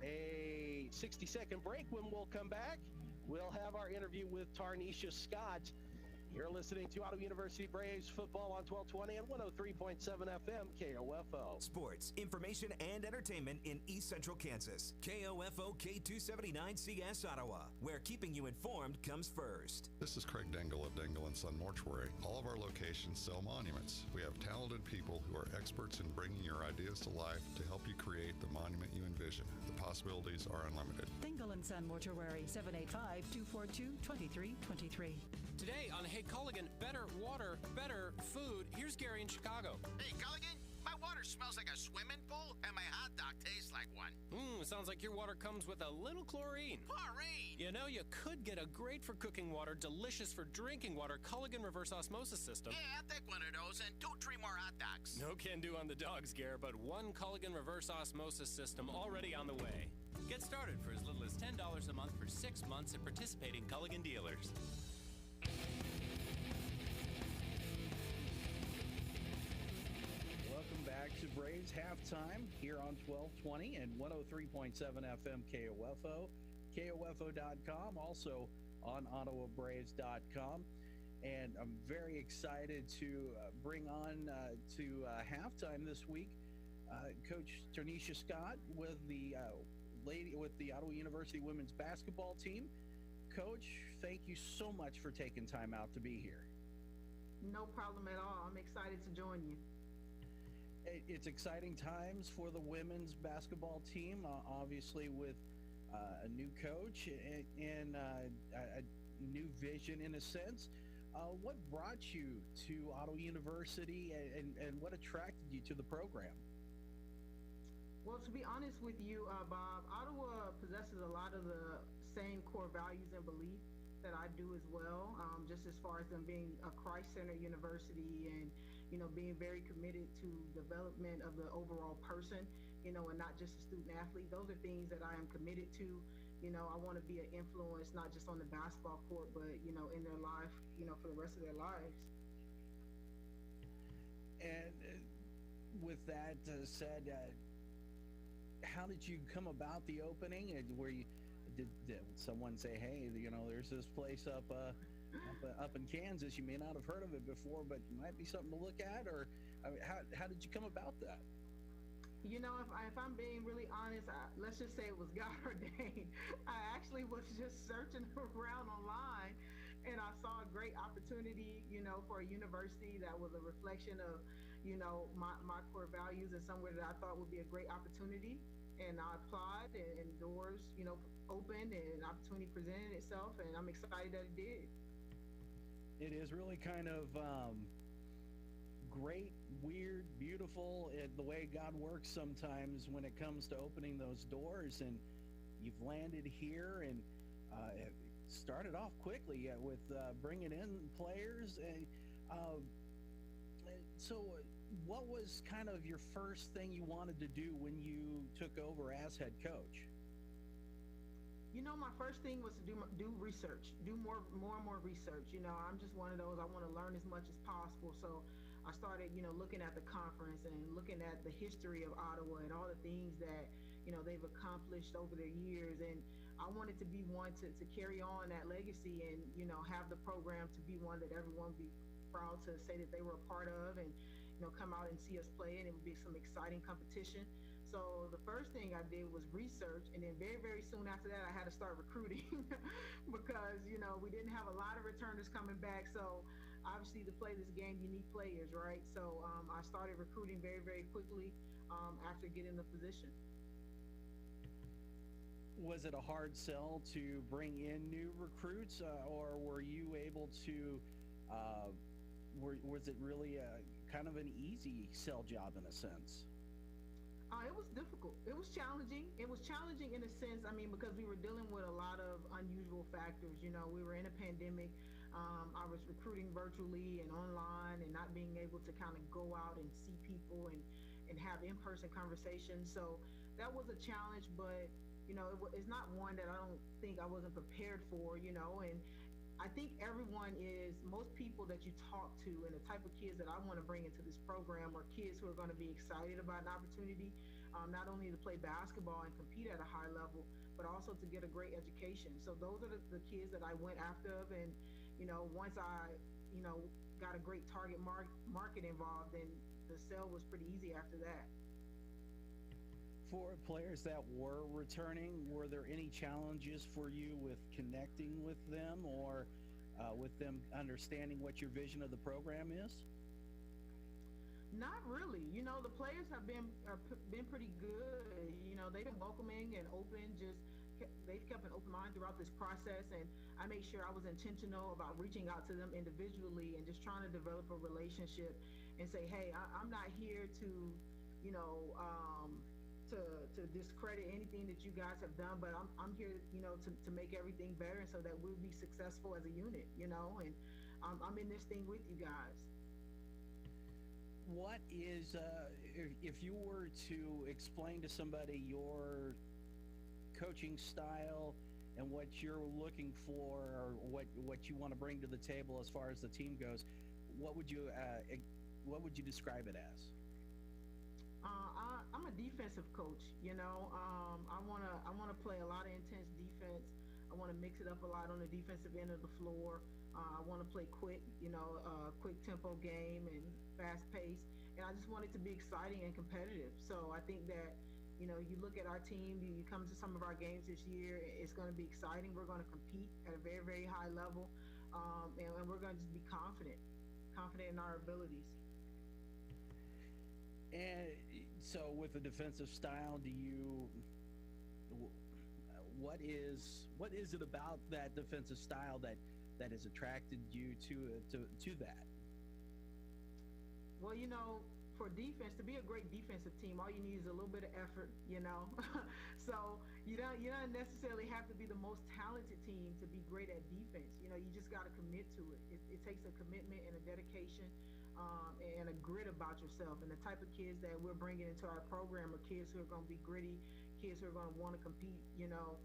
a 60-second break. When we'll come back, we'll have our interview with Tarnisha Scott. You're listening to Ottawa University Braves football on 1220 and 103.7 FM KOFO. Sports, information, and entertainment in East Central Kansas. KOFO K279CS Ottawa, where keeping you informed comes first. This is Craig Dingle of Dingle & Son Mortuary. All of our locations sell monuments. We have talented people who are experts in bringing your ideas to life to help you create the monument you envision. The possibilities are unlimited. Dingle & Son Mortuary, 785-242-2323. Today on Hey Culligan, better water, better food. Here's Gary in Chicago. Hey, Culligan, my water smells like a swimming pool, and my hot dog tastes like one. Sounds like your water comes with a little chlorine. Chlorine? You know, you could get a great for cooking water, delicious for drinking water, Culligan reverse osmosis system. Yeah, I'll take one of those and 2-3 more hot dogs. No can do on the dogs, Gare, but one Culligan reverse osmosis system already on the way. Get started for as little as $10 a month for 6 months at participating Culligan dealers. Welcome back to Braves Halftime here on 1220 and 103.7 FM KOFO, KOFO.com, also on OttawaBraves.com. And I'm very excited to bring on to halftime this week Coach Ternisha Scott with the Ottawa University women's basketball team. Coach, thank you so much for taking time out to be here. No problem at all. I'm excited to join you. It's exciting times for the women's basketball team, obviously with a new coach and a new vision in a sense. What brought you to Ottawa University and what attracted you to the program? Well, to be honest with you, Bob, Ottawa possesses a lot of the same core values and beliefs that I do as well, just as far as them being a Christ-centered university and, you know, being very committed to development of the overall person, you know, and not just a student athlete. Those are things that I am committed to. You know, I want to be an influence, not just on the basketball court, but, you know, in their life, you know, for the rest of their lives. And with that said, how did you come about the opening? And where you did someone say, hey, you know, there's this place up in Kansas, you may not have heard of it before, but it might be something to look at? Or I mean, how did you come about that? You know, if I'm being really honest, let's just say it was God ordained. I actually was just searching around online, and I saw a great opportunity, you know, for a university that was a reflection of, you know, my core values, and somewhere that I thought would be a great opportunity. And I applied, and doors, you know, opened, and an opportunity presented itself, and I'm excited that it did. It is really kind of great, weird, beautiful, the way God works sometimes when it comes to opening those doors. And you've landed here and started off quickly with bringing in players. So what was kind of your first thing you wanted to do when you took over as head coach? You know, my first thing was to do research, do more and more research. You know, I'm just one of those, I want to learn as much as possible. So I started, you know, looking at the conference and looking at the history of Ottawa and all the things that, you know, they've accomplished over their years. And I wanted to be one to carry on that legacy and, you know, have the program to be one that everyone would be proud to say that they were a part of, and, you know, come out and see us play, and it would be some exciting competition. So the first thing I did was research, and then very, very soon after that, I had to start recruiting because, you know, we didn't have a lot of returners coming back. So obviously to play this game, you need players, right? So I started recruiting very, very quickly after getting the position. Was it a hard sell to bring in new recruits, or were you able to, was it really kind of an easy sell job in a sense? It was difficult. It was challenging. It was challenging in a sense, I mean, because we were dealing with a lot of unusual factors. You know, we were in a pandemic. I was recruiting virtually and online and not being able to kind of go out and see people and have in-person conversations. So that was a challenge, but, you know, it's not one that I don't think I wasn't prepared for, you know. And I think most people that you talk to and the type of kids that I want to bring into this program are kids who are going to be excited about an opportunity, not only to play basketball and compete at a high level, but also to get a great education. So those are the kids that I went after. And, you know, once I, you know, got a great target market involved, then the sell was pretty easy after that. For players that were returning, were there any challenges for you with connecting with them or with them understanding what your vision of the program is? Not really. You know, the players have been pretty good. You know, they've been welcoming and open, just they've kept an open mind throughout this process, and I made sure I was intentional about reaching out to them individually and just trying to develop a relationship and say, hey, I'm not here to, you know, to discredit anything that you guys have done, but I'm here, you know, to make everything better, and so that we'll be successful as a unit, you know, and I'm in this thing with you guys. What is, if you were to explain to somebody your coaching style and what you're looking for, or what you want to bring to the table as far as the team goes, what would you describe it as? I'm a defensive coach, you know. I wanna play a lot of intense defense. I want to mix it up a lot on the defensive end of the floor. I want to play quick, you know, quick tempo game and fast pace, and I just want it to be exciting and competitive. So I think that, you know, you look at our team, you come to some of our games this year, it's going to be exciting. We're going to compete at a very, very high level, and we're going to just be confident in our abilities. And so with the defensive style, what is it about that defensive style that has attracted you to that? Well, you know, for defense, to be a great defensive team, all you need is a little bit of effort, you know. So you don't necessarily have to be the most talented team to be great at defense. You know, you just got to commit to it. It takes a commitment and a dedication and a grit about yourself. And the type of kids that we're bringing into our program are kids who are going to be gritty, kids who are going to want to compete, you know,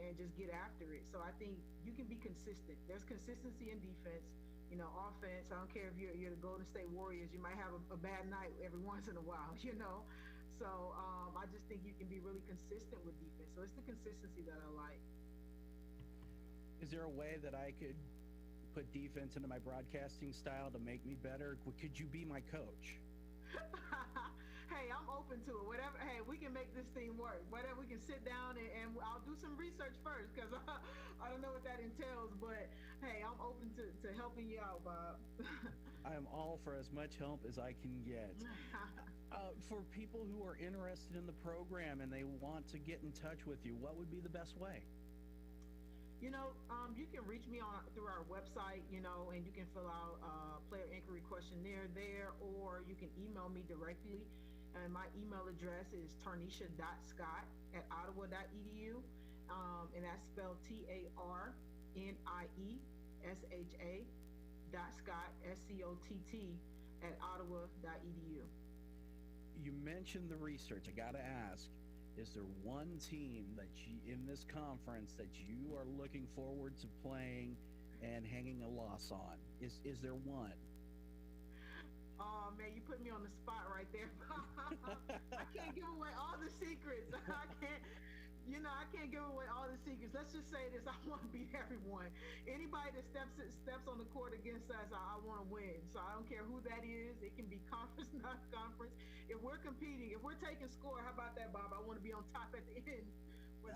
and just get after it. So I think you can be consistent. There's consistency in defense. You know, offense, I don't care if you're the Golden State Warriors, you might have a bad night every once in a while, you know. So I just think you can be really consistent with defense. So it's the consistency that I like. Is there a way that I could put defense into my broadcasting style to make me better? Could you be my coach? Hey, I'm open to it. Whatever. Hey, we can make this thing work. Whatever, we can sit down and I'll do some research first, because I don't know what that entails. But hey, I'm open to helping you out, Bob. I am all for as much help as I can get. For people who are interested in the program and they want to get in touch with you, what would be the best way? You know, you can reach me through our website, you know, and you can fill out a player inquiry questionnaire there, or you can email me directly. And my email address is tarnisha.scott@ottawa.edu, and that's spelled TARNIESHA.Scott, SCOTT@ottawa.edu. You mentioned the research. I got to ask, is there one team that in this conference that you are looking forward to playing and hanging a loss on? Is there one? Oh man, you put me on the spot right there. I can't give away all the secrets. I can't give away all the secrets. Let's just say this: I want to beat everyone. Anybody that steps on the court against us, I want to win. So I don't care who that is. It can be conference, not conference. If we're competing, if we're taking score, how about that, Bob? I want to be on top at the end. When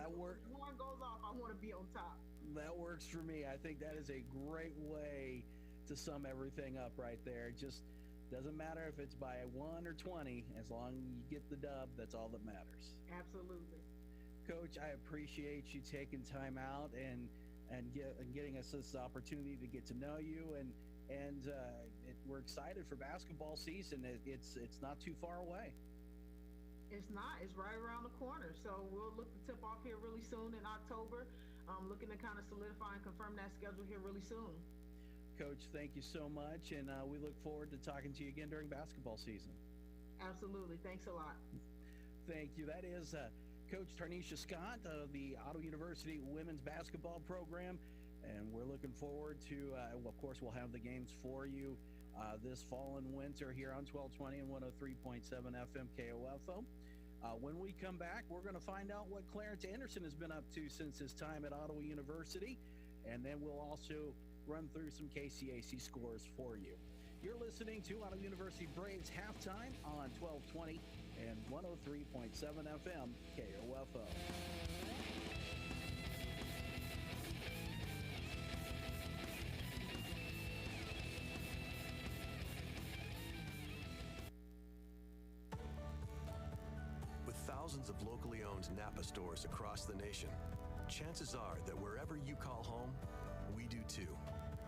one goes off, I want to be on top. That works for me. I think that is a great way to sum everything up right there. Just doesn't matter if it's by 1 or 20, as long as you get the dub, that's all that matters. Absolutely. Coach, I appreciate you taking time out and getting us this opportunity to get to know you, and we're excited for basketball season. It's not too far away. It's not. It's right around the corner. So we'll look to tip off here really soon in October. Looking to kind of solidify and confirm that schedule here really soon. Coach, thank you so much, and we look forward to talking to you again during basketball season. Absolutely. Thanks a lot. Thank you. That is Coach Tarnisha Scott of the Ottawa University women's basketball program, and we're looking forward to, of course, we'll have the games for you this fall and winter here on 1220 and 103.7 FM KOFO. When we come back, we're going to find out what Clarence Anderson has been up to since his time at Ottawa University, and then we'll also run through some KCAC scores for you. You're listening to Ottawa University Braves Halftime on 1220 and 103.7 FM KOFO. With thousands thousands of locally owned Napa stores across the nation, chances are that wherever you call home, we do too.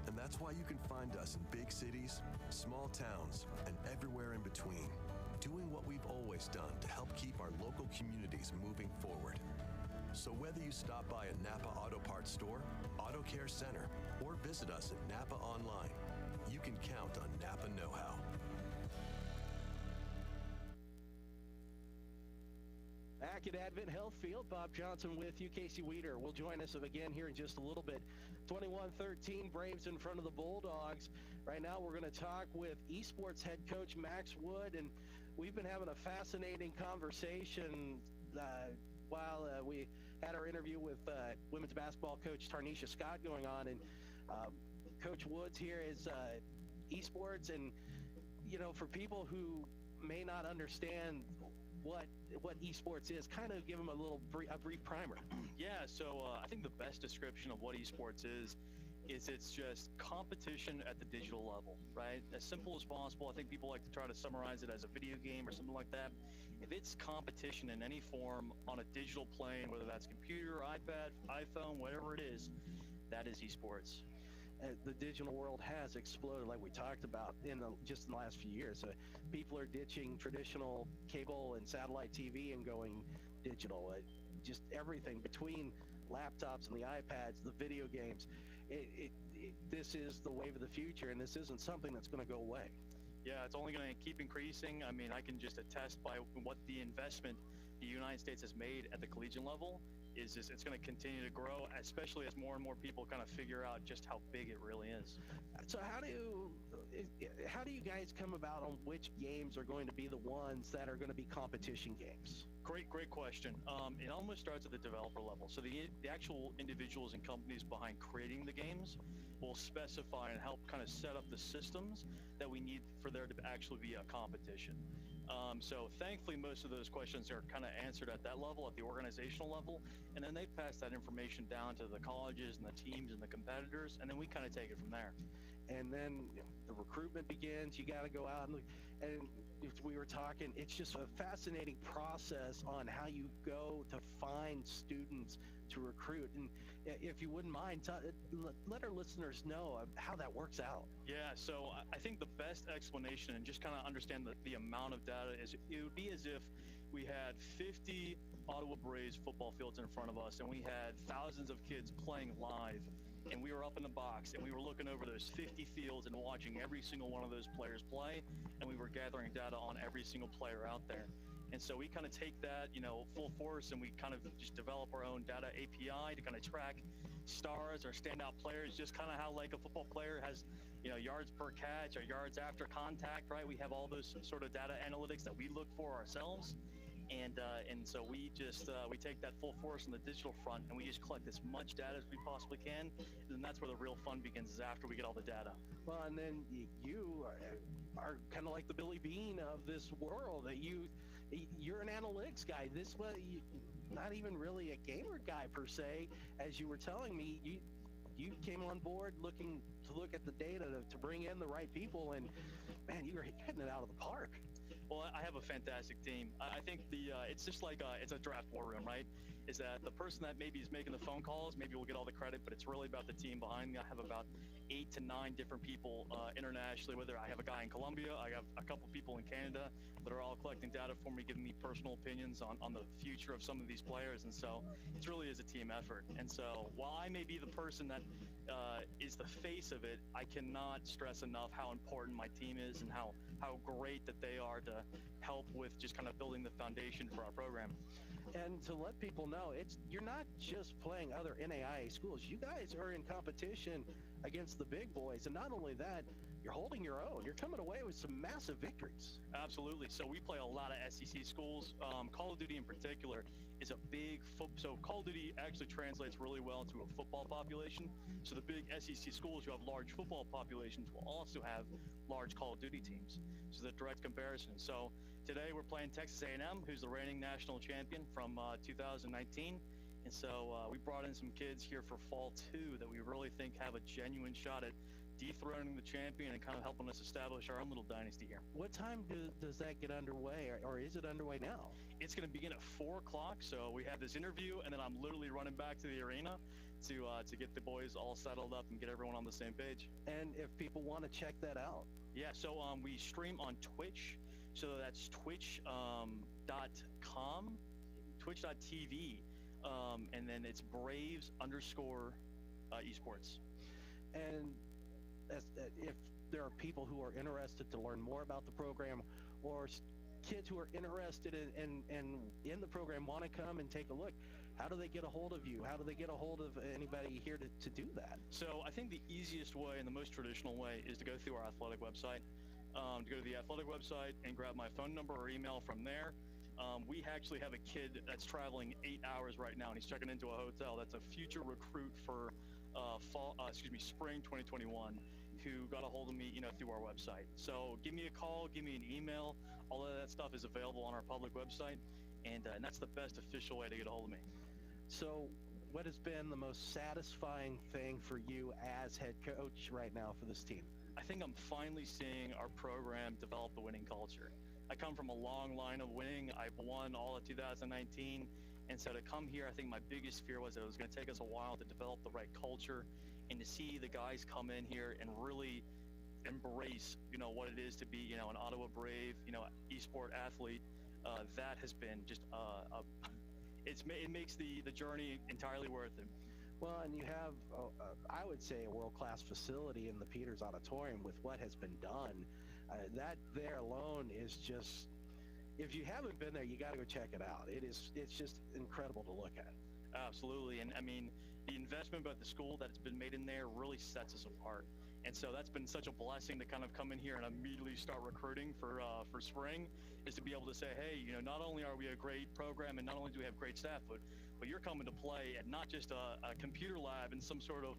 And that's why you can find us in big cities, small towns, and everywhere in between, doing what we've always done to help keep our local communities moving forward. So whether you stop by a Napa Auto Parts store, Auto Care Center, or visit us at Napa online, you can count on Napa know-how. Back at Advent Health Field, Bob Johnson with you. Casey Weeder will join us again here in just a little bit. 21-13, Braves in front of the Bulldogs. Right now we're going to talk with esports head coach Max Wood, and we've been having a fascinating conversation while we had our interview with women's basketball coach Tarnisha Scott going on, and Coach Woods here is esports, and you know, for people who may not understand what esports is, kind of give them a brief primer. Yeah, so I think the best description of what esports is it's just competition at the digital level, right? As simple as possible. I think people like to try to summarize it as a video game or something like that. If it's competition in any form on a digital plane, whether that's computer, iPad, iPhone, whatever it is, that is esports. The digital world has exploded, like we talked about, just in the last few years. People are ditching traditional cable and satellite TV and going digital. Just everything between laptops and the iPads, the video games. This is the wave of the future, and this isn't something that's going to go away. Yeah, it's only going to keep increasing. I mean, I can just attest by what the investment the United States has made at the collegiate level is it's going to continue to grow, especially as more and more people kind of figure out just how big it really is. So how do you guys come about on which games are going to be the ones that are going to be competition games? Great question. It almost starts at the developer level. So the actual individuals and companies behind creating the games will specify and help kind of set up the systems that we need for there to actually be a competition. So thankfully, most of those questions are kind of answered at that level, at the organizational level, and then they pass that information down to the colleges and the teams and the competitors, and then we kind of take it from there. And then the recruitment begins. You got to go out and if we were talking, it's just a fascinating process on how you go to find students to recruit. And if you wouldn't mind, let our listeners know how that works out. Yeah, so I think the best explanation, and just kind of understand the amount of data, is it would be as if we had 50 Ottawa Braves football fields in front of us, and we had thousands of kids playing live, and we were up in the box, and we were looking over those 50 fields and watching every single one of those players play, and we were gathering data on every single player out there. And so we kind of take that, full force, and we kind of just develop our own data API to kind of track stars or standout players, just kind of how like a football player has, yards per catch or yards after contact, right? We have all those sort of data analytics that we look for ourselves. And so we just, we take that full force on the digital front, and we just collect as much data as we possibly can. And that's where the real fun begins, is after we get all the data. Well, and then you are kind of like the Billy Bean of this world. That you're an analytics guy. This was not even really a gamer guy per se. As you were telling me, you came on board looking to look at the data to bring in the right people, and man, you were hitting it out of the park. Well, I have a fantastic team. I think it's just like it's a draft war room, right? Is that the person that maybe is making the phone calls, maybe will get all the credit, but it's really about the team behind me. I have about 8 to 9 different people internationally, whether I have a guy in Colombia, I have a couple people in Canada that are all collecting data for me, giving me personal opinions on the future of some of these players. And so it really is a team effort. And so while I may be the person that is the face of it, I cannot stress enough how important my team is and how great that they are to help with just kind of building the foundation for our program. And to let people know, you're not just playing other NAIA schools. You guys are in competition against the big boys. And not only that, you're holding your own. You're coming away with some massive victories. Absolutely. So we play a lot of SEC schools. Call of Duty in particular is a big so Call of Duty actually translates really well into a football population. So the big SEC schools who have large football populations will also have large Call of Duty teams. So the direct comparison. So today we're playing Texas A&M, who's the reigning national champion from 2019. And so we brought in some kids here for fall 2 that we really think have a genuine shot at dethroning the champion and kind of helping us establish our own little dynasty here. What time does that get underway, or is it underway now? It's going to begin at 4 o'clock, so we have this interview, and then I'm literally running back to the arena to get the boys all settled up and get everyone on the same page. And if people want to check that out? Yeah, so we stream on Twitch, so that's twitch.com, twitch.tv, and then it's Braves _esports. And if there are people who are interested to learn more about the program, or kids who are interested in the program, want to come and take a look, how do they get a hold of you? How do they get a hold of anybody here to do that? So I think the easiest way and the most traditional way is to go through our athletic website. To go to the athletic website and grab my phone number or email from there. We actually have a kid that's traveling 8 hours right now, and he's checking into a hotel. That's a future recruit for spring 2021, who got a hold of me, through our website. So give me a call, give me an email. All of that stuff is available on our public website, and that's the best official way to get a hold of me. So what has been the most satisfying thing for you as head coach right now for this team? I think I'm finally seeing our program develop the winning culture. I come from a long line of winning. I've won all of 2019. And so to come here, I think my biggest fear was that it was going to take us a while to develop the right culture, and to see the guys come in here and really embrace, what it is to be, an Ottawa Brave, esport athlete. That has been just, it makes the journey entirely worth it. Well, and you have, I would say, a world-class facility in the Peters Auditorium with what has been done. That there alone is just, if you haven't been there, you got to go check it out. It's just incredible to look at. Absolutely, and I mean, the investment by the school that's been made in there really sets us apart. And so that's been such a blessing to kind of come in here and immediately start recruiting for spring, is to be able to say, hey, not only are we a great program and not only do we have great staff, but you're coming to play at not just a computer lab in some sort of,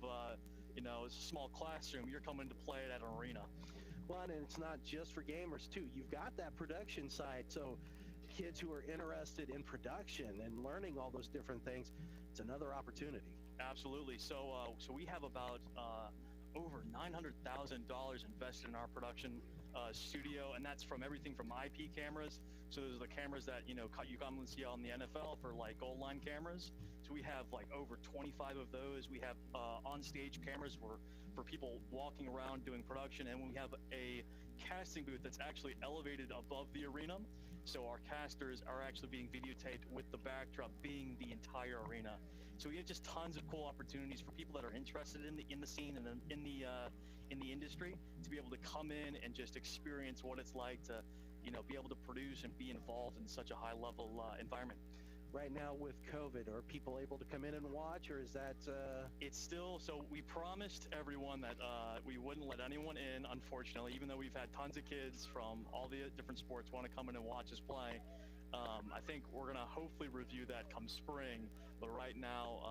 small classroom. You're coming to play at an arena. Well, and it's not just for gamers, too. You've got that production side, so kids who are interested in production and learning all those different things, it's another opportunity. Absolutely. So we have about over $900,000 invested in our production studio, and that's from everything from IP cameras. So those are the cameras that you commonly see on the NFL for like goal line cameras. So we have like over 25 of those. We have on-stage cameras for people walking around doing production, and we have a casting booth that's actually elevated above the arena. So our casters are actually being videotaped with the backdrop being the entire arena. So we have just tons of cool opportunities for people that are interested in the scene and in the industry to be able to come in and just experience what it's like to, be able to produce and be involved in such a high level environment. Right now with COVID, are people able to come in and watch, or is that... It's still, so we promised everyone that we wouldn't let anyone in, unfortunately, even though we've had tons of kids from all the different sports want to come in and watch us play. I think we're going to hopefully review that come spring, but right now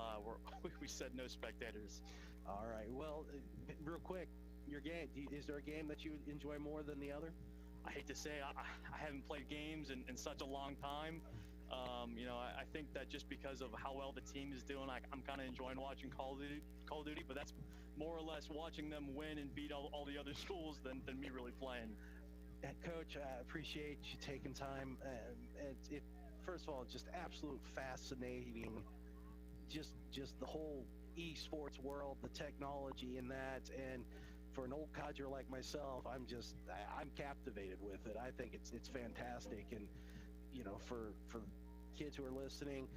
we said no spectators. All right, well, real quick, your game, is there a game that you enjoy more than the other? I hate to say, I haven't played games in such a long time. I think that just because of how well the team is doing, I'm kind of enjoying watching Call of Duty, but that's more or less watching them win and beat all the other schools than me really playing. Coach, I appreciate you taking time. First of all, just absolute fascinating, just the whole esports world, the technology in that, and for an old codger like myself, I'm captivated with it. I think it's fantastic, and for kids who are listening,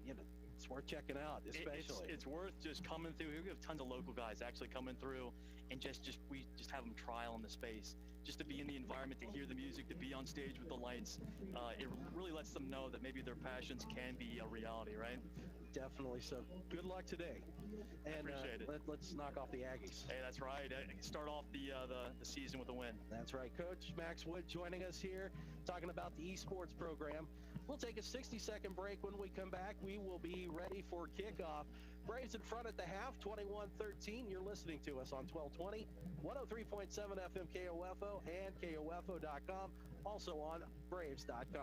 it's worth checking out, especially. It's worth just coming through. We have tons of local guys actually coming through, and we just have them trial in the space, just to be in the environment, to hear the music, to be on stage with the lights. It really lets them know that maybe their passions can be a reality, right? Definitely. So good luck today, and appreciate it. Let's knock off the Aggies. Hey, that's right. Start off the season with a win. That's right. Coach Max Wood joining us here, talking about the esports program. We'll take a 60-second break. When we come back, we will be ready for kickoff. Braves in front at the half, 21-13. You're listening to us on 1220, 103.7 FM KOFO, and KOFO.com. Also on Braves.com,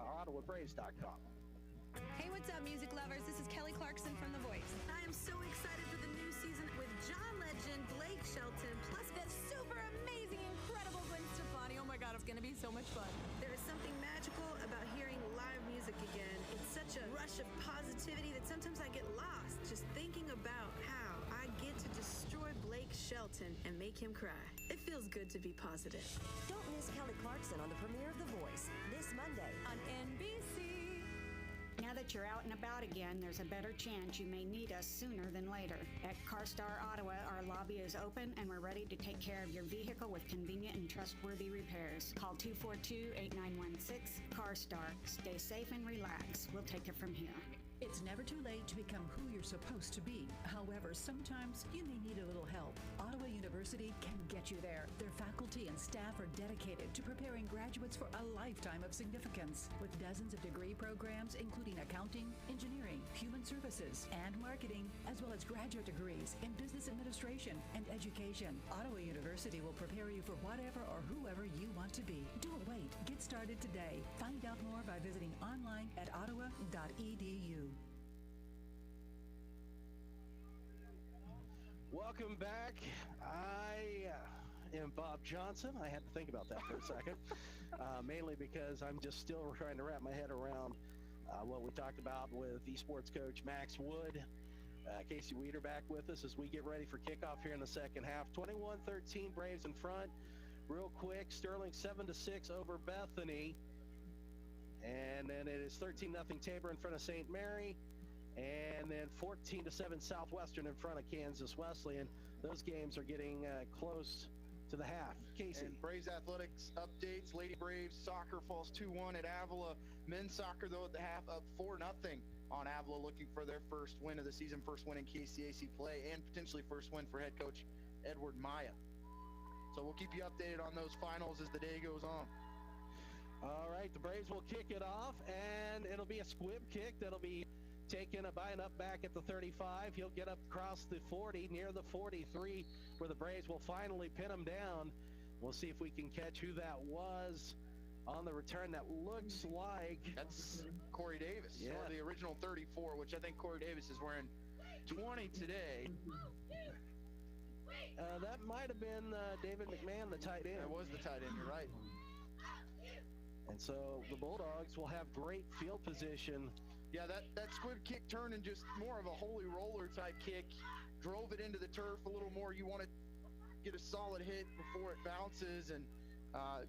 Hey, what's up, music lovers? This is Kelly Clarkson from The Voice. I am so excited for the new season with John legend Blake Shelton, plus this super amazing, incredible Gwen Stefani. Oh my God, it's going to be so much fun. There is something magical about hearing live music again. It's such a rush of positivity that sometimes I get lost just thinking about how I get to destroy Blake Shelton and make him cry. It feels good to be positive. Don't miss Kelly Clarkson on the premiere of The Voice this Monday on NBC. Now that you're out and about again, there's a better chance you may need us sooner than later. At CarStar Ottawa, our lobby is open and we're ready to take care of your vehicle with convenient and trustworthy repairs. Call 242-8916 CarStar. Stay safe and relax. We'll take it from here. It's never too late to become who you're supposed to be. However, sometimes you may need a little help. Ottawa University can get you there. Their faculty and staff are dedicated to preparing graduates for a lifetime of significance. With dozens of degree programs, including accounting, engineering, human services, and marketing, as well as graduate degrees in business administration and education. Ottawa University will prepare you for whatever or whoever you want to be. Don't wait. Get started today. Find out more by visiting online at ottawa.edu. Welcome back. I am Bob Johnson. I had to think about that for a second, mainly because I'm just still trying to wrap my head around what we talked about with esports coach Max Wood. Casey Weeder back with us as we get ready for kickoff here in the second half. 21-13, Braves in front. Real quick, Sterling 7-6 over Bethany. And then it is 13-0 Tabor in front of St. Mary. And then 14-7 Southwestern in front of Kansas Wesleyan. Those games are getting close to the half. Casey. And Braves athletics updates. Lady Braves soccer falls 2-1 at Avila. Men's soccer, though, at the half up 4-0 on Avila, looking for their first win of the season, first win in KCAC play, and potentially first win for head coach Edward Maya. So we'll keep you updated on those finals as the day goes on. All right, the Braves will kick it off, and it'll be a squib kick that'll be taken by and up back at the 35. He'll get up across the 40, near the 43, where the Braves will finally pin him down. We'll see if we can catch who that was on the return. That looks like... That's Corey Davis, yeah, or the original 34, which I think Corey Davis is wearing 20 today. That might have been David McMahon, the tight end. That was the tight end, you're right. And so the Bulldogs will have great field position. Yeah, that squib kick turned in just more of a holy roller type kick. Drove it into the turf a little more. You want to get a solid hit before it bounces. And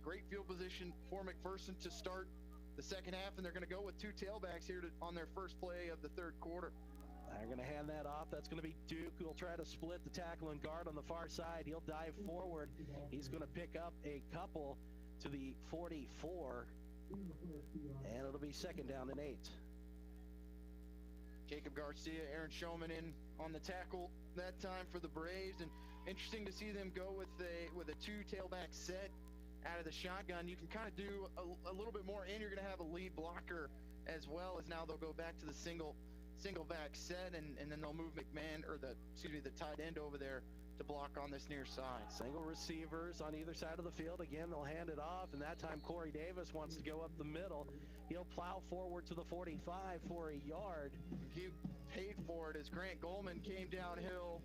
great field position for McPherson to start the second half. And they're going to go with two tailbacks here on their first play of the third quarter. They're going to hand that off. That's going to be Duke, who will try to split the tackle and guard on the far side. He'll dive forward. He's going to pick up a couple to the 44, and it'll be second down and 8. Jacob Garcia, Aaron Showman in on the tackle that time for the Braves, and interesting to see them go with a two tailback set out of the shotgun. You can kind of do a little bit more, and you're going to have a lead blocker as well, as now they'll go back to the single back set, and then they'll move McMahon, or the tight end over there to block on this near side. Single receivers on either side of the field. Again, they'll hand it off, and that time Corey Davis wants to go up the middle. He'll plow forward to the 45 for a yard. He paid for it as Grant Goldman came downhill.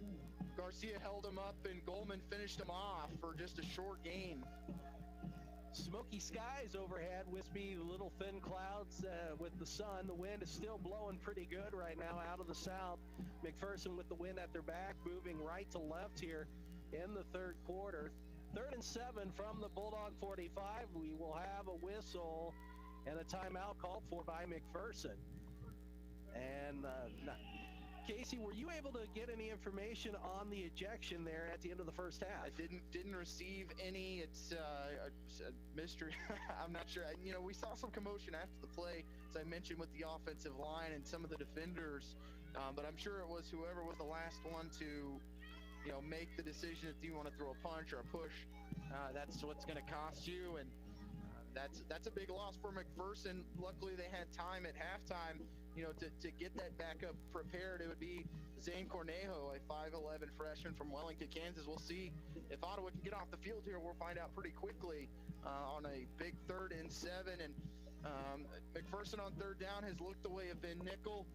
Garcia held him up, and Goldman finished him off for just a short gain. Smoky skies overhead, wispy little thin clouds with the sun. The wind is still blowing pretty good right now out of the south. McPherson with the wind at their back, moving right to left here in the third quarter. 3rd and 7 from the Bulldog 45. We will have a whistle and a timeout called for by McPherson. And Casey, were you able to get any information on the ejection there at the end of the first half? I didn't receive any. It's a mystery. I'm not sure. We saw some commotion after the play, as I mentioned, with the offensive line and some of the defenders. But I'm sure it was whoever was the last one to, make the decision if you want to throw a punch or a push. That's what's going to cost you, and that's a big loss for McPherson. Luckily, they had time at halftime, to get that backup prepared. It would be Zane Cornejo, a 5'11" freshman from Wellington, Kansas. We'll see if Ottawa can get off the field here. We'll find out pretty quickly on a big 3rd and 7. And McPherson on 3rd down has looked the way of Ben Nickel,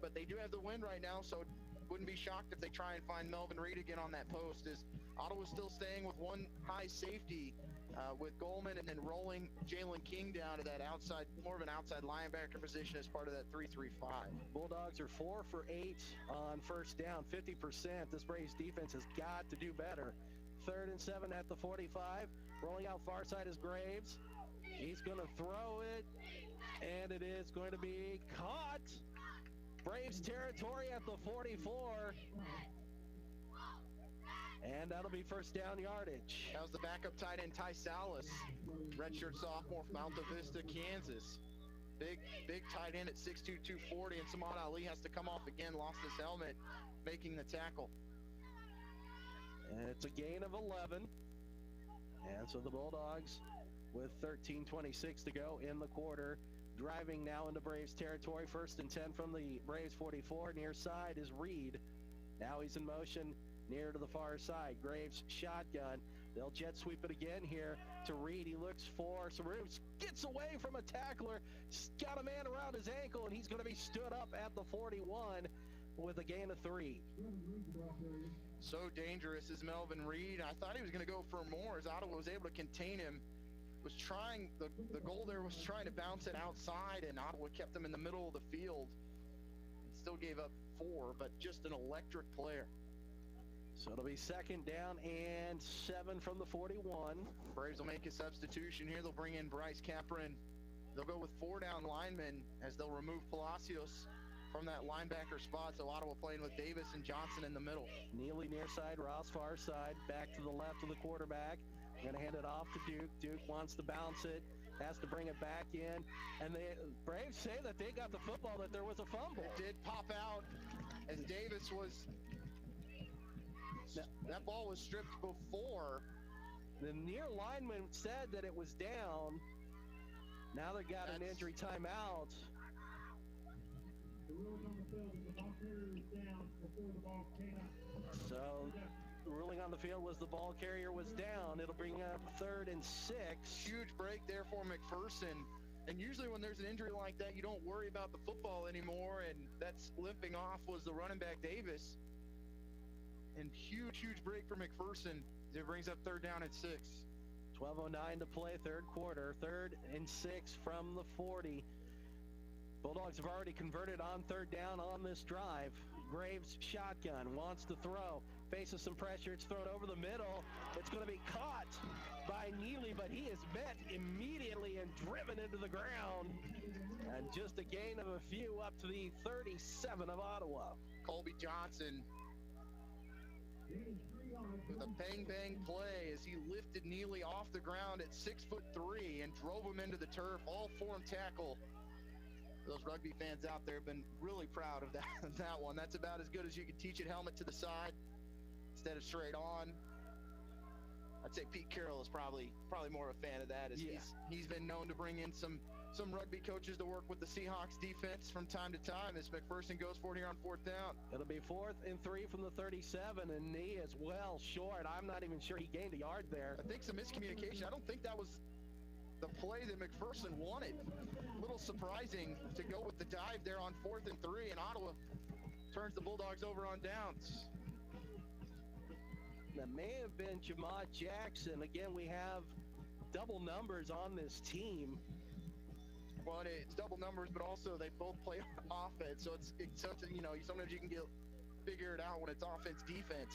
but they do have the win right now, so wouldn't be shocked if they try and find Melvin Reed again on that post, as Ottawa's still staying with one high safety with Goldman, and then rolling Jalen King down to that outside, more of an outside linebacker position as part of that 3-3-5. Bulldogs are 4 for 8 on first down, 50%. This Braves defense has got to do better. 3rd and 7 at the 45. Rolling out far side is Graves. He's going to throw it, and it is going to be caught. Braves territory at the 44. And that'll be first down yardage. That was the backup tight end, Ty Salas, redshirt sophomore from Alta Vista, Kansas. Big tight end at 6'2", 240, and Samad Ali has to come off again, lost his helmet, making the tackle. And it's a gain of 11. And so the Bulldogs, with 13:26 to go in the quarter, driving now into Braves territory. 1st and 10 from the Braves 44. Near side is Reed. Now he's in motion near to the far side. Graves shotgun. They'll jet sweep it again here to Reed. He looks for some room. Gets away from a tackler. Got a man around his ankle, and he's going to be stood up at the 41 with a gain of 3. So dangerous is Melvin Reed. I thought he was going to go for more, as Ottawa was able to contain him. Was trying, the goal there was trying to bounce it outside, and Ottawa kept him in the middle of the field. And still gave up 4, but just an electric player. So it'll be 2nd down and 7 from the 41. Braves will make a substitution here. They'll bring in Bryce Capron. They'll go with 4 down linemen, as they'll remove Palacios from that linebacker spot. So Ottawa playing with Davis and Johnson in the middle. Neely near side, Ross far side, back to the left of the quarterback. Going to hand it off to Duke. Duke wants to bounce it, has to bring it back in. And the Braves say that they got the football, that there was a fumble. It did pop out as Davis was... That ball was stripped before. The near lineman said that it was down. Now they got an injury timeout. The ruling on the field is the ball carrier is down before the ball came out. So the ruling on the field was the ball carrier was down. It'll bring up 3rd and 6. Huge break there for McPherson. And usually when there's an injury like that, you don't worry about the football anymore. And that's limping off was the running back Davis. And huge break for McPherson. It brings up 3rd down and 6. 12:09 to play, 3rd quarter. 3rd and 6 from the 40. Bulldogs have already converted on 3rd down on this drive. Graves shotgun, wants to throw, faces some pressure. It's thrown over the middle. It's going to be caught by Neely, but he is met immediately and driven into the ground. And just a gain of a few up to the 37 of Ottawa. Colby Johnson with a bang play as he lifted Neely off the ground at 6'3" and drove him into the turf. All form tackle. Those rugby fans out there have been really proud of that one. That's about as good as you can teach it. Helmet to the side instead of straight on. I'd say Pete Carroll is probably more a fan of that, as he's been known to bring in some rugby coaches to work with the Seahawks defense from time to time as McPherson goes for it here on 4th down. It'll be 4th and 3 from the 37, and knee is well short. I'm not even sure he gained a yard there. I think some miscommunication. I don't think that was the play that McPherson wanted. A little surprising to go with the dive there on 4th and 3, and Ottawa turns the Bulldogs over on downs. That may have been Jamad Jackson. Again, we have double numbers on this team. Well, it's double numbers, but also they both play offense, so it's something, sometimes you can figure it out when it's offense defense.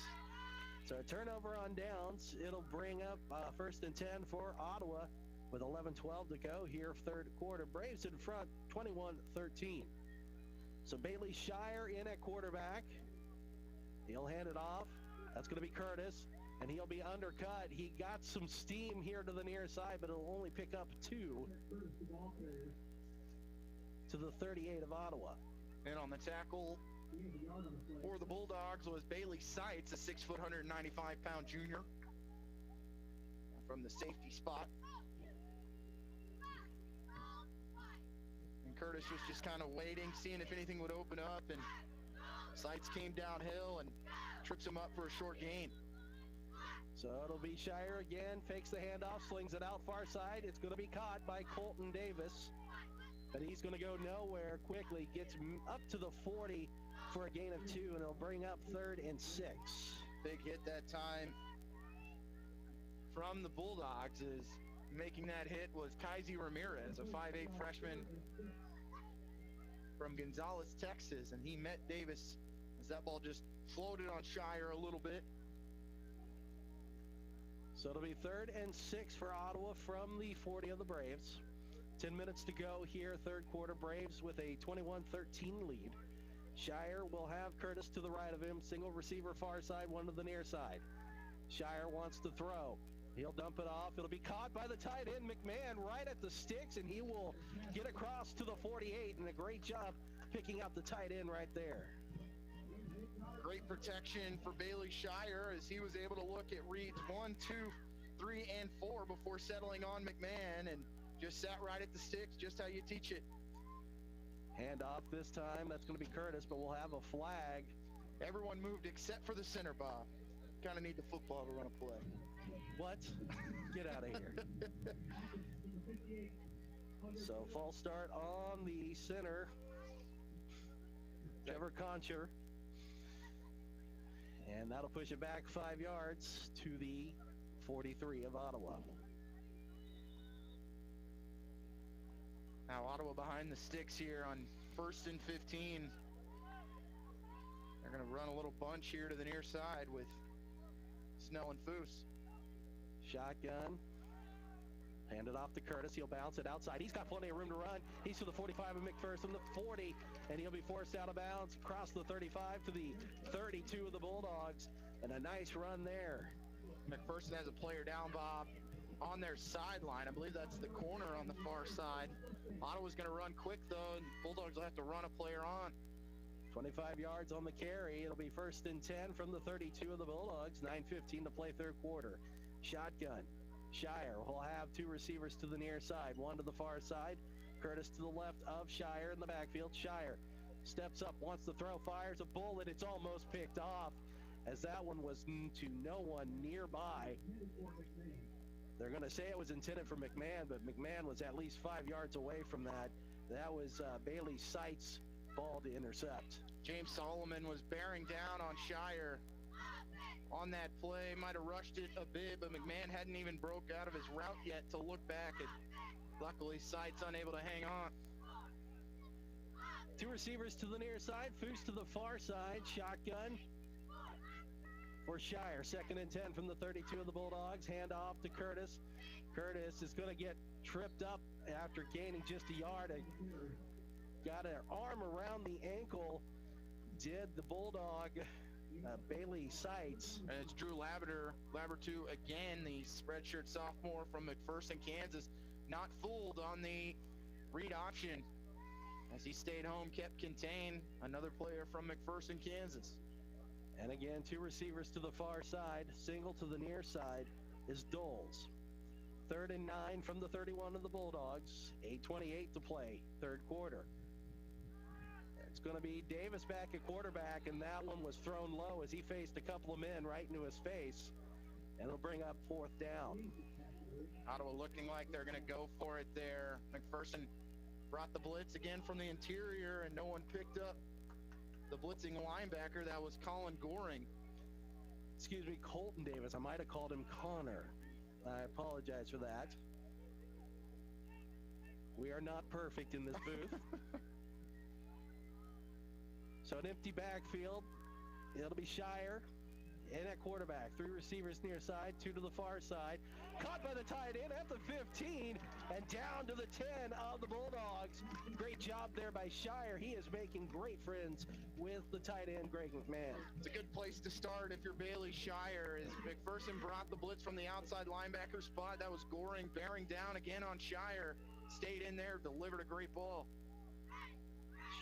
So a turnover on downs. It'll bring up 1st and 10 for Ottawa with 11:12 to go here, 3rd quarter. Braves in front, 21-13. So Bailey Shire in at quarterback. He'll hand it off. That's going to be Curtis, and he'll be undercut. He got some steam here to the near side, but it'll only pick up 2 to the 38 of Ottawa. And on the tackle for the Bulldogs was Bailey Seitz, a 6 foot, 195-pound junior from the safety spot. And Curtis was just kind of waiting, seeing if anything would open up, and Seitz came downhill and trips him up for a short gain. So it'll be Shire again, fakes the handoff, slings it out far side. It's going to be caught by Colton Davis. But he's going to go nowhere quickly. Gets up to the 40 for a gain of 2, and it'll bring up 3rd and 6. Big hit that time from the Bulldogs. Is making that hit was Kaisi Ramirez, a 5'8 freshman from Gonzales, Texas, and he met Davis as that ball just floated on Shire a little bit. So it'll be 3rd and 6 for Ottawa from the 40 of the Braves. 10 minutes to go here, third quarter. Braves with a 21-13 lead. Shire will have Curtis to the right of him. Single receiver far side, one to the near side. Shire wants to throw. He'll dump it off. It'll be caught by the tight end, McMahon, right at the sticks, and he will get across to the 48, and a great job picking out the tight end right there. Great protection for Bailey Shire as he was able to look at reads 1, 2, 3, and 4 before settling on McMahon, and just sat right at the sticks, just how you teach it. Hand off this time. That's going to be Curtis, but we'll have a flag. Everyone moved except for the center, Bob. Kind of need the football to run a play. What? Get out of here. So false start on the center, Trevor Concher. And that'll push it back 5 yards to the 43 of Ottawa. Now Ottawa behind the sticks here on 1st and 15. They're going to run a little bunch here to the near side with Snell and Foose. Shotgun. Hand it off to Curtis. He'll bounce it outside. He's got plenty of room to run. He's to the 45 of McPherson, the 40, and he'll be forced out of bounds across the 35 to the 32 of the Bulldogs, and a nice run there. McPherson has a player down, Bob, on their sideline. I believe that's the corner on the far side. Ottawa's going to run quick, though, and Bulldogs will have to run a player on. 25 yards on the carry. It'll be 1st and 10 from the 32 of the Bulldogs. 9:15 to play third quarter. Shotgun. Shire will have 2 receivers to the near side, one to the far side. Curtis to the left of Shire in the backfield. Shire steps up, wants to throw, fires a bullet. It's almost picked off as that one was to no one nearby. They're going to say it was intended for McMahon, but McMahon was at least 5 yards away from that. That was Bailey Seitz' ball to intercept. James Solomon was bearing down on Shire on that play. Might have rushed it a bit, but McMahon hadn't even broke out of his route yet to look back. And luckily, Seitz unable to hang on. 2 receivers to the near side, Foose to the far side. Shotgun for Shire. 2nd and 10 from the 32 of the Bulldogs. Hand off to Curtis. Curtis is going to get tripped up after gaining just a yard. Got an arm around the ankle. Did the Bulldog Bailey Seitz. And it's Drew Labertu again, the spreadshirt sophomore from McPherson, Kansas, not fooled on the read option as he stayed home, kept contained. Another player from McPherson, Kansas. And again, 2 receivers to the far side. Single to the near side is Doles. 3rd and 9 from the 31 of the Bulldogs. 8:28 to play, third quarter. It's going to be Davis back at quarterback, and that one was thrown low as he faced a couple of men right into his face, and it'll bring up 4th down. Ottawa looking like they're going to go for it there. McPherson brought the blitz again from the interior, and no one picked up the blitzing linebacker. That was Colin Goring. Excuse me, Colton Davis. I might have called him Connor. I apologize for that. We are not perfect in this booth. So an empty backfield. It'll be Shire in at quarterback. 3 receivers near side, 2 to the far side. Caught by the tight end at the 15 and down to the 10 of the Bulldogs. Great job there by Shire. He is making great friends with the tight end, Greg McMahon. It's a good place to start if you're Bailey Shire, as McPherson brought the blitz from the outside linebacker spot. That was Goring bearing down again on Shire. Stayed in there, delivered a great ball.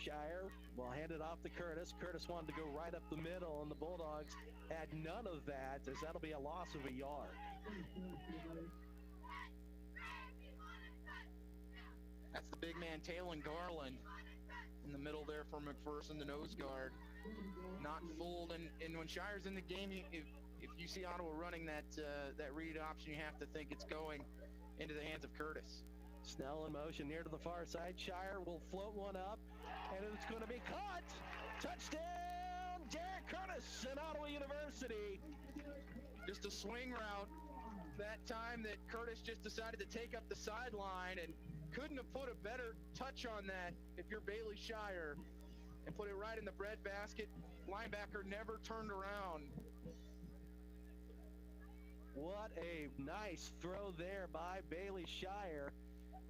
Shire will hand it off to Curtis. Curtis wanted to go right up the middle, and the Bulldogs had none of that, as that'll be a loss of a yard. That's the big man, Taylon Garland, in the middle there for McPherson, the nose guard. Not fooled, and when Shire's in the game, if you see Ottawa running that read option, you have to think it's going into the hands of Curtis. Snell in motion near to the far side. Shire will float one up, and it's going to be caught. Touchdown, Derek Curtis in Ottawa University. Just a swing route. That time that Curtis just decided to take up the sideline and couldn't have put a better touch on that if you're Bailey Shire, and put it right in the breadbasket. Linebacker never turned around. What a nice throw there by Bailey Shire.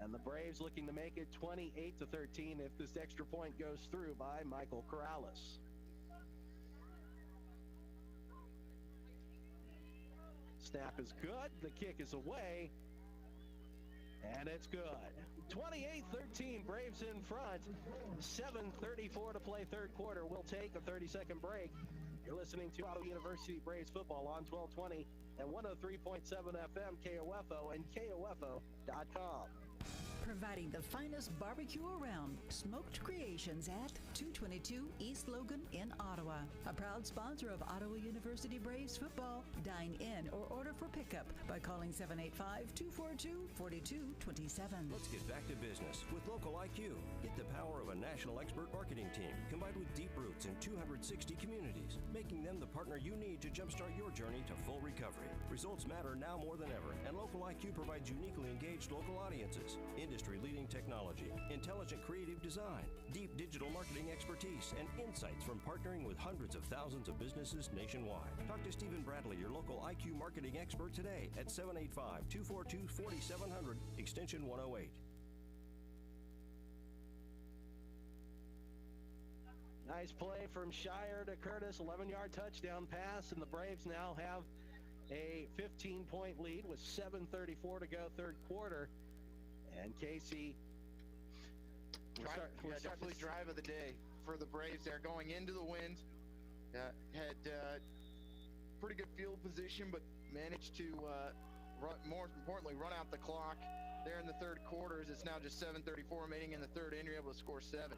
And the Braves looking to make it 28-13 if this extra point goes through by Michael Corrales. Snap is good. The kick is away. And it's good. 28-13, Braves in front. 7:34 to play third quarter. We'll take a 30-second break. You're listening to Ottawa University Braves football on 1220 and 103.7 FM KOFO and KOFO.com. Providing the finest barbecue around, Smoked Creations at 222 East Logan in Ottawa. A proud sponsor of Ottawa University Braves football. Dine in or order for pickup by calling 785-242-4227. Let's get back to business with Local IQ. Get the power of a national expert marketing team combined with deep roots in 260 communities, making them the partner you need to jumpstart your journey to full recovery. Results matter now more than ever, and Local IQ provides uniquely engaged local audiences, industry-leading technology, intelligent creative design, deep digital marketing expertise, and insights from partnering with hundreds of thousands of businesses nationwide. Talk to Stephen Bradley, your local IQ marketing expert today at 785-242-4700, extension 108. Nice play from Shire to Curtis, 11-yard touchdown pass, and the Braves now have a 15-point lead with 7:34 to go third quarter. And Casey, definitely drive of the day for the Braves there, going into the wind. Had pretty good field position, but managed to, more importantly, run out the clock there in the third quarter. As it's now just 7:34 remaining in the third inning, able to score 7.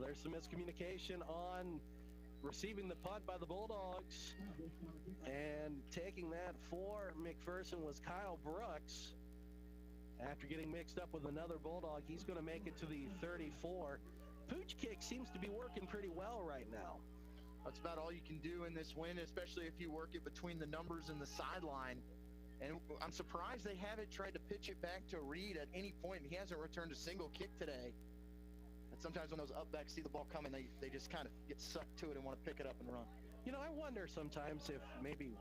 There's some miscommunication on receiving the punt by the Bulldogs, and taking that for McPherson was Kyle Brooks. After getting mixed up with another Bulldog, he's going to make it to the 34. Pooch kick seems to be working pretty well right now. That's about all you can do in this win, especially if you work it between the numbers and the sideline. And I'm surprised they haven't tried to pitch it back to Reed at any point. He hasn't returned a single kick today. And sometimes when those up backs see the ball coming, they just kind of get sucked to it and want to pick it up and run. You know, I wonder sometimes if maybe...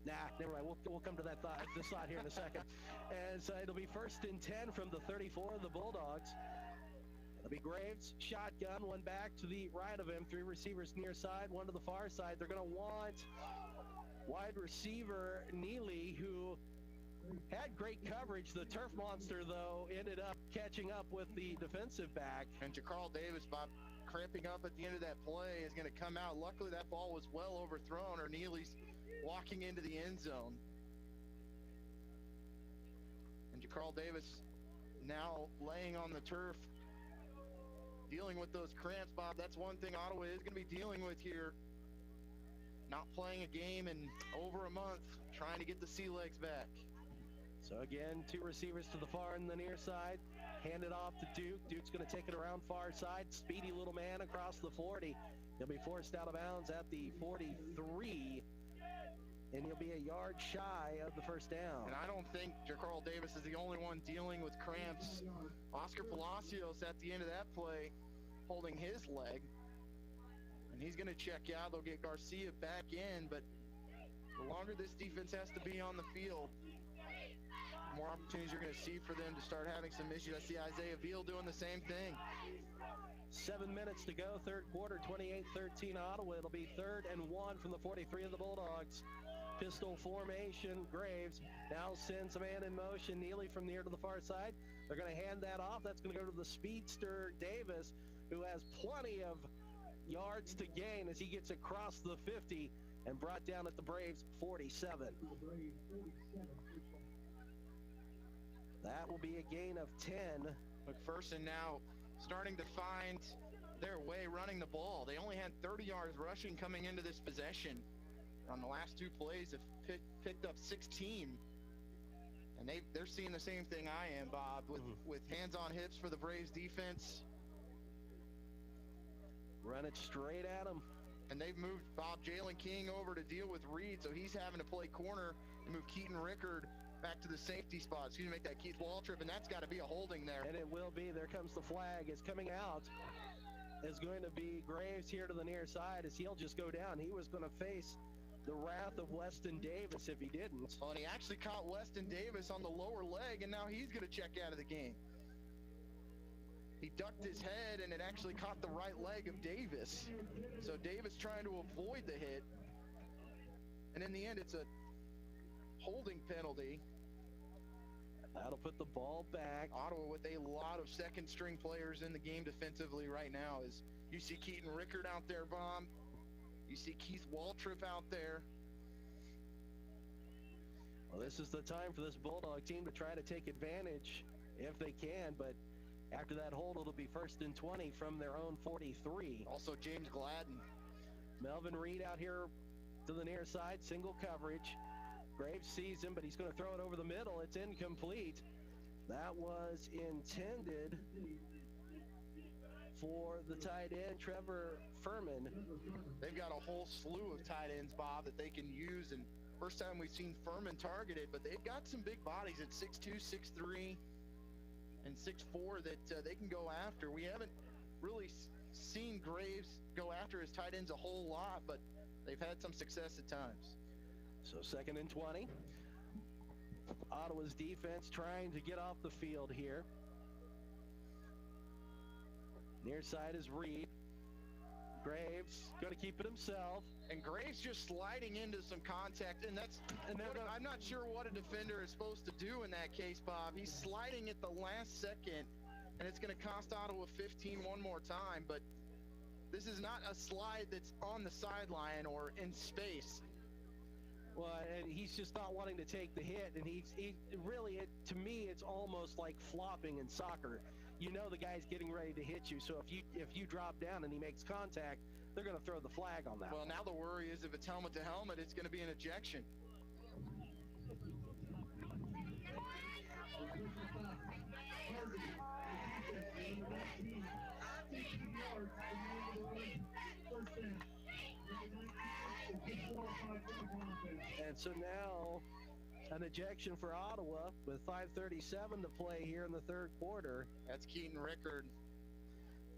Nah, never mind. We'll come to that thought here in a second. As it'll be 1st and 10 from the 34 of the Bulldogs. It'll be Graves, shotgun, one back to the right of him. 3 receivers near side, one to the far side. They're going to want wide receiver Neely, who had great coverage. The turf monster, though, ended up catching up with the defensive back. And Jacarl Davis, Bob, cramping up at the end of that play, is going to come out. Luckily, that ball was well overthrown, or Neely's walking into the end zone. And Jacarl Davis now laying on the turf, dealing with those cramps, Bob. That's one thing Ottawa is going to be dealing with here. Not playing a game in over a month, trying to get the sea legs back. So again, 2 receivers to the far and the near side. Hand it off to Duke. Duke's going to take it around far side. Speedy little man across the 40. He'll be forced out of bounds at the 43. And he'll be a yard shy of the first down. And I don't think Jacarl Davis is the only one dealing with cramps. Oscar Palacios at the end of that play holding his leg. And he's going to check out. They'll get Garcia back in, but the longer this defense has to be on the field, the more opportunities you're going to see for them to start having some issues. I see Isaiah Veal doing the same thing. 7 minutes to go, third quarter, 28-13 Ottawa. It'll be 3rd and 1 from the 43 of the Bulldogs. Pistol formation. Graves now sends a man in motion. Neely from near to the far side. They're going to hand that off. That's going to go to the speedster Davis, who has plenty of yards to gain as he gets across the 50 and brought down at the Braves 47. That will be a gain of 10. McPherson now starting to find their way running the ball. They only had 30 yards rushing coming into this possession. On the last 2 plays, have picked up 16. And they're seeing the same thing I am, Bob, with hands on hips for the Braves defense. Run it straight at him. And they've moved Jalen King over to deal with Reed, so he's having to play corner and move Keaton Rickard back to the safety spot. Excuse me, make that Keith Waltrip, and that's got to be a holding there. And it will be. There comes the flag. It's coming out. Is going to be Graves here to the near side as he'll just go down. He was going to face the wrath of Weston Davis if he didn't. Well, and he actually caught Weston Davis on the lower leg, and now he's going to check out of the game. He ducked his head, and it actually caught the right leg of Davis. So Davis trying to avoid the hit. And in the end, it's a holding penalty. That'll put the ball back. Ottawa with a lot of second-string players in the game defensively right now. As you see Keaton Rickard out there, Bob. You see Keith Waltrip out there. Well, this is the time for this Bulldog team to try to take advantage if they can, but after that hold, it'll be 1st and 20 from their own 43. Also, James Gladden. Melvin Reed out here to the near side, single coverage. Graves sees him, but he's going to throw it over the middle. It's incomplete. That was intended for the tight end, Trevor Furman. They've got a whole slew of tight ends, Bob, that they can use. And first time we've seen Furman targeted, but they've got some big bodies at 6'2", 6'3", and 6'4" that they can go after. We haven't really seen Graves go after his tight ends a whole lot, but they've had some success at times. So 2nd and 20. Ottawa's defense trying to get off the field here. Near side is Reed. Graves going to keep it himself. And Graves just sliding into some contact, and I'm not sure what a defender is supposed to do in that case, Bob. He's sliding at the last second, and it's going to cost Ottawa 15 one more time, but this is not a slide that's on the sideline or in space. Well, and he's just not wanting to take the hit, and to me, it's almost like flopping in soccer. You know the guy's getting ready to hit you, so if you drop down and he makes contact, they're going to throw the flag on that. Well, now the worry is if it's helmet to helmet, it's going to be an ejection. And so now an ejection for Ottawa with 5:37 to play here in the 3rd quarter. That's Keaton Rickard.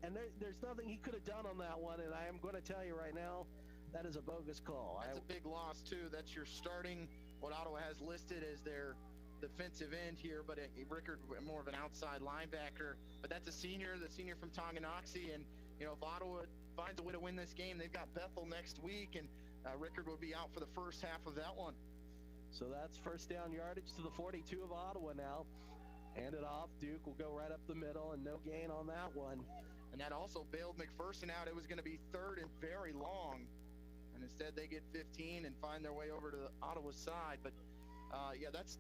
And there's nothing he could have done on that one, and I am going to tell you right now, that is a bogus call. That's a big loss, too. That's your starting, what Ottawa has listed as their defensive end here, but Rickard more of an outside linebacker. But that's the senior from Tonganoxie, and if Ottawa finds a way to win this game, they've got Bethel next week, and Rickard will be out for the first half of that one. So that's first down yardage to the 42 of Ottawa now. Hand it off. Duke will go right up the middle, and no gain on that one. And that also bailed McPherson out. It was going to be 3rd and very long. And instead they get 15 and find their way over to the Ottawa side. But, yeah, that's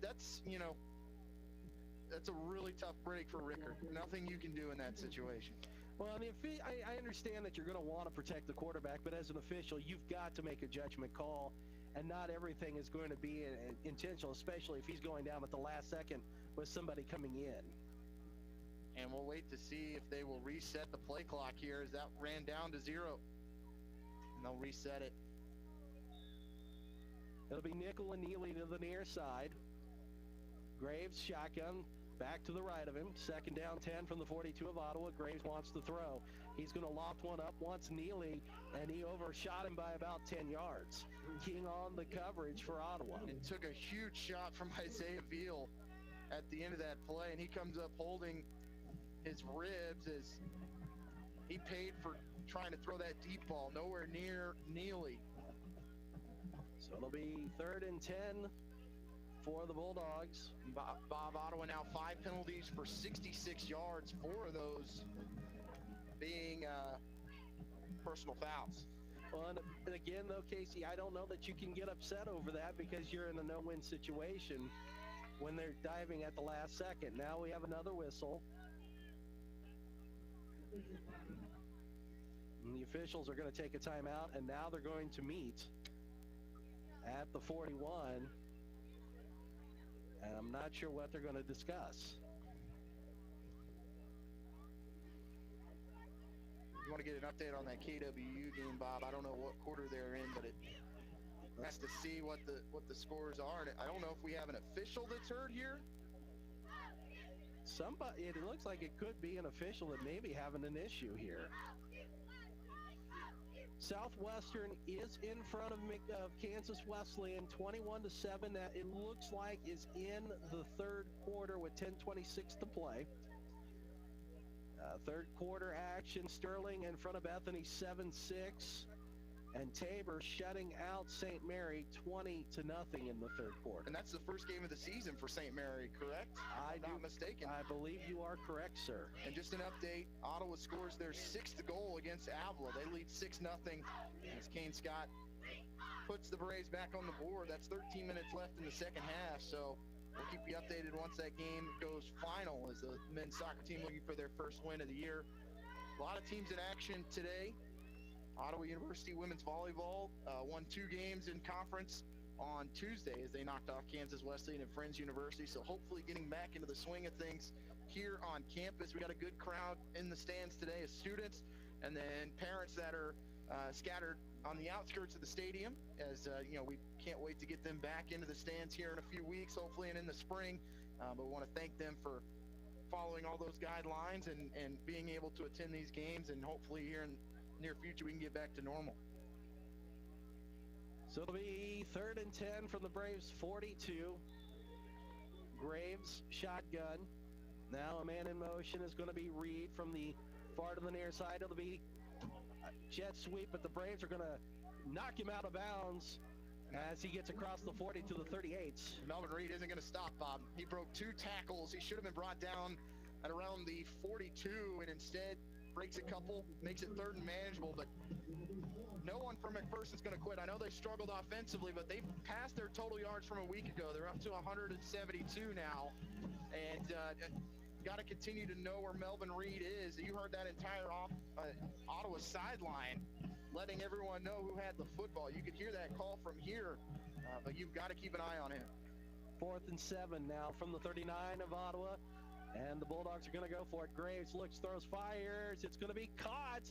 a really tough break for Rickard. Nothing you can do in that situation. Well, I mean, I understand that you're going to want to protect the quarterback, but as an official, you've got to make a judgment call, and not everything is going to be intentional, especially if he's going down at the last second with somebody coming in. And we'll wait to see if they will reset the play clock here as that ran down to 0. And they'll reset it. It'll be Nickel and Neely to the near side. Graves shotgun. Back to the right of him. 2nd down 10 from the 42 of Ottawa. Graves wants to throw. He's going to loft one up, wants Neely, and he overshot him by about 10 yards. King on the coverage for Ottawa. It took a huge shot from Isaiah Veal at the end of that play, and he comes up holding his ribs as he paid for trying to throw that deep ball nowhere near Neely. So it'll be 3rd and 10 for the Bulldogs. Bob, Ottawa now 5 penalties for 66 yards, 4 of those being personal fouls. Well, and again, though, Casey, I don't know that you can get upset over that because you're in a no-win situation when they're diving at the last second. Now we have another whistle. And the officials are going to take a timeout, and now they're going to meet at the 41. and I'm not sure what they're going to discuss. You want to get an update on that KWU game, Bob? I don't know what quarter they're in, but it has to see what the scores are. And I don't know if we have an official that's hurt here. It looks like it could be an official that may be having an issue here. Southwestern is in front of Kansas Wesleyan, 21-7. That it looks like is in the third quarter with 10:26 to play. Third quarter action, Sterling in front of Bethany 7-6, and Tabor shutting out St. Mary 20-0 in the third quarter. And that's the first game of the season for St. Mary, correct? I'm not mistaken. I believe you are correct, sir. And just an update, Ottawa scores their 6th goal against Avila. They lead 6-0 as Kane Scott puts the Braves back on the board. That's 13 minutes left in the second half, so we'll keep you updated once that game goes final as the men's soccer team looking for their first win of the year. A lot of teams in action today. Ottawa University women's volleyball won 2 games in conference on Tuesday as they knocked off Kansas Wesleyan and Friends University. So hopefully getting back into the swing of things here on campus. We got a good crowd in the stands today as students and then parents that are scattered on the outskirts of the stadium as we can't wait to get them back into the stands here in a few weeks, hopefully, and in the spring. But we want to thank them for following all those guidelines and being able to attend these games, and hopefully here in the near future we can get back to normal. So it'll be 3rd and 10 from the Braves 42. Graves shotgun. Now a man in motion is going to be Reed from the far to the near side. It'll be jet sweep, but the Braves are going to knock him out of bounds as he gets across the 40 to the 38. Melvin Reed isn't going to stop, Bob. He broke 2 tackles. He should have been brought down at around the 42 and instead breaks a couple, makes it 3rd and manageable, but no one from McPherson's going to quit. I know they struggled offensively, but they've passed their total yards from a week ago. They're up to 172 now, and got to continue to know where Melvin Reed is. You heard that entire Ottawa sideline letting everyone know who had the football. You could hear that call from here, but you've got to keep an eye on him. 4th and 7 now from the 39 of Ottawa, and the Bulldogs are going to go for it. Graves looks, throws, fires. It's going to be caught.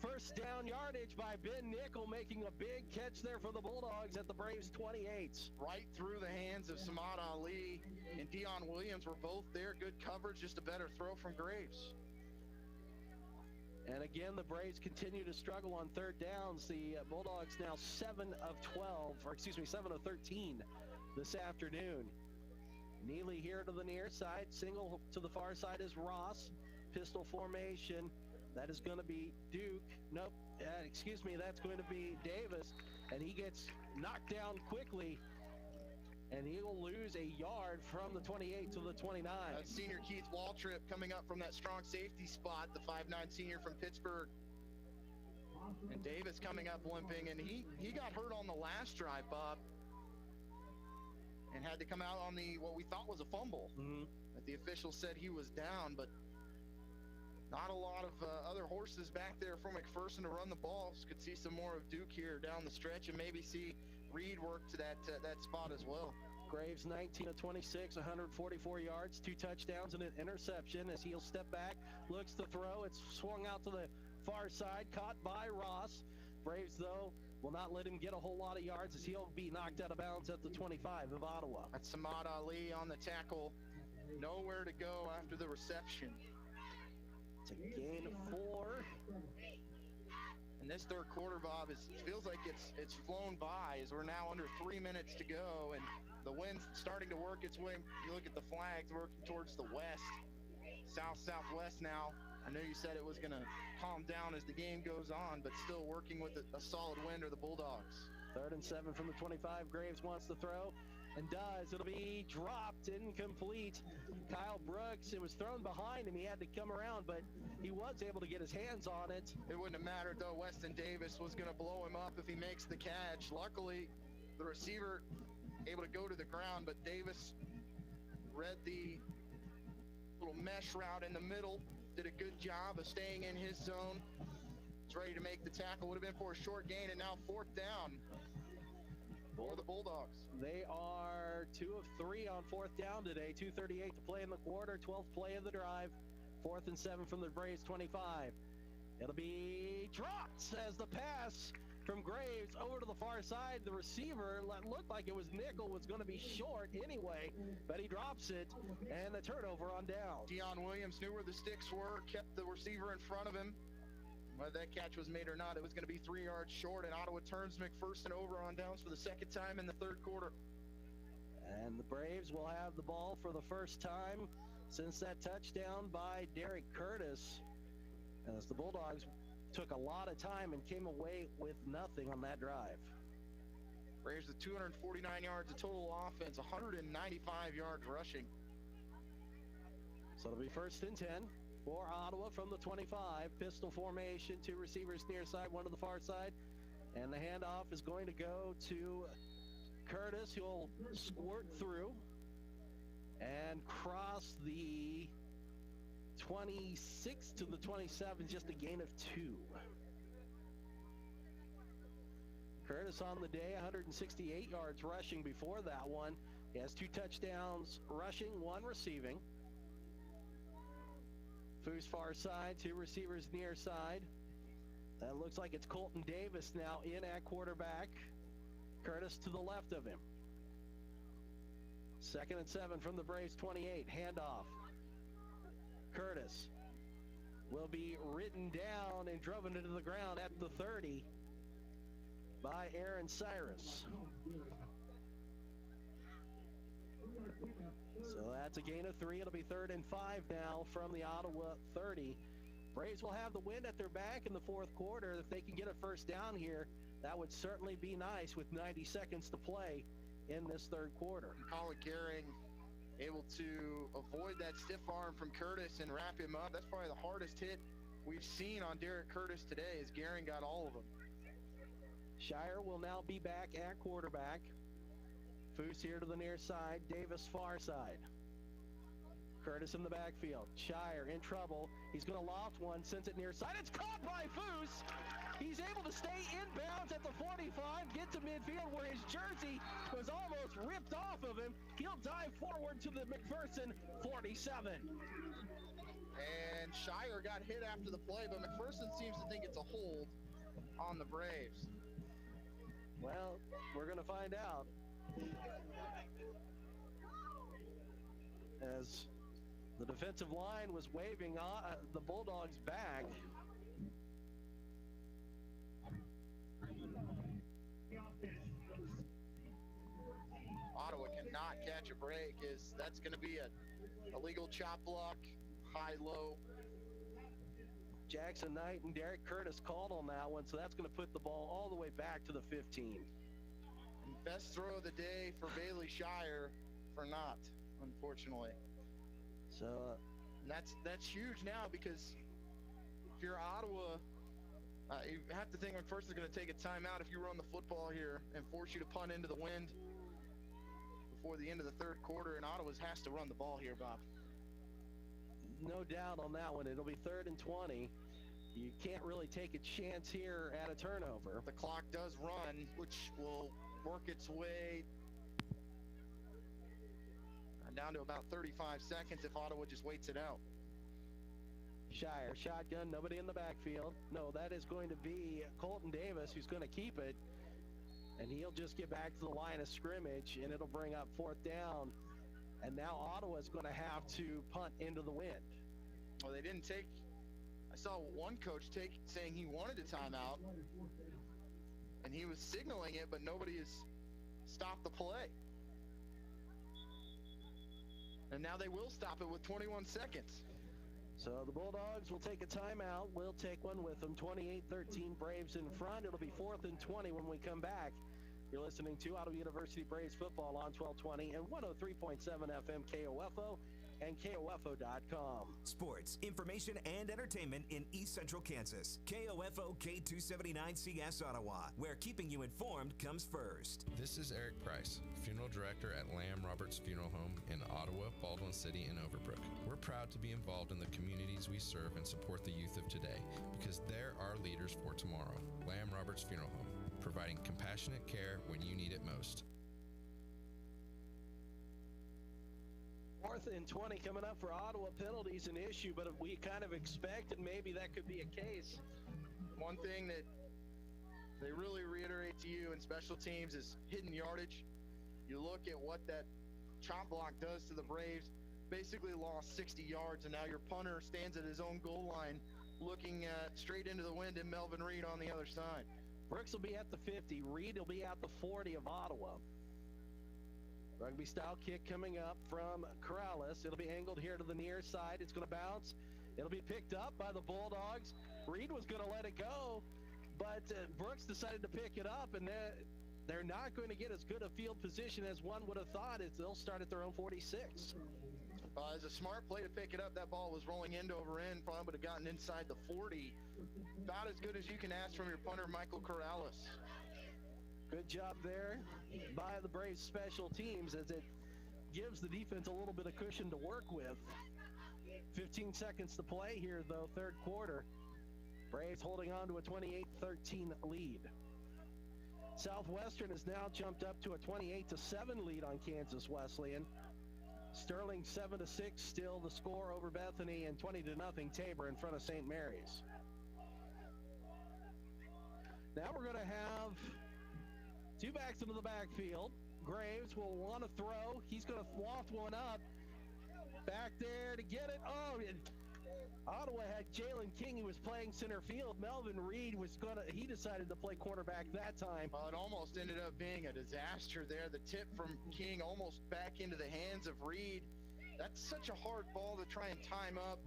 First down yardage by Ben Nickel, making a big catch there for the Bulldogs at the Braves 28. Right through the hands of Samad Ali and Dion Williams were both there. Good coverage, just a better throw from Graves. And again, the Braves continue to struggle on 3rd downs. The Bulldogs now 7 of 13 this afternoon. Neely here to the near side. Single to the far side is Ross. Pistol formation. That is going to be Duke. Nope. That's going to be Davis. And he gets knocked down quickly. And he'll lose a yard from the 28 to the 29. Senior Keith Waltrip coming up from that strong safety spot, the 5'9" senior from Pittsburgh. And Davis coming up limping, and he got hurt on the last drive, Bob, and had to come out on what we thought was a fumble. But the official said he was down, but not a lot of other horses back there for McPherson to run the ball. Could see some more of Duke here down the stretch and maybe see Reed work to that spot as well. Graves 19 of 26, 144 yards, 2 touchdowns and an interception as he'll step back, looks to throw. It's swung out to the far side, caught by Ross. Braves, though, will not let him get a whole lot of yards as he'll be knocked out of bounds at the 25 of Ottawa. That's Samad Ali on the tackle. Nowhere to go after the reception. It's a gain of 4. And this third quarter, Bob, feels like it's flown by as we're now under 3 minutes to go, and the wind's starting to work its way. You look at the flags working towards the west, southwest now. I know you said it was going to calm down as the game goes on, but still working with a solid wind are the Bulldogs. 3rd and 7 from the 25. Graves wants to throw and does. It'll be dropped, incomplete. Kyle Brooks, it was thrown behind him. He had to come around, but he was able to get his hands on it. It wouldn't have mattered, though. Weston Davis was going to blow him up if he makes the catch. Luckily, the receiver able to go to the ground, but Davis read the little mesh route in the middle, did a good job of staying in his zone. He's ready to make the tackle. Would have been for a short gain, and now 4th down. for the Bulldogs. They are 2 of 3 on 4th down today. 2:38 to play in the quarter. 12th play of the drive. 4th and 7 from the Braves 25. It'll be dropped as the pass from Graves over to the far side. The receiver looked like it was Nickel, was going to be short anyway, but he drops it, and the turnover on down. Deion Williams knew where the sticks were, kept the receiver in front of him. Whether that catch was made or not, it was going to be 3 yards short, and Ottawa turns McPherson over on downs for the second time in the third quarter. And the Braves will have the ball for the first time since that touchdown by Derek Curtis, as the Bulldogs took a lot of time and came away with nothing on that drive. Braves with 249 yards of total offense, 195 yards rushing. So it'll be 1st and 10 for Ottawa from the 25. Pistol formation, 2 receivers near side, 1 to the far side. And the handoff is going to go to Curtis, who'll squirt through and cross the 26 to the 27, just a gain of 2. Curtis on the day, 168 yards rushing before that one. He has 2 touchdowns rushing, 1 receiving. Foos far side, 2 receivers near side. That looks like it's Colton Davis now in at quarterback. Curtis to the left of him. 2nd and 7 from the Braves 28. Handoff. Curtis will be ridden down and driven into the ground at the 30 by Aaron Cyrus. So that's a gain of 3. It'll be 3rd and 5 now from the Ottawa 30. Braves will have the wind at their back in the 4th quarter. If they can get a first down here, that would certainly be nice with 90 seconds to play in this 3rd quarter. Colin Gehring able to avoid that stiff arm from Curtis and wrap him up. That's probably the hardest hit we've seen on Derek Curtis today, as Gehring got all of them. Shire will now be back at quarterback. Foos here to the near side, Davis far side. Curtis in the backfield. Shire in trouble. He's going to loft one, sends it near side. It's caught by Foos. He's able to stay in bounds at the 45, get to midfield where his jersey was almost ripped off of him. He'll dive forward to the McPherson 47. And Shire got hit after the play, but McPherson seems to think it's a hold on the Braves. Well, we're going to find out, as the defensive line was waving the Bulldogs back. Ottawa cannot catch a break, as that's going to be a illegal chop block, high-low. Jackson Knight and Derek Curtis called on that one, so that's going to put the ball all the way back to the 15. And best throw of the day for Bailey Shire for not, unfortunately. So that's huge now, because if you're Ottawa, you have to think McPherson's going to take a timeout if you run the football here and force you to punt into the wind before the end of the 3rd quarter, and Ottawa's has to run the ball here, Bob. No doubt on that one. It'll be 3rd and 20. You can't really take a chance here at a turnover. The clock does run, which will work its way down to about 35 seconds if Ottawa just waits it out. Shire, shotgun, nobody in the backfield. No, that is going to be Colton Davis, who's going to keep it. And he'll just get back to the line of scrimmage, and it'll bring up 4th down. And now Ottawa's going to have to punt into the wind. Well, they didn't take, I saw one coach saying he wanted a timeout, and he was signaling it, but nobody has stopped the play. And now they will stop it with 21 seconds. So the Bulldogs will take a timeout. We'll take one with them. 28-13 Braves in front. It'll be 4th and 20 when we come back. You're listening to Ottawa University Braves football on 1220 and 103.7 FM KOFO and KOFO.com. Sports, information, and entertainment in East Central Kansas. KOFO K279CS Ottawa, where keeping you informed comes first. This is Eric Price, Funeral Director at Lamb Roberts Funeral Home in Ottawa, Baldwin City, and Overbrook. We're proud to be involved in the communities we serve and support the youth of today, because they're our leaders for tomorrow. Lamb Roberts Funeral Home, providing compassionate care when you need it most. 4th and 20 coming up for Ottawa. Penalties an issue, but we kind of expected maybe that could be a case. One thing that they really reiterate to you in special teams is hidden yardage. You look at what that chop block does to the Braves. Basically lost 60 yards, and now your punter stands at his own goal line looking straight into the wind, and Melvin Reed on the other side. Brooks will be at the 50. Reed will be at the 40 of Ottawa. Rugby-style kick coming up from Corrales. It'll be angled here to the near side. It's going to bounce. It'll be picked up by the Bulldogs. Reed was going to let it go, but Brooks decided to pick it up, and they're not going to get as good a field position as one would have thought. They'll start at their own 46. It's a smart play to pick it up. That ball was rolling end over end. Probably would have gotten inside the 40. About as good as you can ask from your punter, Michael Corrales. Good job there by the Braves special teams as it gives the defense a little bit of cushion to work with. 15 seconds to play here, though, third quarter. Braves holding on to a 28-13 lead. Southwestern has now jumped up to a 28-7 lead on Kansas Wesleyan. Sterling 7-6 still the score over Bethany, and 20-0 Tabor in front of St. Mary's. Now we're going to have two backs into the backfield. Graves will want to throw. He's going to loft one up. Back there to get it. Oh, Ottawa had Jalen King, who was playing center field. Melvin Reed he decided to play quarterback that time. It almost ended up being a disaster there. The tip from King almost back into the hands of Reed. That's such a hard ball to try and time up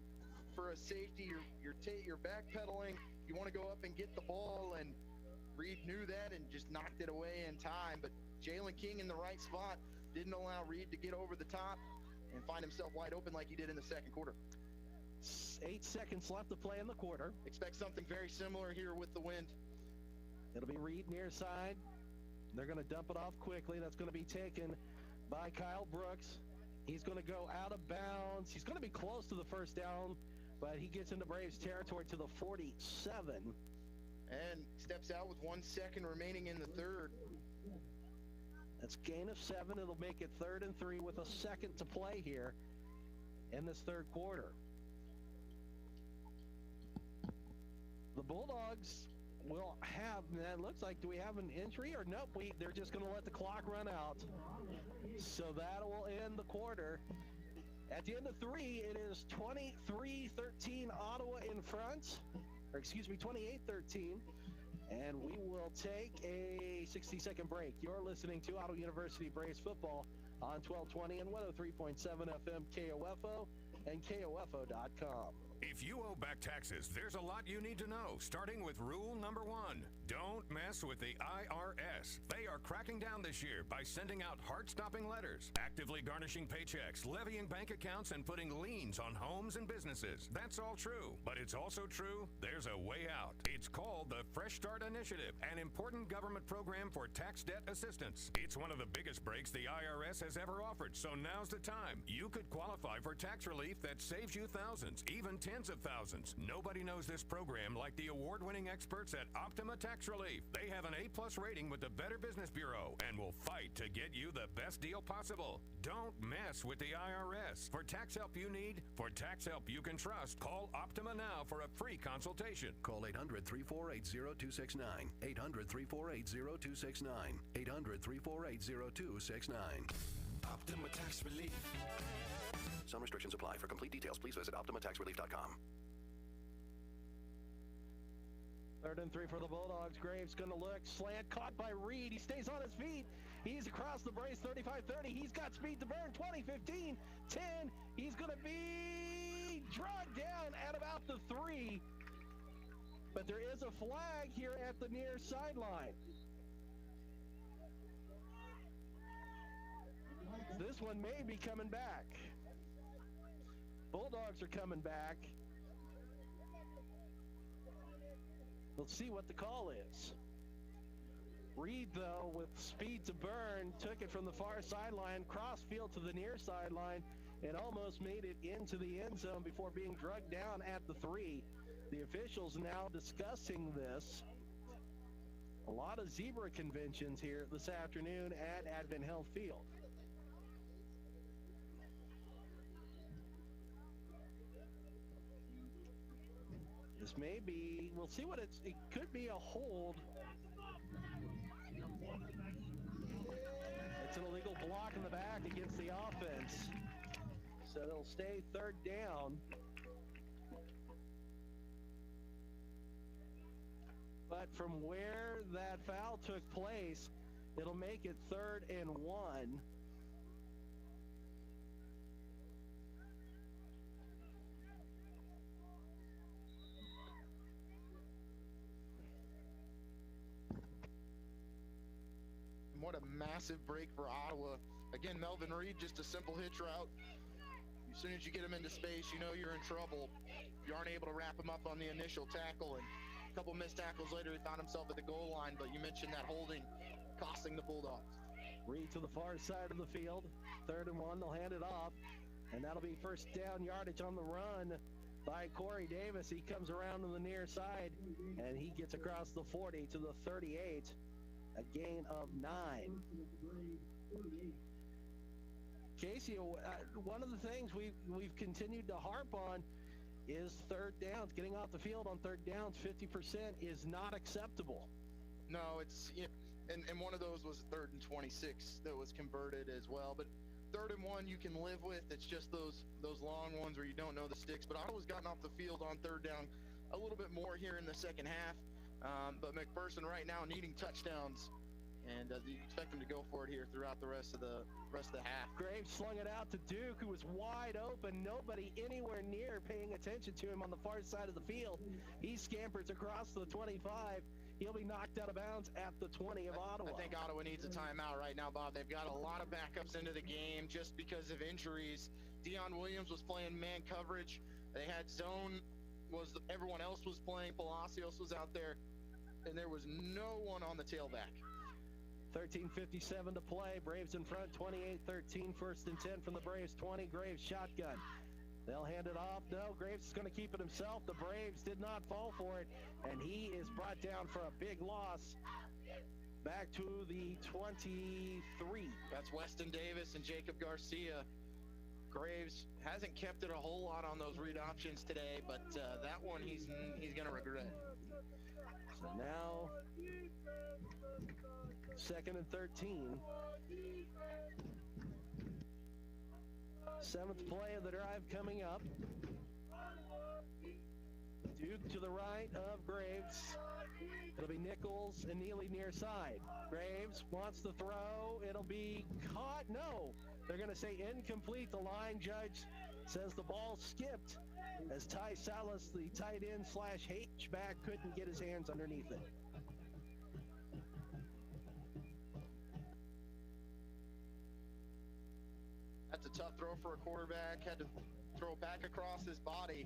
for a safety. You're backpedaling. You want to go up and get the ball, and Reed knew that and just knocked it away in time. But Jalen King in the right spot didn't allow Reed to get over the top and find himself wide open like he did in the second quarter. 8 seconds left to play in the quarter. Expect something very similar here with the wind. It'll be Reed near side. They're going to dump it off quickly. That's going to be taken by Kyle Brooks. He's going to go out of bounds. He's going to be close to the first down, but he gets into Braves territory to the 47. And steps out with 1 second remaining in the third. That's gain of 7. It'll make it 3rd and 3 with a second to play here in this third quarter. The Bulldogs will have, it looks like, do we have an injury or nope? They're just going to let the clock run out. So that will end the quarter. At the end of 3, it is 23-13 Ottawa in front. Or excuse me, 28-13. And we will take a 60-second break. You're listening to Ottawa University Braves football on 1220 and 103.7 FM KOFO and KOFO.com. If you owe back taxes, there's a lot you need to know, starting with rule number 1. Don't mess with the IRS. They are cracking down this year by sending out heart-stopping letters, actively garnishing paychecks, levying bank accounts, and putting liens on homes and businesses. That's all true. But it's also true there's a way out. It's called the Fresh Start Initiative, an important government program for tax debt assistance. It's one of the biggest breaks the IRS has ever offered, so now's the time. You could qualify for tax relief that saves you thousands, even tens of thousands. Nobody knows this program like the award-winning experts at Optima Tax Relief. They have an A+ rating with the Better Business Bureau and will fight to get you the best deal possible. Don't mess with the IRS. For tax help you need, for tax help you can trust, call Optima now for a free consultation. Call 800-348-0269. 800-348-0269. 800-348-0269. Optima Tax Relief. Some restrictions apply. For complete details, please visit OptimaTaxRelief.com. 3rd and 3 for the Bulldogs. Graves going to look. Slant caught by Reed. He stays on his feet. He's across the brace. 35-30. He's got speed to burn. 20, 15, 10. He's going to be dragged down at about the 3. But there is a flag here at the near sideline. This one may be coming back. Bulldogs are coming back. Let's see what the call is. Reed, though, with speed to burn, took it from the far sideline, cross field to the near sideline, and almost made it into the end zone before being drugged down at the 3. The officials now discussing this. A lot of zebra conventions here this afternoon at Advent Health Field. This may be, we'll see what it could be a hold. It's an illegal block in the back against the offense. So they'll stay third down. But from where that foul took place, it'll make it 3rd and 1. What a massive break for Ottawa. Again, Melvin Reed, just a simple hitch route. As soon as you get him into space, you know you're in trouble. You aren't able to wrap him up on the initial tackle, and a couple missed tackles later, he found himself at the goal line, but you mentioned that holding costing the Bulldogs. Reed to the far side of the field. 3rd and 1, they'll hand it off, and that'll be first down yardage on the run by Corey Davis. He comes around to the near side, and he gets across the 40 to the 38. A gain of 9. Casey, one of the things we've continued to harp on is 3rd downs. Getting off the field on 3rd downs 50% is not acceptable. No, it's and one of those was 3rd and 26 that was converted as well. But 3rd and 1 you can live with. It's just those long ones where you don't know the sticks. But Ottawa's gotten off the field on 3rd down a little bit more here in the second half. But McPherson right now needing touchdowns, and you expect him to go for it here throughout the rest of the half. Graves slung it out to Duke, who was wide open. Nobody anywhere near paying attention to him on the far side of the field. He scampers across the 25. He'll be knocked out of bounds at the 20 of Ottawa. I think Ottawa needs a timeout right now, Bob. They've got a lot of backups into the game just because of injuries. Dion Williams was playing man coverage. They had zone. Everyone else was playing. Palacios was out there, and there was no one on the tailback. 13:57 to play. Braves in front, 28-13. 1st and 10 from the Braves 20. Graves shotgun. They'll hand it off. No, Graves is going to keep it himself. The Braves did not fall for it, and he is brought down for a big loss. Back to the 23. That's Weston Davis and Jacob Garcia. Graves hasn't kept it a whole lot on those read options today, but that one he's going to regret. So now, 2nd and 13. 7th play of the drive coming up. Duke to the right of Graves. It'll be Nichols and Neely near side. Graves wants to throw. It'll be caught. No. They're going to say incomplete. The line judge says the ball skipped as Ty Salas, the tight end / H-back, couldn't get his hands underneath it. That's a tough throw for a quarterback. Had to throw back across his body.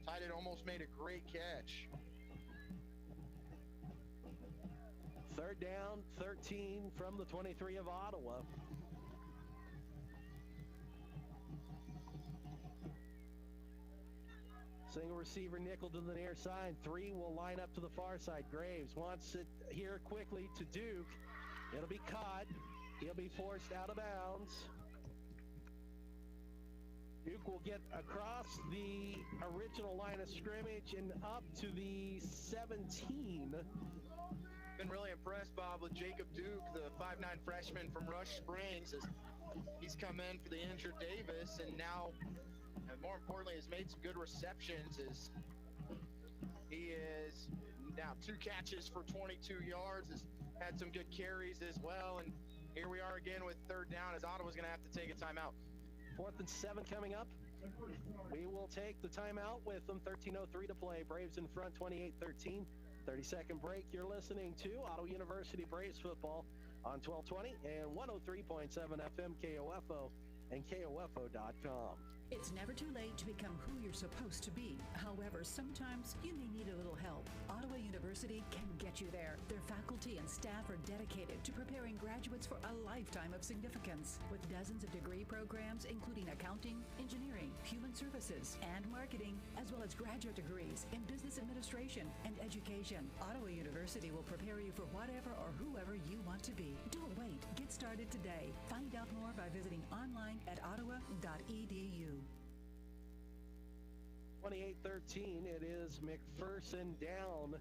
Tight end almost made a great catch. 3rd down, 13 from the 23 of Ottawa. Single receiver nickel to the near side. 3 will line up to the far side. Graves wants it here quickly to Duke. It'll be caught. He'll be forced out of bounds. Duke will get across the original line of scrimmage and up to the 17. Been really impressed, Bob, with Jacob Duke, the 5'9" freshman from Rush Springs. As he's come in for the injured Davis, and now, and more importantly, has made some good receptions. As he is now 2 catches for 22 yards, has had some good carries as well. And here we are again with 3rd down, as Ottawa's going to have to take a timeout. 4th and 7 coming up. We will take the timeout with them. 13:03 to play. Braves in front, 28-13. 30-second break. You're listening to Ottawa University Braves football on 1220 and 103.7 FM KOFO and KOFO.com. It's never too late to become who you're supposed to be. However, sometimes you may need a little help. Ottawa University University can get you there. Their faculty and staff are dedicated to preparing graduates for a lifetime of significance. With dozens of degree programs, including accounting, engineering, human services, and marketing, as well as graduate degrees in business administration and education, Ottawa University will prepare you for whatever or whoever you want to be. Don't wait. Get started today. Find out more by visiting online at ottawa.edu. 28-13, it is McPherson down,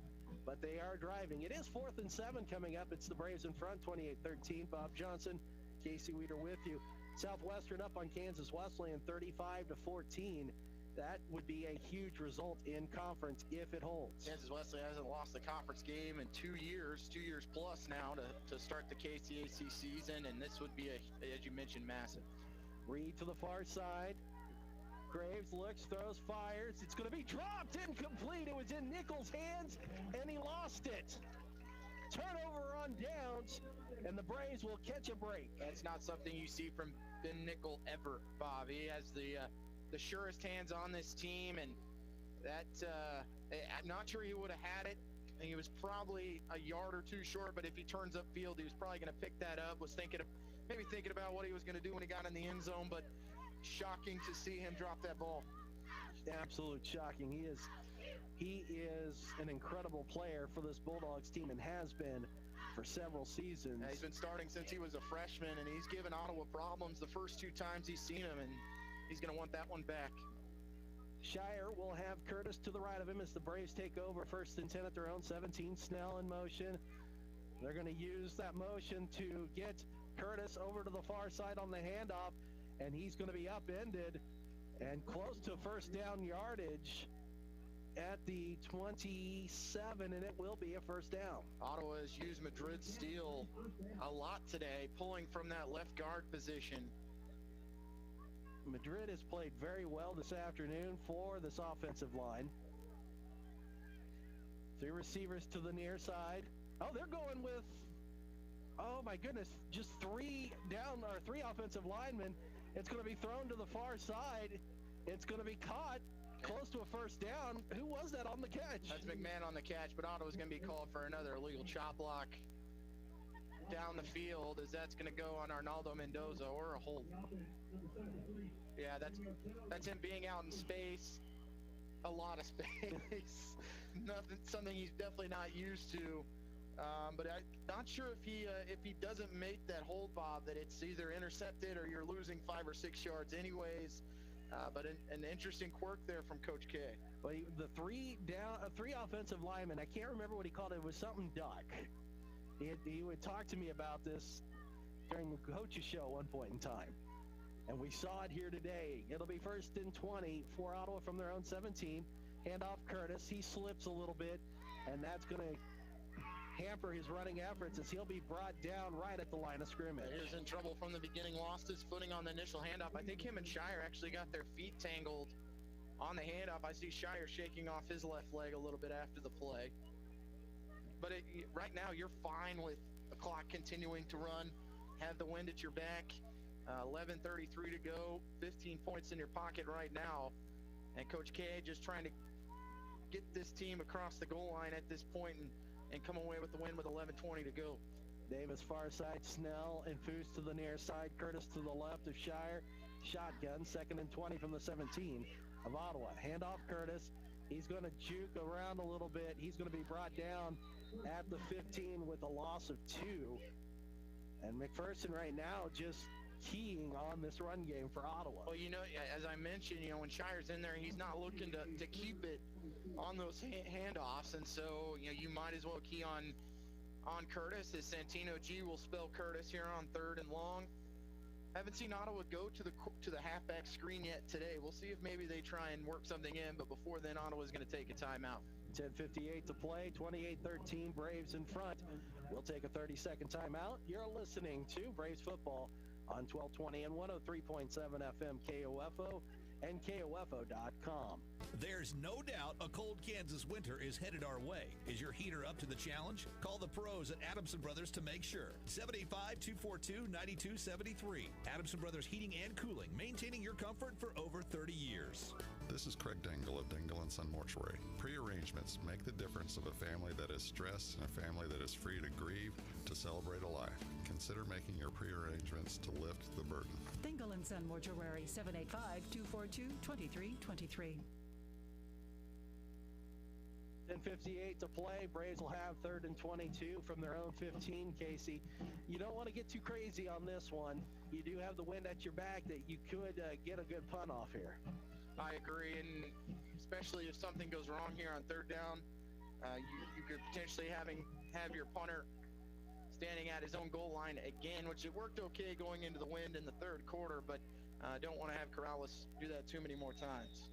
but they are driving. It is 4th and 7 coming up. It's the Braves in front, 28-13. Bob Johnson, Casey Weeder with you. Southwestern up on Kansas Wesleyan, 35-14. That would be a huge result in conference if it holds. Kansas Wesleyan hasn't lost the conference game in 2 years plus now to start the KCAC season, and this would be, as you mentioned, massive. Reed to the far side. Graves looks, throws, fires. It's going to be dropped, incomplete. It was in Nichols' hands, and he lost it. Turnover on downs, and the Braves will catch a break. That's not something you see from Ben Nickel ever, Bob. He has the surest hands on this team, and that I'm not sure he would have had it. He was probably a yard or two short, but if he turns upfield, he was probably going to pick that up. Was maybe thinking about what he was going to do when he got in the end zone, but shocking to see him drop that ball. Absolute shocking. He is an incredible player for this Bulldogs team and has been for several seasons. Yeah, he's been starting since he was a freshman, and he's given Ottawa problems the first 2 times he's seen him, and he's going to want that one back. Shire will have Curtis to the right of him as the Braves take over 1st and 10 at their own 17. Snell in motion. They're going to use that motion to get Curtis over to the far side on the handoff, and he's going to be upended and close to first down yardage at the 27, and it will be a first down. Ottawa has used Madrid's steal a lot today, pulling from that left guard position. Madrid has played very well this afternoon for this offensive line. 3 receivers to the near side. Oh, they're going with, oh my goodness, just 3 offensive linemen. It's going to be thrown to the far side. It's going to be caught close to a first down. Who was that on the catch? That's McMahon on the catch, but Ottawa's going to be called for another illegal chop block down the field, as that's going to go on Arnaldo Mendoza, or a hold. Yeah, that's him being out in space, a lot of space. Something he's definitely not used to. But I'm not sure if he doesn't make that hold, Bob, that it's either intercepted or you're losing 5 or 6 yards anyways. But an interesting quirk there from Coach K. Well, the 3 offensive linemen, I can't remember what he called it. It was something duck. He would talk to me about this during the coach's show at one point in time. And we saw it here today. It'll be 1st and 20 for Ottawa from their own 17. Handoff Curtis. He slips a little bit, and that's going to hamper his running efforts as he'll be brought down right at the line of scrimmage. He was in trouble from the beginning, lost his footing on the initial handoff. I think him and Shire actually got their feet tangled on the handoff. I see Shire shaking off his left leg a little bit after the play. But right now, you're fine with the clock continuing to run, have the wind at your back, 11:33 to go, 15 points in your pocket right now. And Coach K just trying to get this team across the goal line at this point and come away with the win with 11:20 to go. Davis far side, Snell and Foose to the near side, Curtis to the left of Shire. Shotgun, 2nd and 20 from the 17 of Ottawa. Handoff Curtis. He's going to juke around a little bit. He's going to be brought down at the 15 with a loss of 2. And McPherson right now just keying on this run game for Ottawa. Well, as I mentioned, when Shire's in there, he's not looking to keep it on those handoffs, and so you might as well key on Curtis, as Santino G will spell Curtis here on 3rd and long. Haven't seen Ottawa go to the halfback screen yet today. We'll see if maybe they try and work something in, but before then, Ottawa's going to take a timeout. 10:58 to play, 28-13, Braves in front. We'll take a 30-second timeout. You're listening to Braves football on 1220 and 103.7 FM KOFO and KOFO.com. There's no doubt a cold Kansas winter is headed our way. Is your heater up to the challenge? Call the pros at Adamson Brothers to make sure. 785-242-9273. Adamson Brothers Heating and Cooling, maintaining your comfort for over 30 years. This is Craig Dingle of Dingle & Son Mortuary. Pre-arrangements make the difference of a family that is stressed and a family that is free to grieve, to celebrate a life. Consider making your pre-arrangements to lift the burden. Dingle & Son Mortuary, 785-242-2323. 10:58 to play. Braves will have 3rd and 22 from their own 15, Casey. You don't want to get too crazy on this one. You do have the wind at your back that you could get a good punt off here. I agree, and especially if something goes wrong here on 3rd down, you could potentially have your punter standing at his own goal line again, which it worked okay going into the wind in the 3rd quarter, but don't want to have Corrales do that too many more times.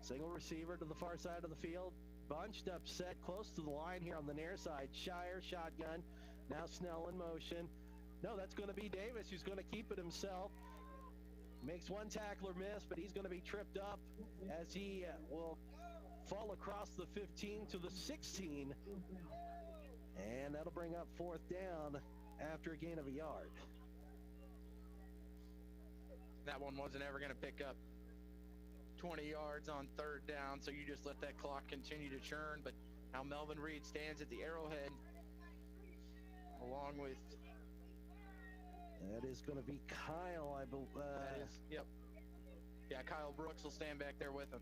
Single receiver to the far side of the field. Bunched up, set close to the line here on the near side. Shire, shotgun. Now Snell in motion. No, that's going to be Davis, who's going to keep it himself. Makes one tackler miss, but he's going to be tripped up as he will fall across the 15 to the 16. And that'll bring up 4th down after a gain of a yard. That one wasn't ever going to pick up 20 yards on 3rd down, so you just let that clock continue to churn. But now Melvin Reed stands at the arrowhead along with... That is going to be Kyle, I believe. Yep. Yeah, Kyle Brooks will stand back there with him.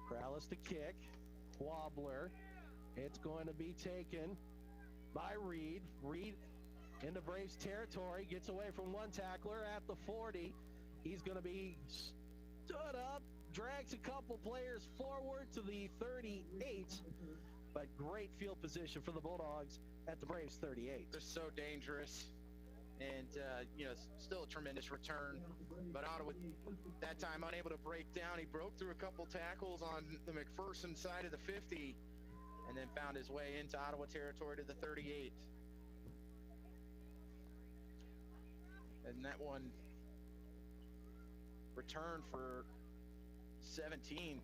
Corrales to kick. Wobbler. It's going to be taken by Reed. Reed into Braves territory. Gets away from one tackler at the 40. He's going to be stood up. Drags a couple players forward to the 38. But great field position for the Bulldogs at the Braves 38. They're so dangerous. And, still a tremendous return. But Ottawa, that time, unable to break down. He broke through a couple tackles on the McPherson side of the 50 and then found his way into Ottawa territory to the 38. And that one returned for 17.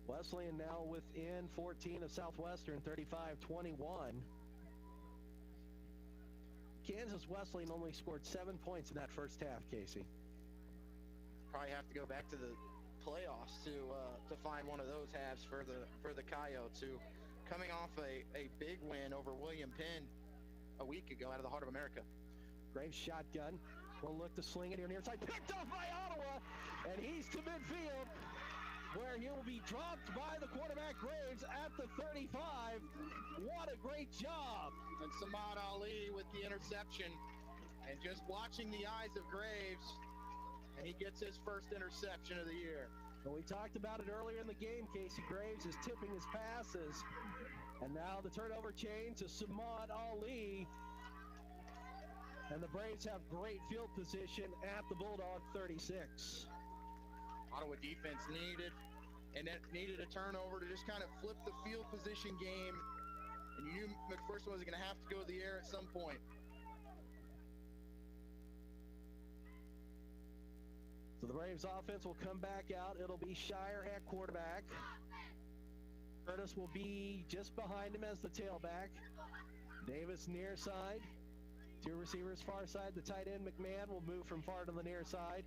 Wesleyan now within 14 of Southwestern, 35-21. Kansas Wesleyan only scored 7 points in that first half, Casey. Probably have to go back to the playoffs to find one of those halves for the Coyotes, who coming off a big win over William Penn a week ago out of the Heart of America. Graves shotgun. Will look to sling it here near side. Picked off by Ottawa, and he's to midfield, where he will be dropped by the quarterback Graves at the 35. What a great job. And Samad Ali with the interception. And just watching the eyes of Graves, and he gets his first interception of the year. Well, we talked about it earlier in the game. Casey Graves is tipping his passes. And now the turnover change to Samad Ali. And the Braves have great field position at the Bulldog 36. Ottawa defense needed a turnover to just kind of flip the field position game, and you knew McPherson was going to have to go to the air at some point. So the Braves offense will come back out. It'll be Shire at quarterback. Curtis will be just behind him as the tailback. Davis near side. 2 receivers far side. The tight end McMahon will move from far to the near side.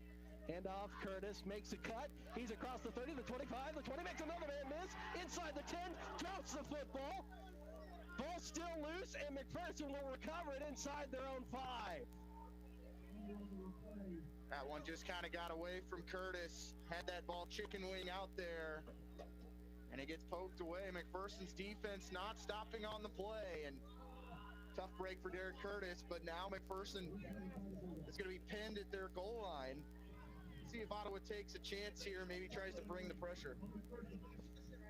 Hand off, Curtis makes a cut. He's across the 30, the 25, the 20, makes another man miss. Inside the 10, drops the football. Ball still loose, and McPherson will recover it inside their own 5. That one just kind of got away from Curtis. Had that ball chicken wing out there, and it gets poked away. McPherson's defense not stopping on the play, and tough break for Derek Curtis, but now McPherson is going to be pinned at their goal line. See if Ottawa takes a chance here, maybe tries to bring the pressure.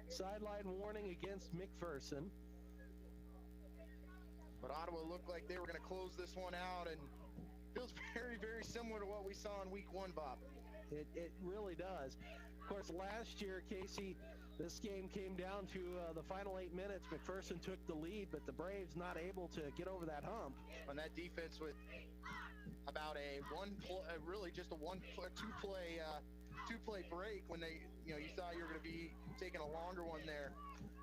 Sideline warning against McPherson. But Ottawa looked like they were going to close this one out, and feels very, very similar to what we saw in week 1, Bob. It really does. Of course, last year, Casey, this game came down to the final 8 minutes. McPherson took the lead, but the Braves not able to get over that hump. On that defense with about really just a two-play break when they, you thought you were going to be taking a longer one there.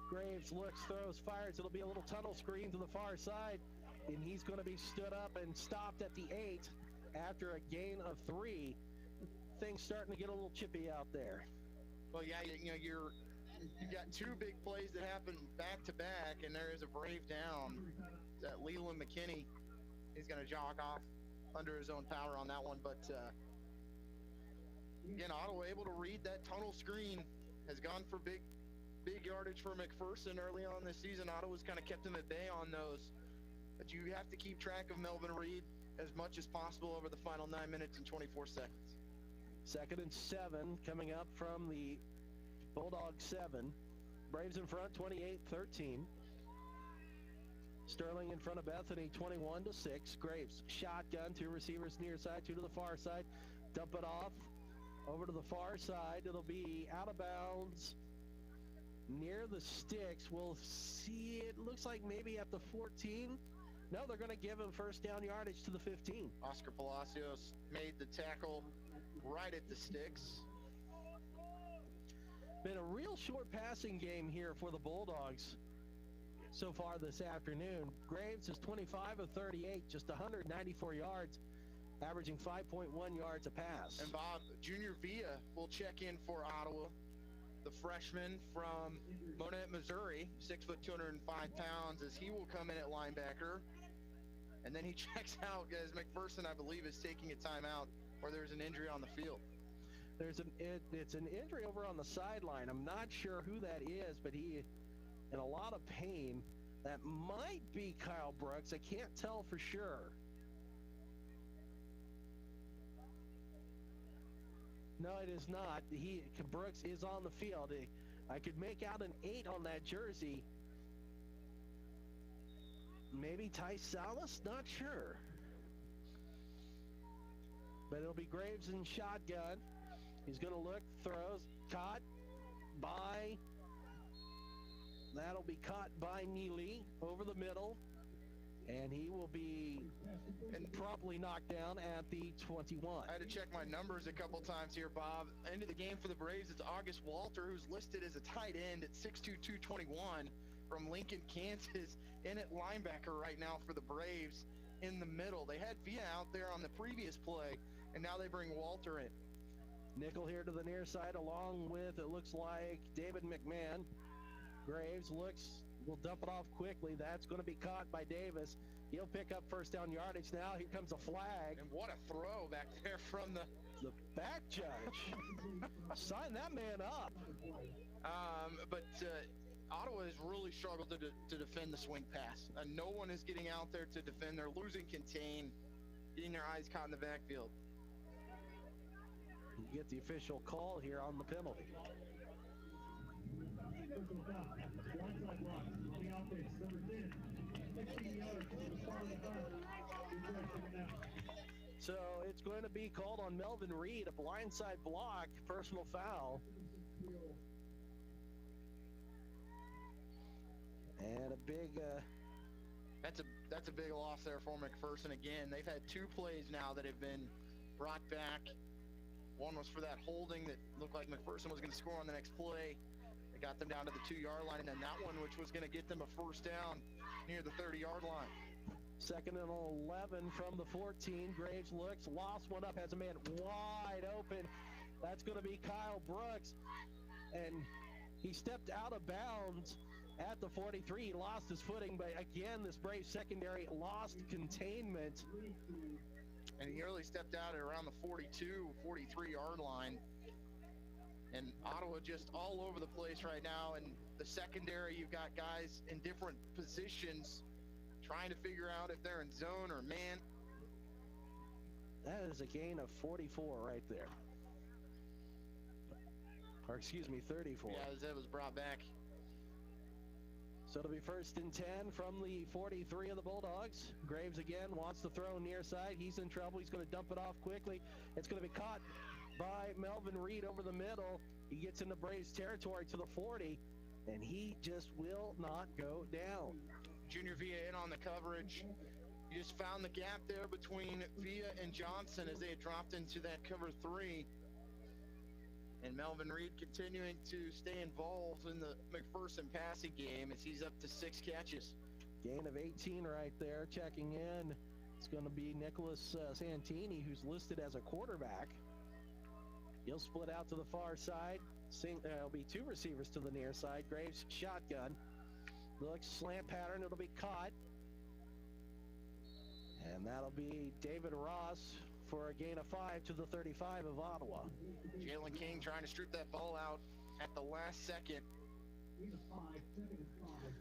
Graves looks, throws, fires. It'll be a little tunnel screen to the far side, and he's going to be stood up and stopped at the 8 after a gain of 3. things starting to get a little chippy out there. Well, yeah, you've got two big plays that happen back to back, and there is a Brave down. That Leland McKinney, he's going to jog off under his own power on that one. But again, Ottawa able to read that tunnel screen, has gone for big yardage for McPherson early on this season. Ottawa's kind of kept them at bay on those. But you have to keep track of Melvin Reed as much as possible over the final 9 minutes and 24 seconds. 2nd and 7 coming up from the Bulldogs 7. Braves in front, 28-13. Sterling in front of Bethany, 21-6. Graves, shotgun, 2 receivers near side, 2 to the far side. Dump it off over to the far side. It'll be out of bounds near the sticks. We'll see. It looks like maybe at the 14. No, they're going to give him first down yardage to the 15. Oscar Palacios made the tackle right at the sticks. Been a real short passing game here for the Bulldogs so far this afternoon. Graves is 25 of 38, just 194 yards, averaging 5.1 yards a pass. And Bob, Junior Villa will check in for Ottawa. The freshman from Monette, Missouri, 6 foot 205 pounds, as he will come in at linebacker. And then he checks out as McPherson, I believe, is taking a timeout, or there's an injury on the field. It's an injury over on the sideline. I'm not sure who that is, but he in a lot of pain. That might be Kyle Brooks. I can't tell for sure. No, it is not. Brooks is on the field. I could make out an 8 on that jersey. Maybe Ty Salas? Not sure. But it'll be Graves in shotgun. He's going to look, throws, caught by, that'll be caught by Neely over the middle. And he will be promptly knocked down at the 21. I had to check my numbers a couple times here, Bob. End of the game for the Braves, it's August Walter, who's listed as a tight end at 6'2", 221 from Lincoln, Kansas, in at linebacker right now for the Braves in the middle. They had Villa out there on the previous play, and now they bring Walter in. Nickel here to the near side, along with, it looks like, David McMahon. Graves will dump it off quickly. That's going to be caught by Davis. He'll pick up first down yardage now. Here comes a flag. And what a throw back there from the back judge. Sign that man up. But Ottawa has really struggled to defend the swing pass. No one is getting out there to defend. They're losing contain, getting their eyes caught in the backfield. You get the official call here on the penalty. So it's going to be called on Melvin Reed, a blindside block, personal foul. And a big that's a big loss there for McPherson. Again, they've had 2 plays now that have been brought back. One was for that holding that looked like McPherson was going to score on the next play. They got them down to the 2-yard line, and then that one, which was going to get them a first down near the 30-yard line. 2nd and 11 from the 14. Graves looks, lost one up, has a man wide open. That's going to be Kyle Brooks. And he stepped out of bounds at the 43. He lost his footing, but again, this Braves secondary lost containment. And he early stepped out at around the 42, 43-yard line. And Ottawa just all over the place right now. And the secondary, you've got guys in different positions trying to figure out if they're in zone or man. That is a gain of 44 right there. Or excuse me, 34. Yeah, as it was brought back. So it'll be 1st and 10 from the 43 of the Bulldogs. Graves again wants to throw near side. He's in trouble. He's going to dump it off quickly. It's going to be caught by Melvin Reed over the middle. He gets into Braves territory to the 40, and he just will not go down. Junior Villa in on the coverage. You just found the gap there between Villa and Johnson as they had dropped into that cover 3. And Melvin Reed continuing to stay involved in the McPherson passing game as he's up to 6 catches. Gain of 18 right there. Checking in, it's going to be Nicholas Santini, who's listed as a quarterback. He'll split out to the far side. There'll be two receivers to the near side. Graves shotgun. Looks slant pattern. It'll be caught. And that'll be David Ross for a gain of 5 to the 35 of Ottawa. Jalen King trying to strip that ball out at the last second.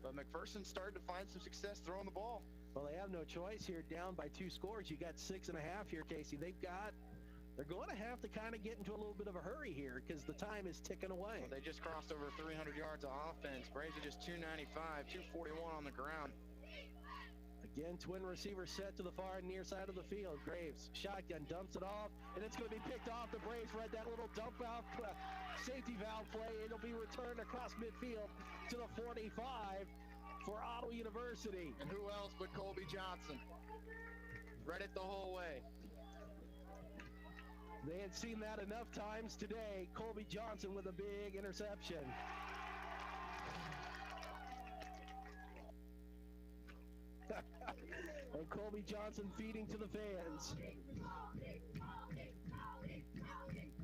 But McPherson started to find some success throwing the ball. Well, they have no choice here, down by 2 scores. You got 6.5 here, Casey. They're going to have to kind of get into a little bit of a hurry here because the time is ticking away. Well, they just crossed over 300 yards of offense. Braves are just 295, 241 on the ground. Again, twin receiver set to the far near side of the field. Graves, shotgun, dumps it off, and it's going to be picked off. The Braves read that little dump off safety valve play. It'll be returned across midfield to the 45 for Ottawa University. And who else but Colby Johnson? Read it the whole way. They had seen that enough times today. Colby Johnson with a big interception. And Colby Johnson feeding to the fans.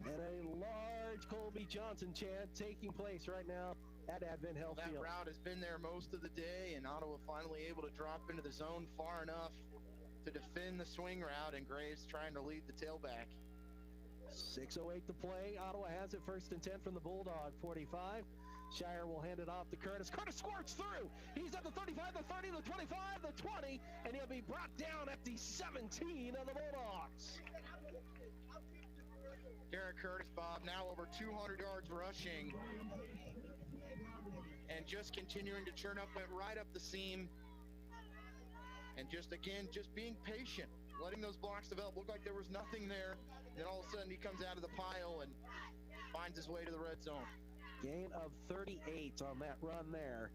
And a large Colby Johnson chant taking place right now at Advent Health Field. That route has been there most of the day, and Ottawa finally able to drop into the zone far enough to defend the swing route, and Graves trying to lead the tailback. 6:08 to play. Ottawa has it, 1st and 10 from the Bulldog 45. Shire will hand it off to Curtis. Curtis squirts through. He's at the 35, the 30, the 25, the 20, and he'll be brought down at the 17 of the Bulldogs. Derek Curtis, Bob, now over 200 yards rushing. And just continuing to churn up, went right up the seam. And just being patient, letting those blocks develop. Looked like there was nothing there. Then all of a sudden he comes out of the pile and finds his way to the red zone. Gain of 38 on that run there.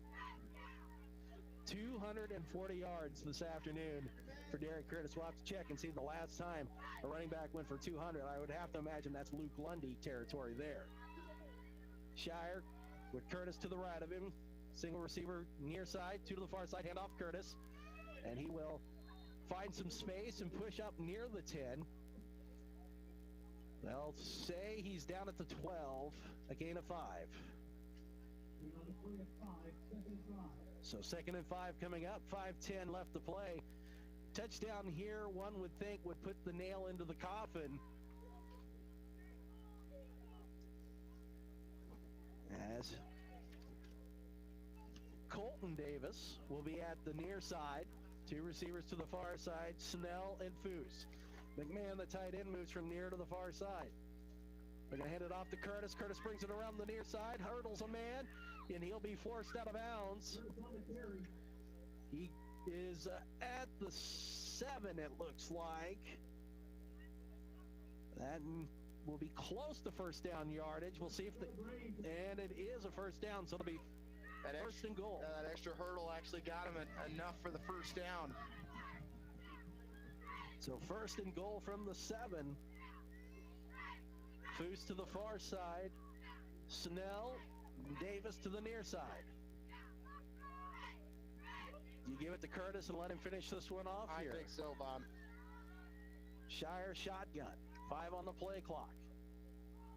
240 yards this afternoon for Derek Curtis. We'll have to check and see the last time a running back went for 200. I would have to imagine that's Luke Lundy territory there. Shire with Curtis to the right of him. Single receiver near side, 2 to the far side, hand off Curtis. And he will find some space and push up near the 10. They'll say he's down at the 12, a gain of 5. So 2nd and 5 coming up, 5:10 left to play. Touchdown here, one would think, would put the nail into the coffin. As Colton Davis will be at the near side. 2 receivers to the far side, Snell and Foose. McMahon, the tight end, moves from near to the far side. They're going to hand it off to Curtis. Curtis brings it around the near side, hurdles a man, and he'll be forced out of bounds. He is at the 7, it looks like. That will be close to first down yardage. We'll see if and it is a first down, so it'll be first and goal. That extra hurdle actually got him enough for the first down. So 1st and goal from the 7. Foose to the far side. Snell, Davis to the near side. You give it to Curtis and let him finish this one off here? I think so, Bob. Shire shotgun. 5 on the play clock.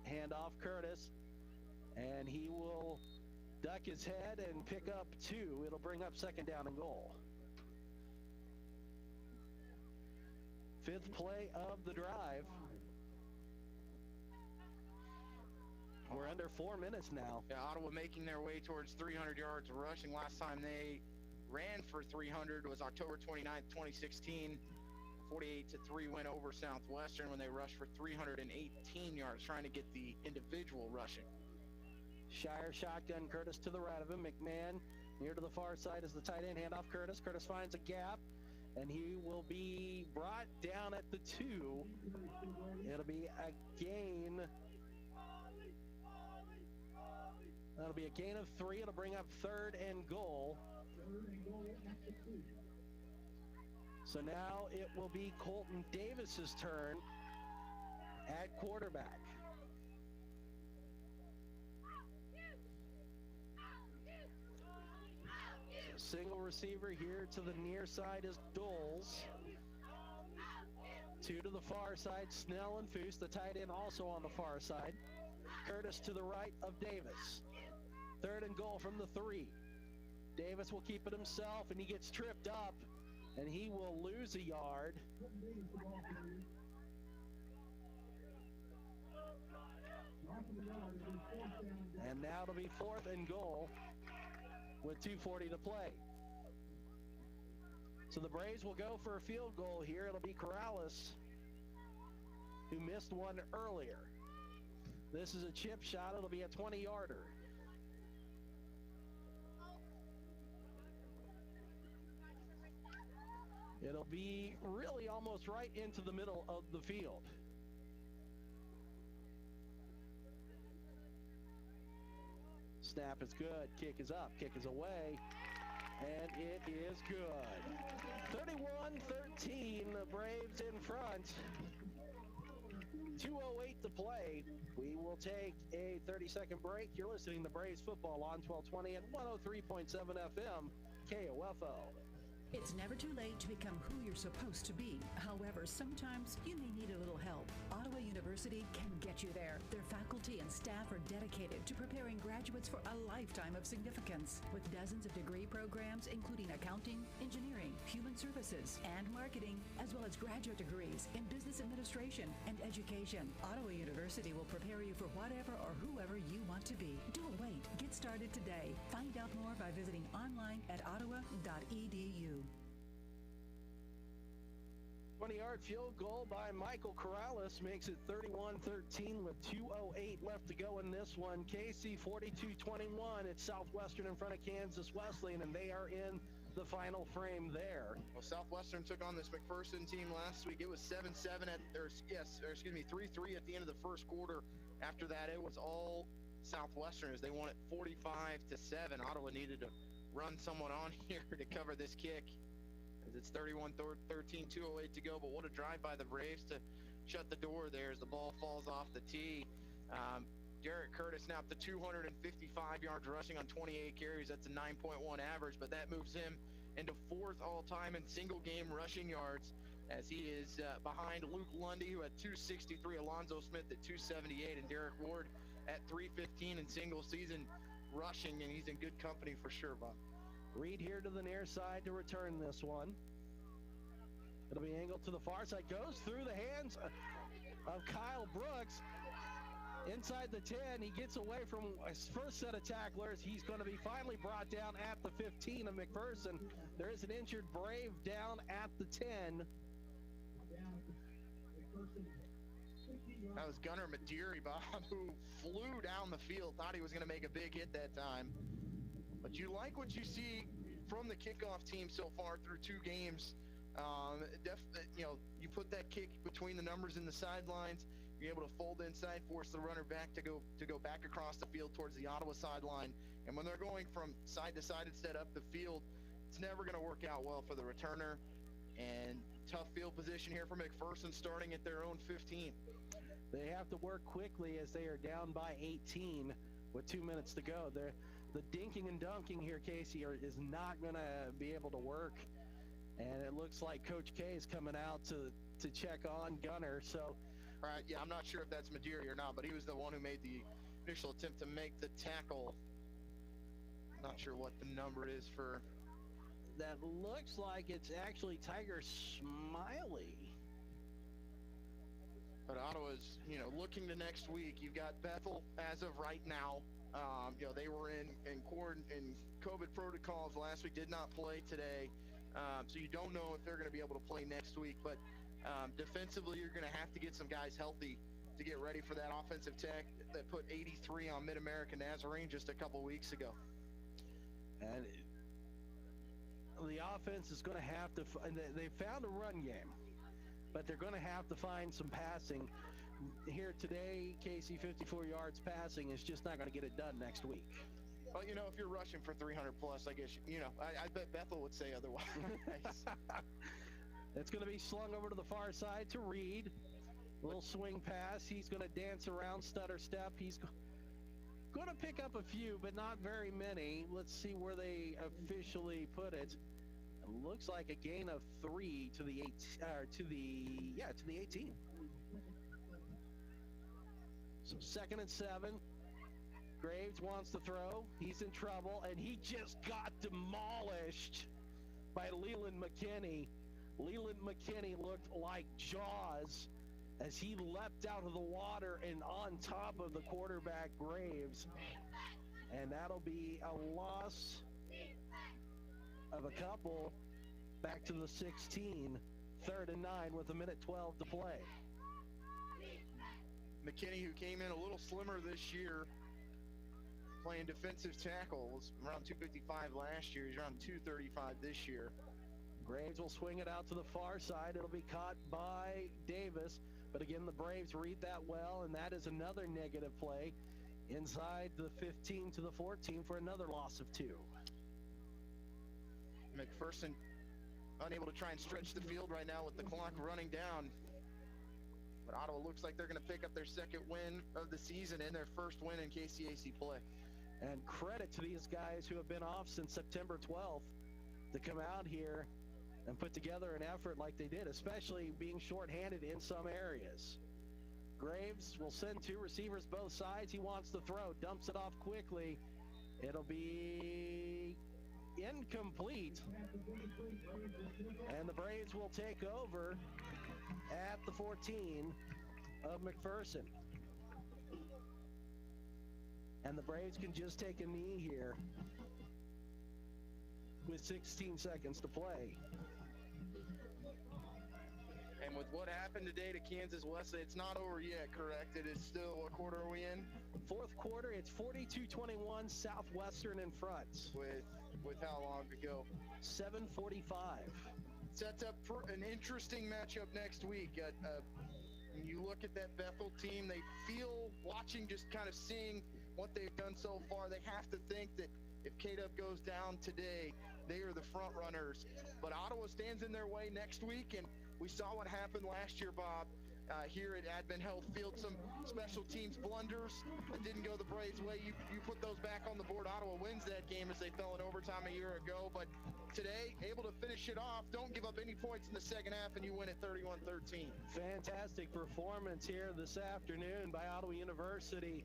Hand off Curtis. And he will duck his head and pick up 2. It'll bring up 2nd down and goal. 5th play of the drive. We're under 4 minutes now. Yeah, Ottawa making their way towards 300 yards rushing. Last time they ran for 300 was October 29th, 2016. 48-3 win over Southwestern when they rushed for 318 yards, trying to get the individual rushing. Shire shotgun, Curtis to the right of him. McMahon near to the far side is the tight end. Hand off Curtis. Curtis finds a gap, and he will be brought down at the 2. It'll be a gain. That'll be a gain of 3. It'll bring up 3rd and goal. So now it will be Colton Davis's turn at quarterback. Single receiver here to the near side is Doles. Two to the far side, Snell and Foose, the tight end, also on the far side. Curtis to the right of Davis. 3rd and goal from the 3. Davis will keep it himself, and he gets tripped up, and he will lose a yard. And now it'll be 4th and goal with 2:40 to play. So the Braves will go for a field goal here. It'll be Corrales, who missed one earlier. This is a chip shot. It'll be a 20-yarder. It'll be really almost right into the middle of the field. Snap is good. Kick is up. Kick is away. And it is good. 31-13, the Braves in front. 2:08 to play. We will take a 30-second break. You're listening to Braves football on 1220 and 103.7 FM, KOFO. It's never too late to become who you're supposed to be. However, sometimes you may need a little help. Ottawa University can get you there. Their faculty and staff are dedicated to preparing graduates for a lifetime of significance. With dozens of degree programs, including accounting, engineering, human services, and marketing, as well as graduate degrees in business administration and education, Ottawa University will prepare you for whatever or whoever you want to be. Don't wait. Get started today. Find out more by visiting online at ottawa.edu. 20-yard field goal by Michael Corrales makes it 31-13 with 2:08 left to go in this one. KC 42-21. It's Southwestern in front of Kansas Wesleyan, and they are in the final frame there. Well, Southwestern took on this McPherson team last week. It was 7-7 3-3 at the end of the first quarter. After that, it was all Southwestern as they won it 45-7. Ottawa needed to run someone on here to cover this kick. It's 31-13, 2:08 to go, but what a drive by the Braves to shut the door there as the ball falls off the tee. Derek Curtis now up to 255 yards rushing on 28 carries. That's a 9.1 average, but that moves him into 4th all-time in single-game rushing yards as he is behind Luke Lundy, who had 263, Alonzo Smith at 278, and Derek Ward at 315 in single-season rushing, and he's in good company for sure, Bob. Reed here to the near side to return this one. It'll be angled to the far side. Goes through the hands of Kyle Brooks. Inside the 10, he gets away from his first set of tacklers. He's going to be finally brought down at the 15 of McPherson. There is an injured Brave down at the 10. That was Gunnar Madiri, Bob, who flew down the field. Thought he was going to make a big hit that time. But you like what you see from the kickoff team so far through 2 games. You put that kick between the numbers and the sidelines. You're able to fold inside, force the runner back to go back across the field towards the Ottawa sideline. And when they're going from side to side instead up the field, it's never going to work out well for the returner. And tough field position here for McPherson, starting at their own 15. They have to work quickly as they are down by 18 with 2 minutes to go. The dinking and dunking here, Casey, is not going to be able to work. And it looks like Coach K is coming out to check on Gunner. So, all right, yeah, I'm not sure if that's Madiri or not, but he was the one who made the initial attempt to make the tackle. Not sure what the number is for. That looks like it's actually Tiger Smiley. But Ottawa's, looking to next week. You've got Bethel as of right now. They were in COVID protocols last week, did not play today. So you don't know if they're going to be able to play next week. But defensively, you're going to have to get some guys healthy to get ready for that offensive tech that put 83 on Mid-American Nazarene just a couple weeks ago. And the offense is going to have to – they found a run game, but they're going to have to find some passing. Here today, Casey, 54 yards passing is just not going to get it done next week. Well, if you're rushing for 300 plus, I guess, I bet Bethel would say otherwise. It's going to be slung over to the far side to Reed. A little swing pass. He's going to dance around, stutter step. He's going to pick up a few, but not very many. Let's see where they officially put it. Looks like a gain of 3 to the 18. So 2nd and 7. Graves wants to throw. He's in trouble, and he just got demolished by Leland McKinney. Leland McKinney looked like Jaws as he leapt out of the water and on top of the quarterback Graves. And that'll be a loss of a couple back to the 16. 3rd and 9 with 1:12 to play. McKinney, who came in a little slimmer this year, playing defensive tackle, was around 255 last year. He's around 235 this year. Graves will swing it out to the far side. It'll be caught by Davis. But again, the Braves read that well, and that is another negative play inside the 15 to the 14 for another loss of 2. McPherson unable to try and stretch the field right now with the clock running down. But Ottawa looks like they're going to pick up their 2nd win of the season and their 1st win in KCAC play. And credit to these guys who have been off since September 12th to come out here and put together an effort like they did, especially being shorthanded in some areas. Graves will send 2 receivers both sides. He wants to throw, dumps it off quickly. It'll be incomplete. And the Braves will take over at the 14 of McPherson. And the Braves can just take a knee here with 16 seconds to play. And with what happened today to Kansas West, it's not over yet, correct? It is still, what quarter are we in? 4th quarter, it's 42-21, Southwestern in front. With how long to go? 7:45. Sets up for an interesting matchup next week. When you look at that Bethel team, they feel, watching, just kind of seeing what they've done so far, they have to think that if K-Dub goes down today, they are the front runners. But Ottawa stands in their way next week, and we saw what happened last year, Bob, here at Advent Health Field. Some special teams blunders that didn't go the Braves' way. You put those back on the board. Ottawa wins that game as they fell in overtime a year ago. But today, able to finish it off. Don't give up any points in the 2nd half, and you win at 31-13. Fantastic performance here this afternoon by Ottawa University.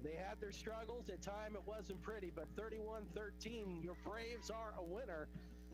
They had their struggles. At time, it wasn't pretty, but 31-13, your Braves are a winner.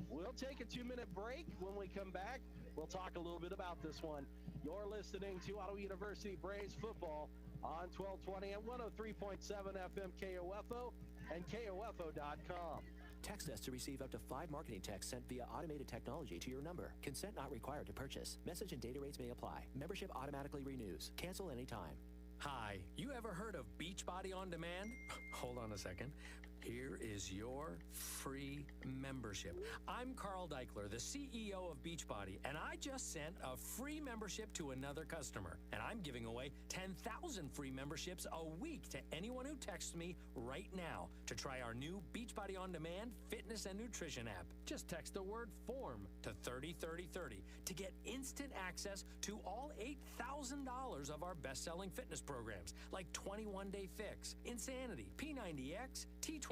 We'll take a 2-minute break. When we come back, we'll talk a little bit about this one. You're listening to Ottawa University Braves football on 1220 and 103.7 FM KOFO and KOFO.com. Text us to receive up to 5 marketing texts sent via automated technology to your number. Consent not required to purchase. Message and data rates may apply. Membership automatically renews. Cancel anytime. Hi, you ever heard of Beachbody On Demand? Hold on a second. Here is your free membership. I'm Carl Deichler, the CEO of Beachbody, and I just sent a free membership to another customer. And I'm giving away 10,000 free memberships a week to anyone who texts me right now to try our new Beachbody On Demand fitness and nutrition app. Just text the word FORM to 303030 to get instant access to all $8,000 of our best-selling fitness programs like 21 Day Fix, Insanity, P90X, T25,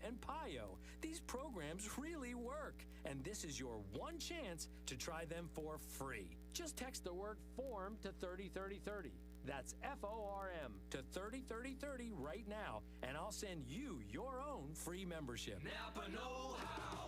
and PIO. These programs really work, and this is your one chance to try them for free. Just text the word FORM to 303030. That's FORM to 303030 right now, and I'll send you your own free membership. Napa know-how.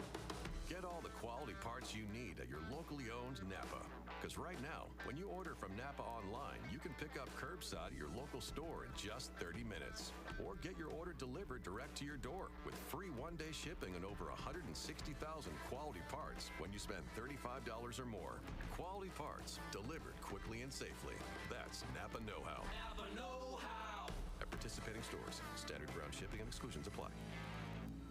Get all the quality parts you need at your locally owned Napa. Because right now, when you order from Napa online, you can pick up curbside at your local store in just 30 minutes. Or get your order delivered direct to your door with free one-day shipping on over 160,000 quality parts when you spend $35 or more. Quality parts delivered quickly and safely. That's Napa Know-How. Napa know-how. At participating stores, standard ground shipping and exclusions apply.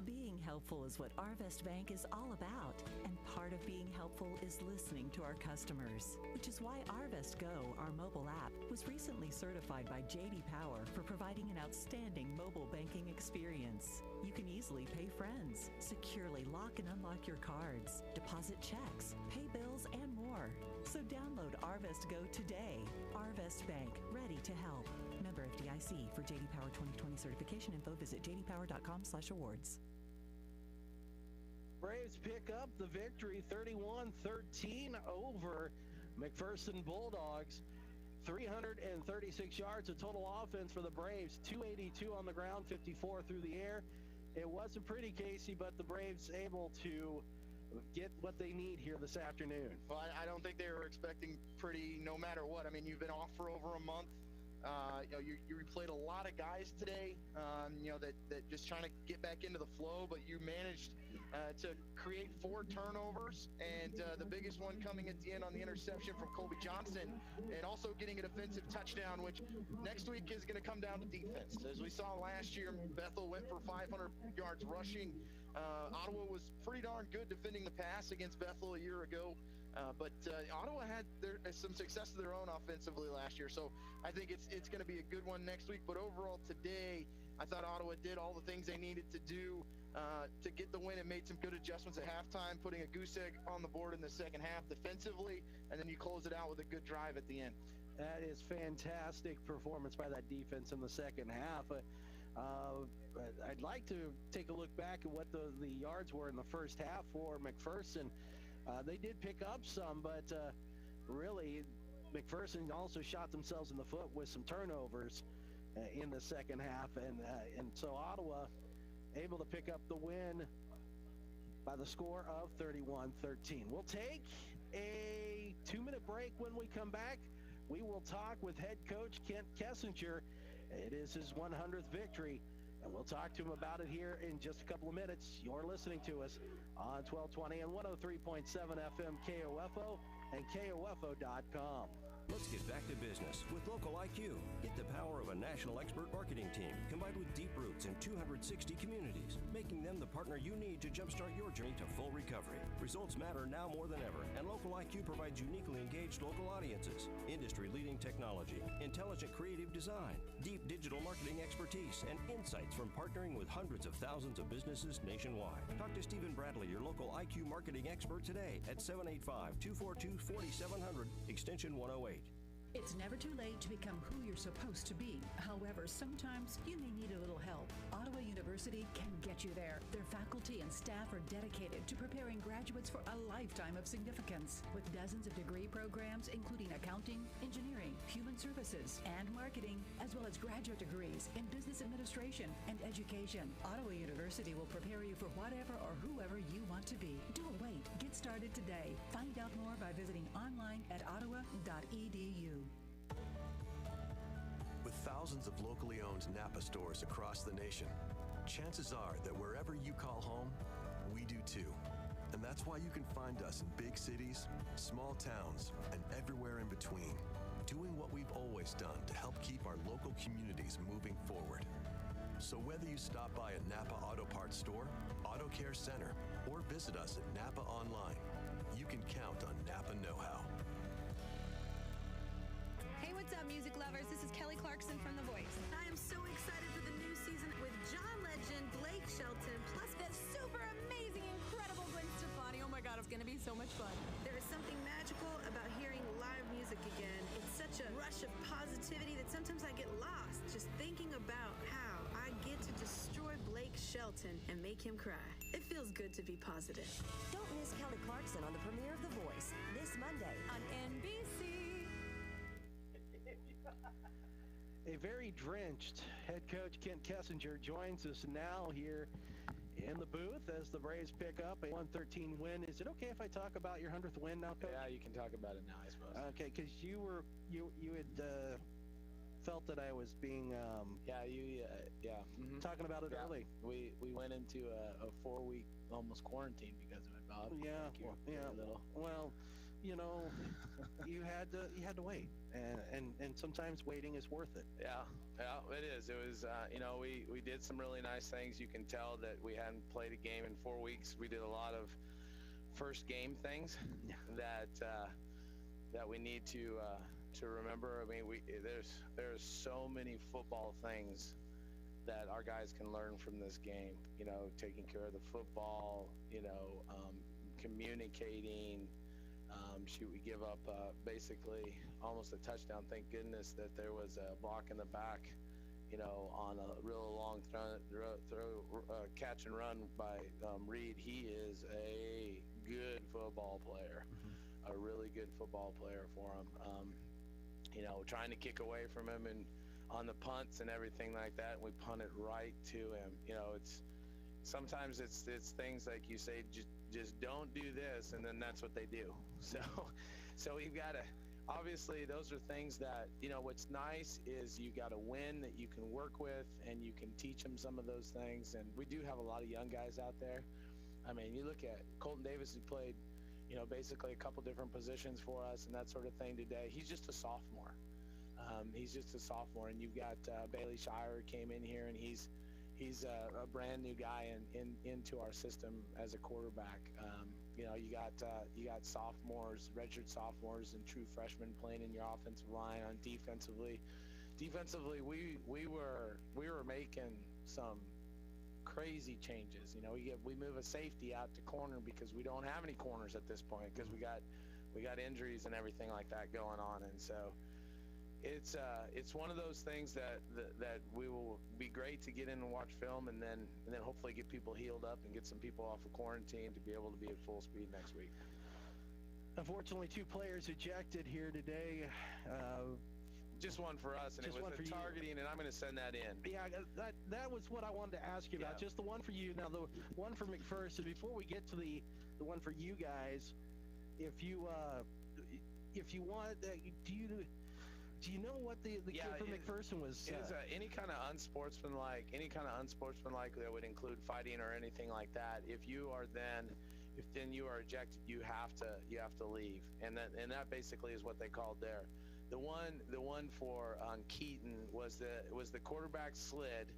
Being helpful is what Arvest Bank is all about, and part of being helpful is listening to our customers, which is why Arvest Go, our mobile app, was recently certified by J.D. Power for providing an outstanding mobile banking experience. You can easily pay friends, securely lock and unlock your cards, deposit checks, pay bills, and more. So download Arvest Go today. Arvest Bank, ready to help. Member FDIC. For J.D. Power 2020 certification info, visit jdpower.com/awards. Braves pick up the victory 31-13 over McPherson Bulldogs. 336 yards of total offense for the Braves, 282 on the ground, 54 through the air. It wasn't pretty, Casey, but the Braves able to get what they need here this afternoon. Well, I don't think they were expecting pretty no matter what. I mean, you've been off for over a month. You replayed a lot of guys today, that just trying to get back into the flow, but you managed to create 4 turnovers, and the biggest one coming at the end on the interception from Colby Johnson, and also getting a defensive touchdown, which next week is going to come down to defense. As we saw last year, Bethel went for 500 yards rushing. Ottawa was pretty darn good defending the pass against Bethel a year ago. But Ottawa had some success of their own offensively last year, so I think it's going to be a good one next week. But overall today, I thought Ottawa did all the things they needed to do to get the win and made some good adjustments at halftime, putting a goose egg on the board in the second half defensively, and then you close it out with a good drive at the end. That is fantastic performance by that defense in the second half. I'd like to take a look back at what the yards were in the first half for McPherson. They did pick up some, but really, McPherson also shot themselves in the foot with some turnovers in the second half, and so Ottawa able to pick up the win by the score of 31-13. We'll take a 2-minute break. When we come back, we will talk with head coach Kent Kessinger. It is his 100th victory, and we'll talk to him about it here in just a couple of minutes. You're listening to us on 1220 and 103.7 FM KOFO and KOFO.com. Let's get back to business with Local IQ. Get the power of a national expert marketing team combined with deep roots in 260 communities, making them the partner you need to jumpstart your journey to full recovery. Results matter now more than ever, and Local IQ provides uniquely engaged local audiences, industry-leading technology, intelligent creative design, deep digital marketing expertise, and insights from partnering with hundreds of thousands of businesses nationwide. Talk to Stephen Bradley, your Local IQ marketing expert today at 785-242-4700, extension 108. It's never too late to become who you're supposed to be. However, sometimes you may need a little help. Ottawa University can get you there. Their faculty and staff are dedicated to preparing graduates for a lifetime of significance. With dozens of degree programs, including accounting, engineering, human services, and marketing, as well as graduate degrees in business administration and education, Ottawa University will prepare you for whatever or whoever you want to be. Don't wait. Get started today. Find out more by visiting online at ottawa.edu. With thousands of locally owned Napa stores across the nation, chances are that wherever you call home, we do too. And that's why you can find us in big cities, small towns, and everywhere in between, doing what we've always done to help keep our local communities moving forward. So whether you stop by a Napa Auto Parts store, Auto Care Center, or visit us at Napa online, you can count on Napa know-how. Hey, what's up, music lovers? This is Kelly Clarkson from The Voice. I am so excited for the new season with John Legend, Blake Shelton, plus that super amazing, incredible Gwen Stefani. Oh my God, it's going to be so much fun. There is something magical about hearing live music again. It's such a rush of positivity that sometimes I get lost just thinking about how I get to destroy Blake Shelton and make him cry. It feels good to be positive. Don't miss Kelly Clarkson on the premiere of The Voice this Monday on NBC. A very drenched head coach Kent Kessinger joins us now here in the booth as the Braves pick up a 113 win. Is it okay if I talk about your 100th win now, Coach? Yeah, you can talk about it now, I suppose. Okay, because you had felt that I was being talking about it early. We went into a 4-week almost quarantine because of it, Bob. Yeah, well, you know, you had to wait, and sometimes waiting is worth it. Yeah, it is. It was, we did some really nice things. You can tell that we hadn't played a game in 4 weeks. We did a lot of first game things that we need to remember. I mean, there's so many football things that our guys can learn from this game. You know, taking care of the football. Communicating. We give up basically almost a touchdown. Thank goodness that there was a block in the back on a real long catch and run by Reed. He is a good football player, a really good football player for him. Trying to kick away from him and on the punts and everything like that, and we punt it right to him. Sometimes it's things like you say, just don't do this, and then that's what they do. So we've got to, obviously those are things that, what's nice is you got a win that you can work with and you can teach them some of those things. And we do have a lot of young guys out there. I mean, you look at Colton Davis, who played, basically a couple different positions for us and that sort of thing today. He's just a sophomore. He's just a sophomore, and you've got Bailey Shire came in here, and he's a brand new guy into our system as a quarterback. You got sophomores, redshirt sophomores, and true freshmen playing in your offensive line. On defensively, we were making some crazy changes. We move a safety out to corner because we don't have any corners at this point because we got injuries and everything like that going on, and so. It's one of those things that we will be great to get in and watch film, and then hopefully get people healed up and get some people off of quarantine to be able to be at full speed next week. Unfortunately, 2 players ejected here today. Just one for us, and it was the targeting, and I'm going to send that in. Yeah, that was what I wanted to ask you about. Just the one for you. Now, the one for McPherson. Before we get to the one for you guys, if you want, do you know what the kid from McPherson was? It is any kind of unsportsmanlike that would include fighting or anything like that. If you are if you are ejected, you have to leave, and that basically is what they called there. The one for on Keaton was the quarterback slid,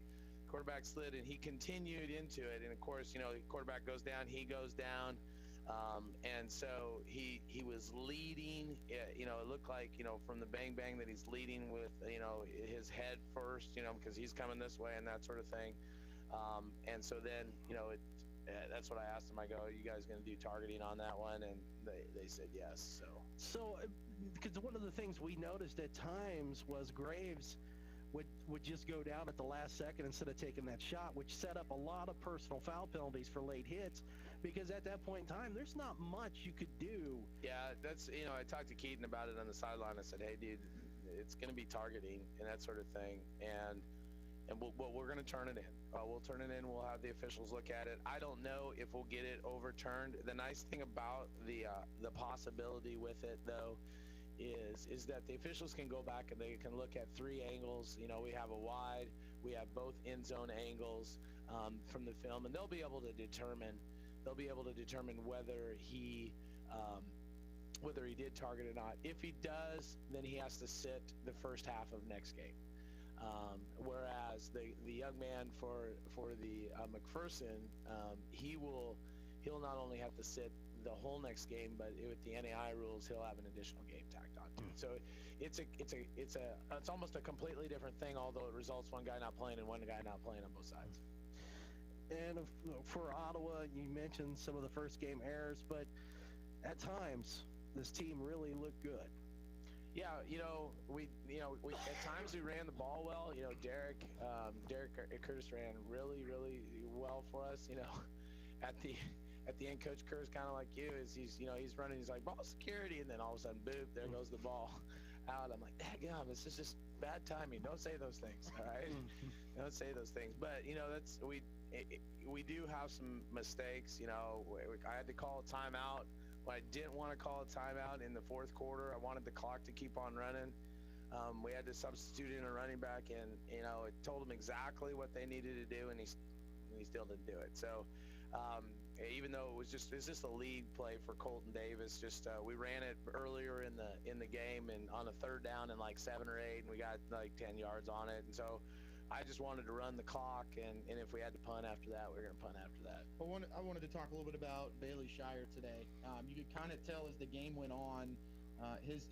and he continued into it, and of course the quarterback goes down, he goes down. And so he was leading, it looked like, from the bang that he's leading with, his head first, because he's coming this way and that sort of thing. And so then, that's what I asked them. I go, are you guys going to do targeting on that one? And they said yes. So because one of the things we noticed at times was Graves would just go down at the last second instead of taking that shot, which set up a lot of personal foul penalties for late hits, because at that point in time, there's not much you could do. Yeah, that's, I talked to Keaton about it on the sideline. I said, hey, dude, it's going to be targeting and that sort of thing. And we're going to turn it in. We'll turn it in. We'll have the officials look at it. I don't know if we'll get it overturned. The nice thing about the possibility with it, though, is that the officials can go back and they can look at 3 angles. We have a wide, we have both end zone angles from the film, and they'll be able to determine whether he did target or not. If he does, then he has to sit the first half of next game. Whereas the young man for the McPherson, he'll not only have to sit the whole next game, but with the NAI rules, he'll have an additional game tacked on to it. So it's almost a completely different thing, although it results one guy not playing and one guy not playing on both sides. And for Ottawa, you mentioned some of the first game errors, but at times this team really looked good. Yeah, we at times we ran the ball well. Derek Curtis ran really well for us. At the end, Coach Kerr's kind of like you. He's running. He's like, ball security, and then all of a sudden, boom, there goes the ball out. I'm like, daggum, this is just bad timing. Don't say those things, all right? Don't say those things. But we do have some mistakes. I had to call a timeout. When I didn't want to call a timeout in the fourth quarter, I wanted the clock to keep on running. We had to substitute in a running back, and it told them exactly what they needed to do, and he still didn't do it. So. Even though it's just a lead play for Colton Davis, we ran it earlier in the game and on a third down and like 7 or 8, and we got like 10 yards on it. And so I just wanted to run the clock, and if we had to punt after that, we were going to punt after that. Well, I wanted to talk a little bit about Bailey Shire today. You could kind of tell as the game went on, his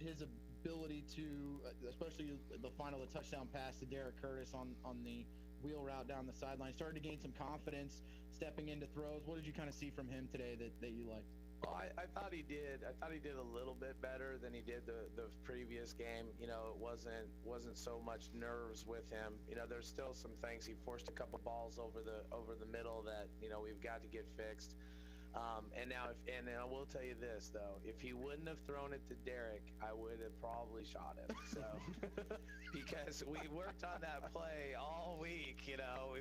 ability to, especially the touchdown pass to Derek Curtis on the wheel route down the sideline, started to gain some confidence stepping into throws. What did you kind of see from him today that you liked? Well, I thought he did. I thought he did a little bit better than he did the previous game. You know, it wasn't so much nerves with him. You know, there's still some things. He forced a couple balls over the middle that, you know, we've got to get fixed. And I will tell you this though, if he wouldn't have thrown it to Derek, I would have probably shot him. So because we worked on that play all week, you know,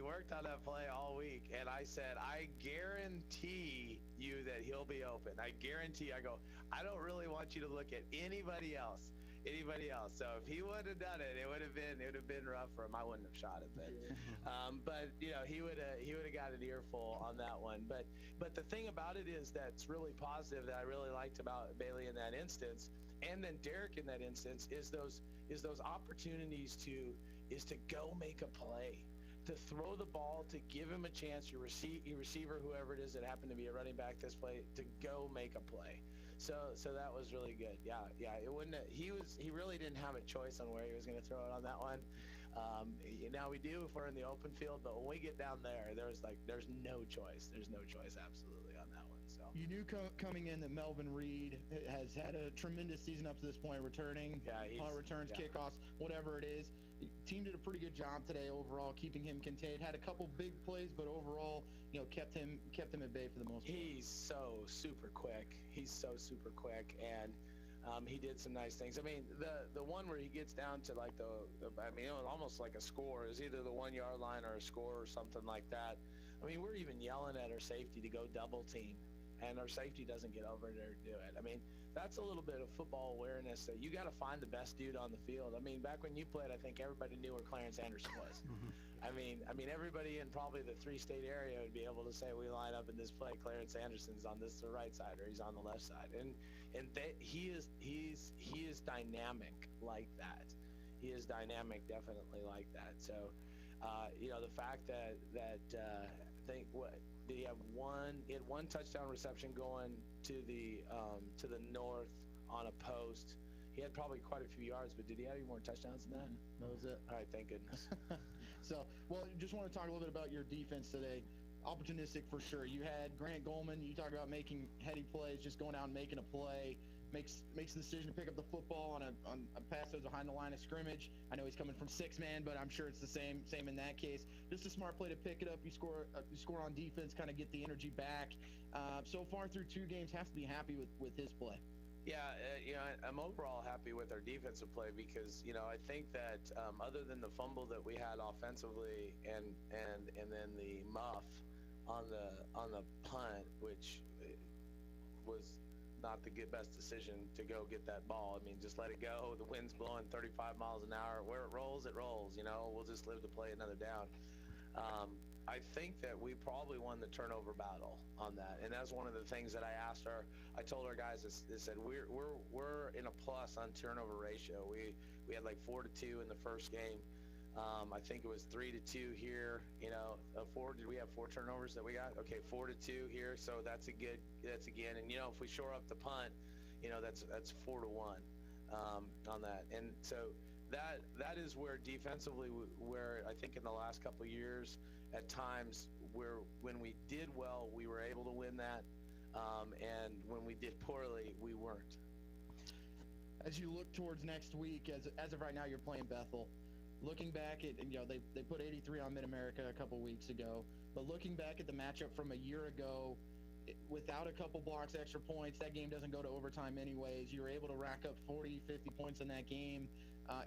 and I said, I guarantee you that he'll be open. I guarantee. I go, I don't really want you to look at anybody else. So if he would have done it, it would have been rough for him. I wouldn't have shot it, but you know, he would have got an earful on that one. But the thing about it is that's really positive that I really liked about Bailey in that instance, and then Derek in that instance, is those opportunities to go make a play, to throw the ball, to give him a chance, your receiver, whoever it is that happened to be a running back this play, to go make a play. So that was really good. Yeah. It wouldn't. He really didn't have a choice on where he was going to throw it on that one. Now we do if we're in the open field, but when we get down there, there's no choice. There's no choice absolutely on that one. So you knew coming in that Melvin Reed has had a tremendous season up to this point, returning, punt returns, kickoffs, whatever it is. The team did a pretty good job today overall, keeping him contained. Had a couple big plays, but overall, you know, kept him at bay for the most part. He's so super quick, and he did some nice things. I mean, the one where he gets down to like it was almost like a score. It was either the 1 yard line or a score or something like that. I mean, we're even yelling at our safety to go double team, and our safety doesn't get over there to do it. I mean, that's a little bit of football awareness that you got to find the best dude on the field. I mean, back when you played, I think everybody knew where Clarence Anderson was. I mean, everybody in probably the 3-state area would be able to say, we line up in this play, Clarence Anderson's on the right side or he's on the left side, and he is dynamic like that. He is dynamic, definitely like that. So, you know, the fact that I think did he have one? He had one touchdown reception going to the north on a post. He had probably quite a few yards, but did he have any more touchdowns than that? That was it. All right, thank goodness. So, well, just want to talk a little bit about your defense today. Opportunistic for sure. You had Grant Goldman. You talk about making heady plays, just going out and making a play. Makes the decision to pick up the football on a pass that was behind the line of scrimmage. I know he's coming from 6-man, but I'm sure it's the same in that case. Just a smart play to pick it up. You score on defense, kind of get the energy back. So far through 2 games, have to be happy with his play. Yeah, you know, I'm overall happy with our defensive play because, you know, I think that other than the fumble that we had offensively and then the muff on the punt, which was not the best decision to go get that ball. I mean, just let it go. The wind's blowing 35 miles an hour. Where it rolls, you know. We'll just live to play another down. I think that we probably won the turnover battle on that, and that's one of the things that I told our guys. I said we're in a plus on turnover ratio. We had like 4-2 in the first game. I think it was 3-2 here. You know, did we have 4 turnovers that we got? Okay, 4-2 here. So that's again. And you know, if we shore up the punt, you know, that's 4-1 on that. And so that is where defensively, where I think in the last couple of years, at times when we did well, we were able to win that, and when we did poorly, we weren't. As you look towards next week, as of right now, you're playing Bethel. Looking back at, you know, they put 83 on Mid-America a couple weeks ago, but looking back at the matchup from a year ago, without a couple blocks, extra points, that game doesn't go to overtime anyways. You were able to rack up 40, 50 points in that game.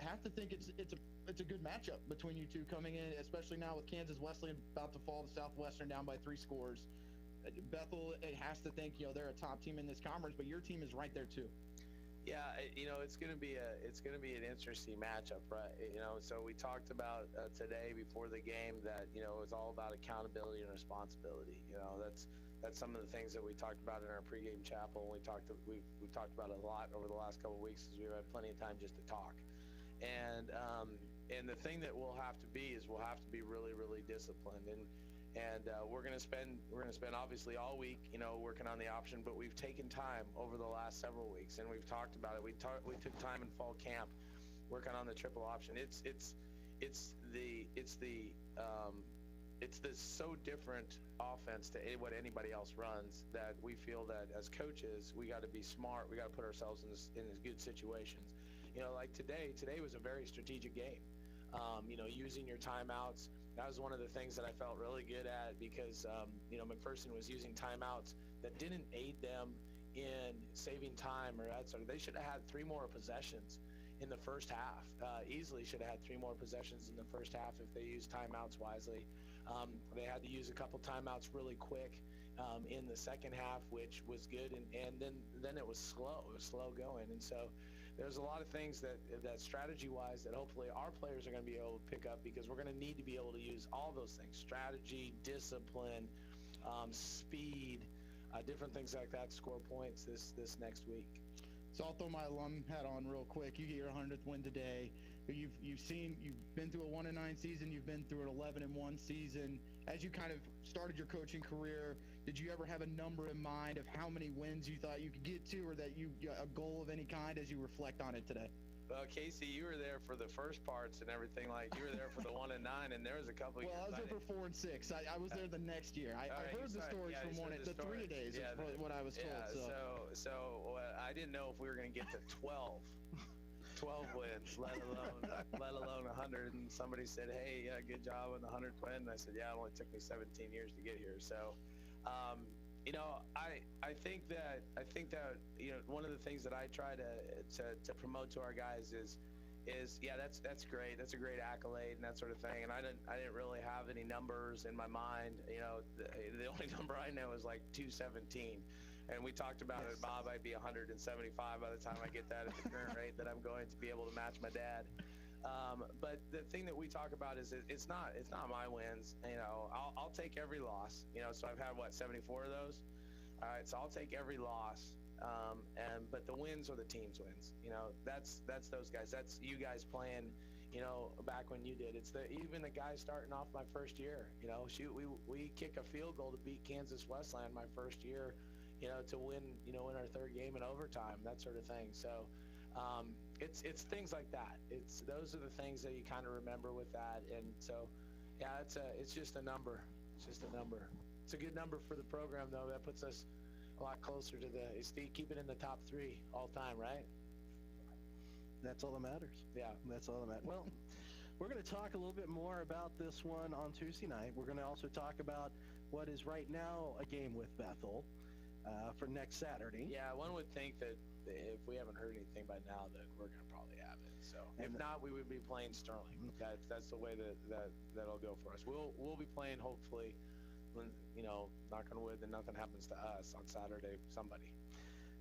Have to think it's a good matchup between you two coming in, especially now with Kansas Wesleyan about to fall to Southwestern down by 3 scores. Bethel, it has to think, you know, they're a top team in this conference, but your team is right there too. Yeah, you know, it's going to be an interesting matchup, right? You know, so we talked about today before the game that, you know, it's all about accountability and responsibility. You know, that's some of the things that we talked about in our pregame chapel. We've talked about it a lot over the last couple of weeks because we've had plenty of time just to talk. And the thing that we'll have to be is we'll have to be really, really disciplined. And we're gonna spend obviously all week, you know, working on the option. But we've taken time over the last several weeks, and we've talked about it. We took time in fall camp working on the triple option. It's the it's this so different offense to what anybody else runs that we feel that as coaches we got to be smart. We got to put ourselves in good situations. Like today was a very strategic game. Using your timeouts. That was one of the things that I felt really good at because McPherson was using timeouts that didn't aid them in saving time or that sort of. They should have had 3 more possessions in the first half. Easily should have had 3 more possessions in the first half if they used timeouts wisely. They had to use a couple timeouts really quick in the second half, which was good, and then it was slow. It was slow going, and so there's a lot of things that strategy-wise that hopefully our players are going to be able to pick up because we're going to need to be able to use all those things: strategy, discipline, speed, different things like that. Score points this next week. So I'll throw my alum hat on real quick. You get your 100th win today. You've been through a 1-9 season. You've been through an 11-1 season. As you kind of started your coaching career, did you ever have a number in mind of how many wins you thought you could get to, or that a goal of any kind as you reflect on it today? Well, Casey, you were there for the first parts and everything. Like, you were there for the 1-9, and there was a couple years. Well, I was there for 4 and 6. I was there the next year. I heard the stories from the 3 days. Yeah, what I was told. Yeah, so I didn't know if we were going to get to 12 wins, let alone 100. And somebody said, "Hey, good job on the 100th win." And I said, "Yeah, it only took me 17 years to get here." So, I think that one of the things that I try to promote to our guys is yeah, that's great. That's a great accolade and that sort of thing. And I didn't really have any numbers in my mind. The only number I know is like 217. And we talked about it, Bob. I'd be 175 by the time I get that at the current rate that I'm going to be able to match my dad. But the thing that we talk about is it's not my wins. I'll take every loss. So I've had 74 of those. All right, so I'll take every loss. But the wins are the team's wins. That's those guys. That's you guys playing. Back when you did. It's even the guys starting off my first year. Shoot, we kick a field goal to beat Kansas Westland my first year. To win, in our 3rd game in overtime, that sort of thing. So it's things like that. Those are the things that you kind of remember with that. And so, yeah, it's just a number. It's just a number. It's a good number for the program, though. That puts us a lot closer to keep it in the top 3 all time, right? That's all that matters. Yeah, that's all that matters. Well, we're going to talk a little bit more about this one on Tuesday night. We're going to also talk about what is right now a game with Bethel. For next Saturday. Yeah, one would think that if we haven't heard anything by now that we're going to probably have it. So if not, we would be playing Sterling. That's the way that'll go for us. We'll be playing hopefully, when knock on wood, that nothing happens to us on Saturday. Somebody.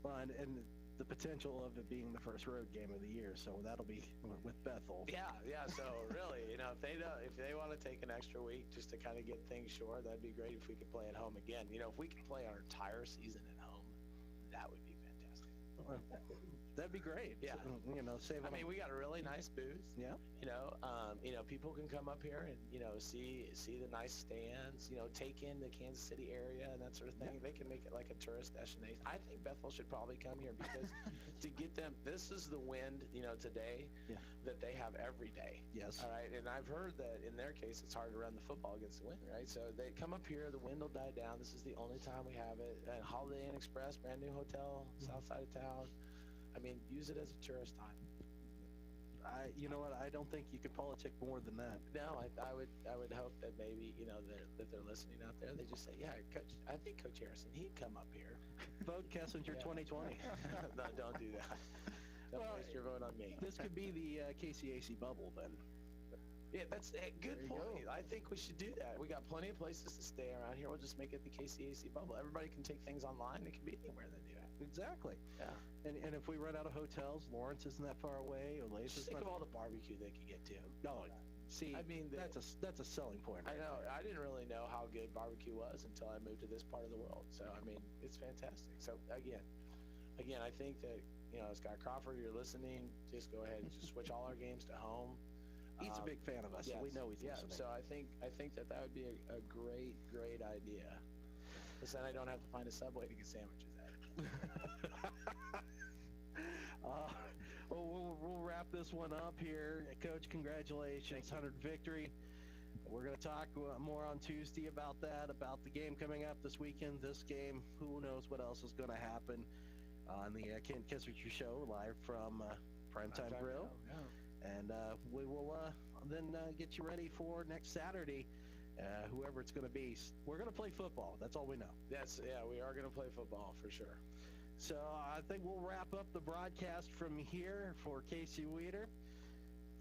Well, and the potential of it being the first road game of the year, so that'll be with Bethel. Yeah. So really, if they want to take an extra week just to kind of get things sure, that'd be great. If we could play at home again, if we could play our entire season at home, that would be fantastic. That'd be great. Yeah. Save. I mean, we got a really nice booth. Yeah. People can come up here and see the nice stands. Take in the Kansas City area and that sort of thing. Yeah. They can make it like a tourist destination. I think Bethel should probably come here because to get them, this is the wind. Today that they have every day. Yes. All right. And I've heard that in their case, it's hard to run the football against the wind. Right. So they come up here. The wind will die down. This is the only time we have it. And Holiday Inn Express, brand new hotel, south side of town. I mean, use it as a tourist time. You know what? I don't think you could politic more than that. No, I would hope that maybe that they're listening out there. They just say, yeah, Coach. I think Coach Harrison, he'd come up here. Vote Kessinger 2020. No, don't do that. Don't waste your vote on me. This could be the KCAC bubble then. Yeah, that's a good point. I think we should do that. We got plenty of places to stay around here. We'll just make it the KCAC bubble. Everybody can take things online. It can be anywhere they do that. Exactly. Yeah. And if we run out of hotels, Lawrence isn't that far away. Olathe just think of all the barbecue they could get to. No, see, I mean that's a selling point. Right? I know. I didn't really know how good barbecue was until I moved to this part of the world. So I mean, it's fantastic. So again, I think that Scott Crawford, you're listening. Just go ahead and just switch all our games to home. He's a big fan of us. Yes. So we know he's listening. So I think that would be a great idea. Because then I don't have to find a Subway to get sandwiches at. We'll wrap this one up here. Coach, congratulations. 100 victory. We're going to talk more on Tuesday about that, about the game coming up this weekend. This game, who knows what else is going to happen on the Ken Kisser Show live from Primetime Grill. Yeah. And we will then get you ready for next Saturday, whoever it's going to be. We're going to play football. That's all we know. Yes, yeah, we are going to play football for sure. So I think we'll wrap up the broadcast from here for Casey Weeder,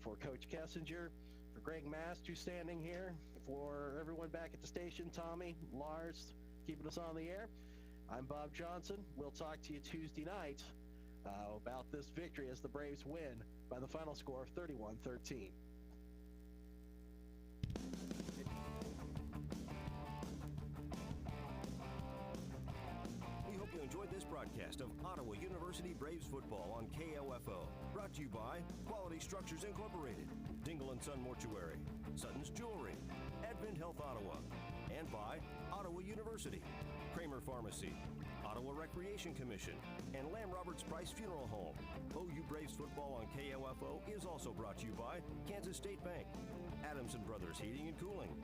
for Coach Kessinger, for Greg Mast, who's standing here, for everyone back at the station, Tommy, Lars, keeping us on the air. I'm Bob Johnson. We'll talk to you Tuesday night about this victory as the Braves win by the final score of 31-13. We hope you enjoyed this broadcast of Ottawa University Braves football on KOFO. Brought to you by Quality Structures Incorporated, Dingle & Son Mortuary, Sutton's Jewelry, Advent Health Ottawa, and by Ottawa University, Kramer Pharmacy, Ottawa Recreation Commission, and Lamb Roberts Price Funeral Home. OU Braves football on KOFO is also brought to you by Kansas State Bank, Adamson Brothers Heating and Cooling,